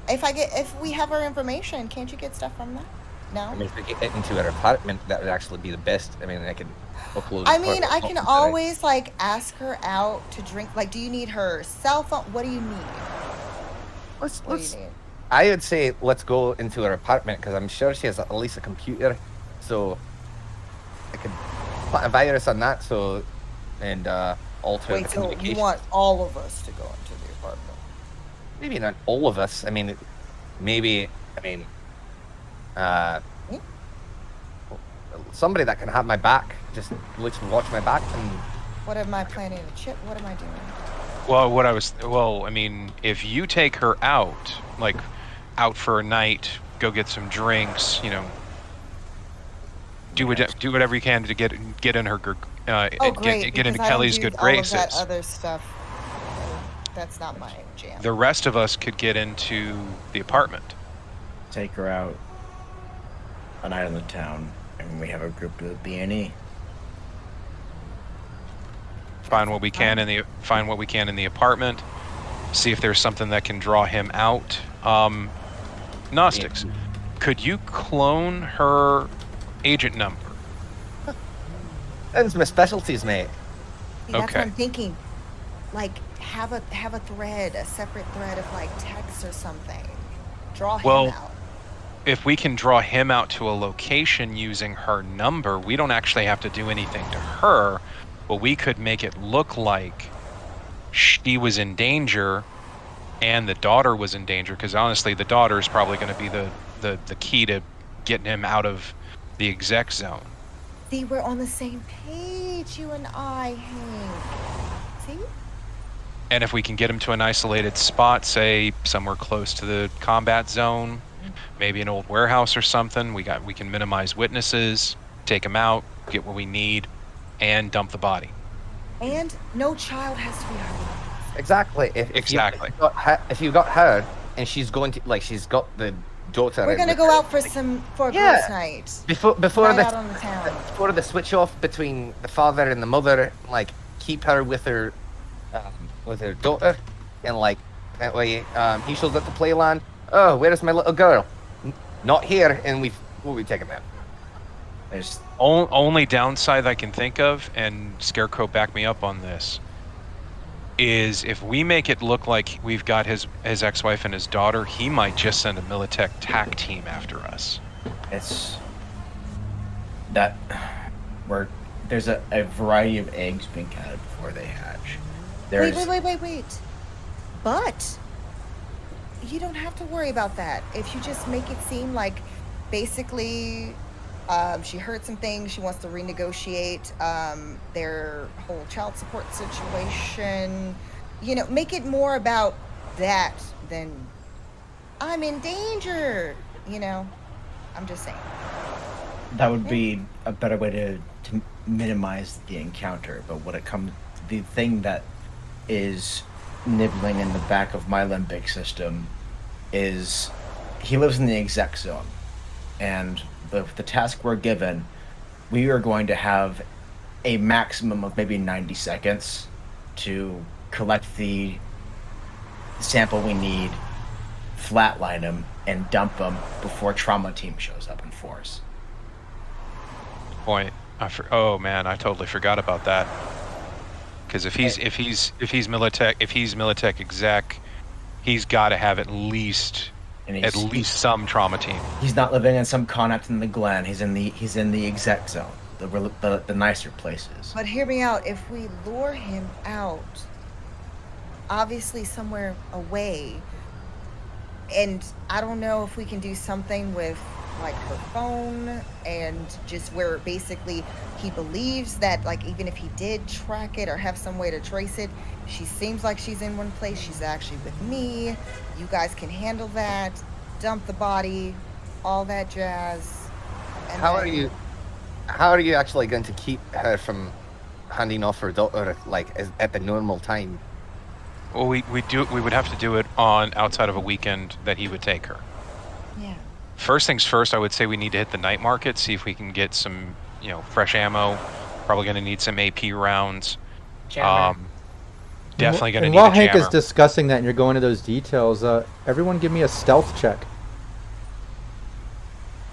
if we have our information, can't you get stuff from that? No? I mean, if we get into her apartment, that would actually be the best. I mean, I can upload. I mean, I can always, like, ask her out to drink. Like, do you need her cell phone? What do you need? What do you need? I would say let's go into her apartment, because I'm sure she has at least a computer, so I could put a virus on that, and alter Wait, the so communication. you want all of us to go into the apartment? Maybe not all of us. I mean, somebody that can have my back, just literally watch my back. And What am I planning to chip? What am I doing? Well, I mean, if you take her out, like out for a night, go get some drinks, do whatever you can to get in her Great, get into because Kelly's I don't good use all graces. of that other stuff. That's not my jam. The rest of us could get into the apartment. Take her out a night in the town, and we have a group to B&E. Find what we can in the apartment. See if there's something that can draw him out. Gnostics, could you clone her agent number? that's my specialties, mate. See, that's Okay. what I'm thinking. Like, have a thread, a separate thread of, like, text or something. Draw him out. If we can draw him out to a location using her number, we don't actually have to do anything to her, but we could make it look like she was in danger and the daughter was in danger, because honestly, the daughter is probably going to be the key to getting him out of the exec zone. See, we're on the same page, you and I, Hank. See? And if we can get him to an isolated spot, say somewhere close to the combat zone, maybe an old warehouse or something, we can minimize witnesses, take him out, get what we need, and dump the body. And no child has to be hurt. exactly. Exactly. If you got her and she's going to she's got the daughter. We're gonna go out for a girls' night. Before Right out on the town. before the switch off between the father and the mother, keep her with her daughter, and that way he shows up to Playland. Oh, where is my little girl? Not here, and we'll be taking that. There's Only downside I can think of, and Scarecrow back me up on this, is if we make it look like we've got his ex-wife and his daughter, he might just send a Militech TAC team after us. it's that where there's a variety of eggs being counted before they hatch. There's Wait. But you don't have to worry about that. If you just make it seem like basically she heard some things, she wants to renegotiate their whole child support situation. Make it more about that than I'm in danger. I'm just saying. that would be a better way to minimize the encounter. But the thing that is nibbling in the back of my limbic system is he lives in the exec zone, and the task we're given, we are going to have a maximum of maybe 90 seconds to collect the sample we need, flatline him, and dump him before trauma team shows up in force. Point. Oh man, I totally forgot about that. Because if he's Militech exec, he's got to have at least some trauma team. He's not living in some Connacht in the Glen. He's in the exec zone, the nicer places. But hear me out. If we lure him out, obviously somewhere away, and I don't know if we can do something with her phone, and just where basically he believes that even if he did track it or have some way to trace it, she seems like she's in one place, she's actually with me. You guys can handle that, dump the body, all that jazz. And How are you actually going to keep her from handing off her daughter at the normal time? Well, we would have to do it on outside of a weekend that he would take her. Yeah. First things first, I would say we need to hit the night market, see if we can get some, fresh ammo. Probably going to need some AP rounds. Jammer. Definitely going to And need while a jammer. Hank is discussing that and you're going to those details, everyone give me a stealth check.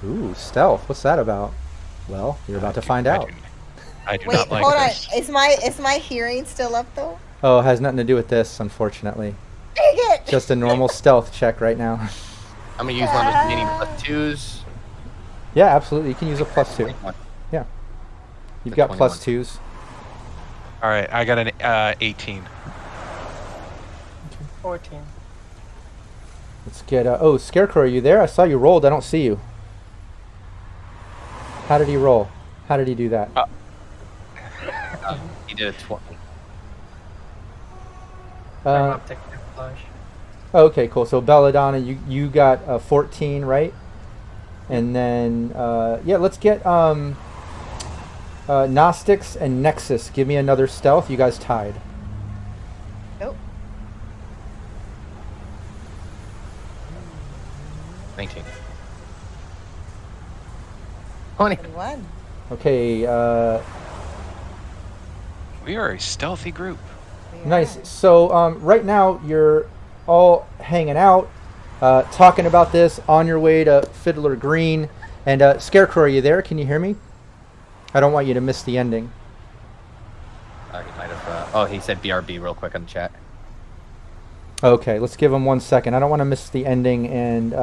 Ooh, stealth. What's that about? Well, you're about to find out. I do Wait, not like hold this. on. Is my hearing still up though? Oh, it has nothing to do with this, unfortunately. Dang it! Just a normal stealth check right now. I'm gonna use one of those mini +2s. Yeah, absolutely. You can use a +2. Yeah. You've got 21. +2s. All right, I got an 18. 14. Let's get oh, Scarecrow, are you there? I saw you rolled. I don't see you. How did he roll? How did he do that? He did a 20. Optic camouflage. Okay, cool. So Belladonna, you got a 14, right? And then yeah, let's get Gnostics and Nexus. Give me another stealth. You guys tied. Nope. 19. 20. 21. Okay, We are a stealthy group. nice. So right now you're all hanging out, talking about this on your way to Fiddler Green. And Scarecrow, are you there? Can you hear me? I don't want you to miss the ending. He might have. He said BRB real quick on the chat. Okay, let's give him 1 second. I don't want to miss the ending, and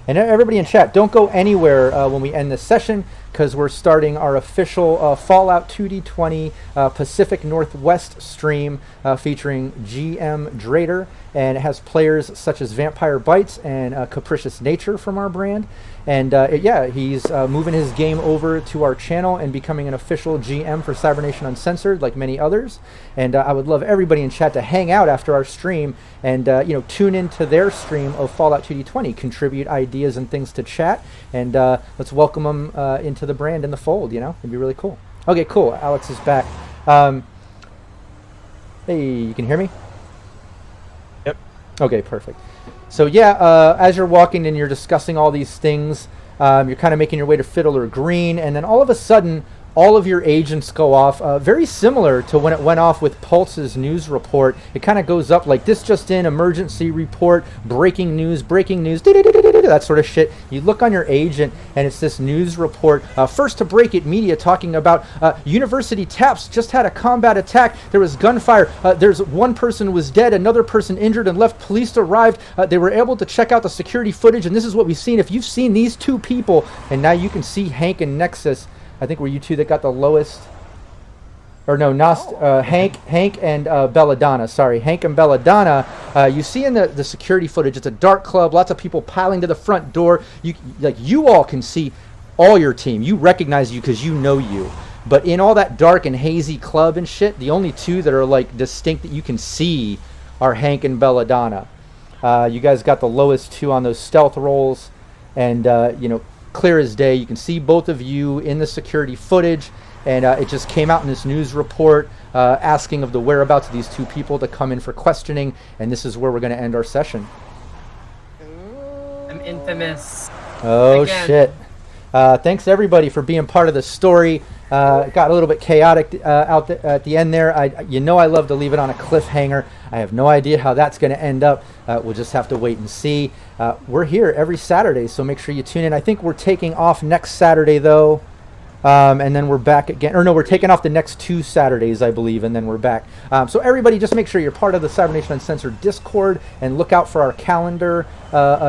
everybody in chat, don't go anywhere when we end this session, because we're starting our official Fallout 2D20 Pacific Northwest stream featuring GM Drader, and it has players such as Vampire Bites and Capricious Nature from our brand. And yeah, he's moving his game over to our channel and becoming an official GM for Cybernation Uncensored, like many others. And I would love everybody in chat to hang out after our stream and tune into their stream of Fallout 2D20, contribute ideas and things to chat, and let's welcome them into the brand and the fold. It'd be really cool. Okay, cool. Alex is back. Hey, you can hear me? Okay, perfect. So yeah, as you're walking and you're discussing all these things, you're kind of making your way to Fiddler Green, and then all of a sudden, all of your agents go off, very similar to when it went off with Pulse's news report. It kind of goes up like this just in, emergency report, breaking news, that sort of shit. You look on your agent, and it's this news report. First to break it, media talking about University Taps just had a combat attack. There was gunfire. There's one person was dead, another person injured and left. Police arrived. They were able to check out the security footage, and this is what we've seen. If you've seen these two people, and now you can see Hank and Nexus. I think were you two that got the lowest, or no, Hank and Belladonna. Sorry, Hank and Belladonna. You see in the security footage, it's a dark club, lots of people piling to the front door. You all can see all your team. You recognize you because you know you. But in all that dark and hazy club and shit, the only two that are like distinct that you can see are Hank and Belladonna. You guys got the lowest two on those stealth rolls, and clear as day. You can see both of you in the security footage, and it just came out in this news report asking of the whereabouts of these two people to come in for questioning, and this is where we're going to end our session. I'm infamous. Oh, Again. shit. Thanks, everybody, for being part of the story. It got a little bit chaotic at the end there. I love to leave it on a cliffhanger. I have no idea how that's going to end up. We'll just have to wait and see. We're here every Saturday, so make sure you tune in. I think we're taking off next Saturday, though. And then we're back again. Or no, we're taking off the next 2 Saturdays, I believe, and then we're back. So everybody, just make sure you're part of the Cybernation Uncensored Discord, and look out for our calendar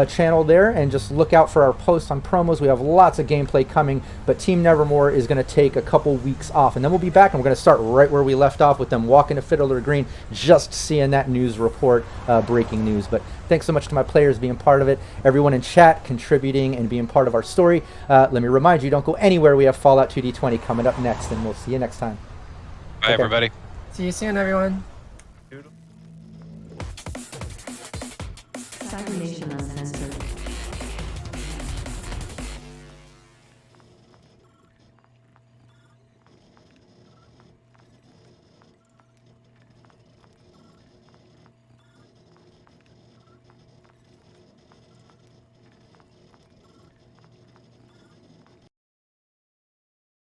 channel there, and just look out for our posts on promos. We have lots of gameplay coming, but Team Nevermore is going to take a couple weeks off, and then we'll be back, and we're going to start right where we left off with them walking to Fiddler Green, just seeing that news report, breaking news. But thanks so much to my players being part of it, everyone in chat contributing and being part of our story. Let me remind you, don't go anywhere. We have Fallout 2D20 coming up next, and we'll see you next time. Bye, everybody. See you soon, everyone. Cybernation Uncensored.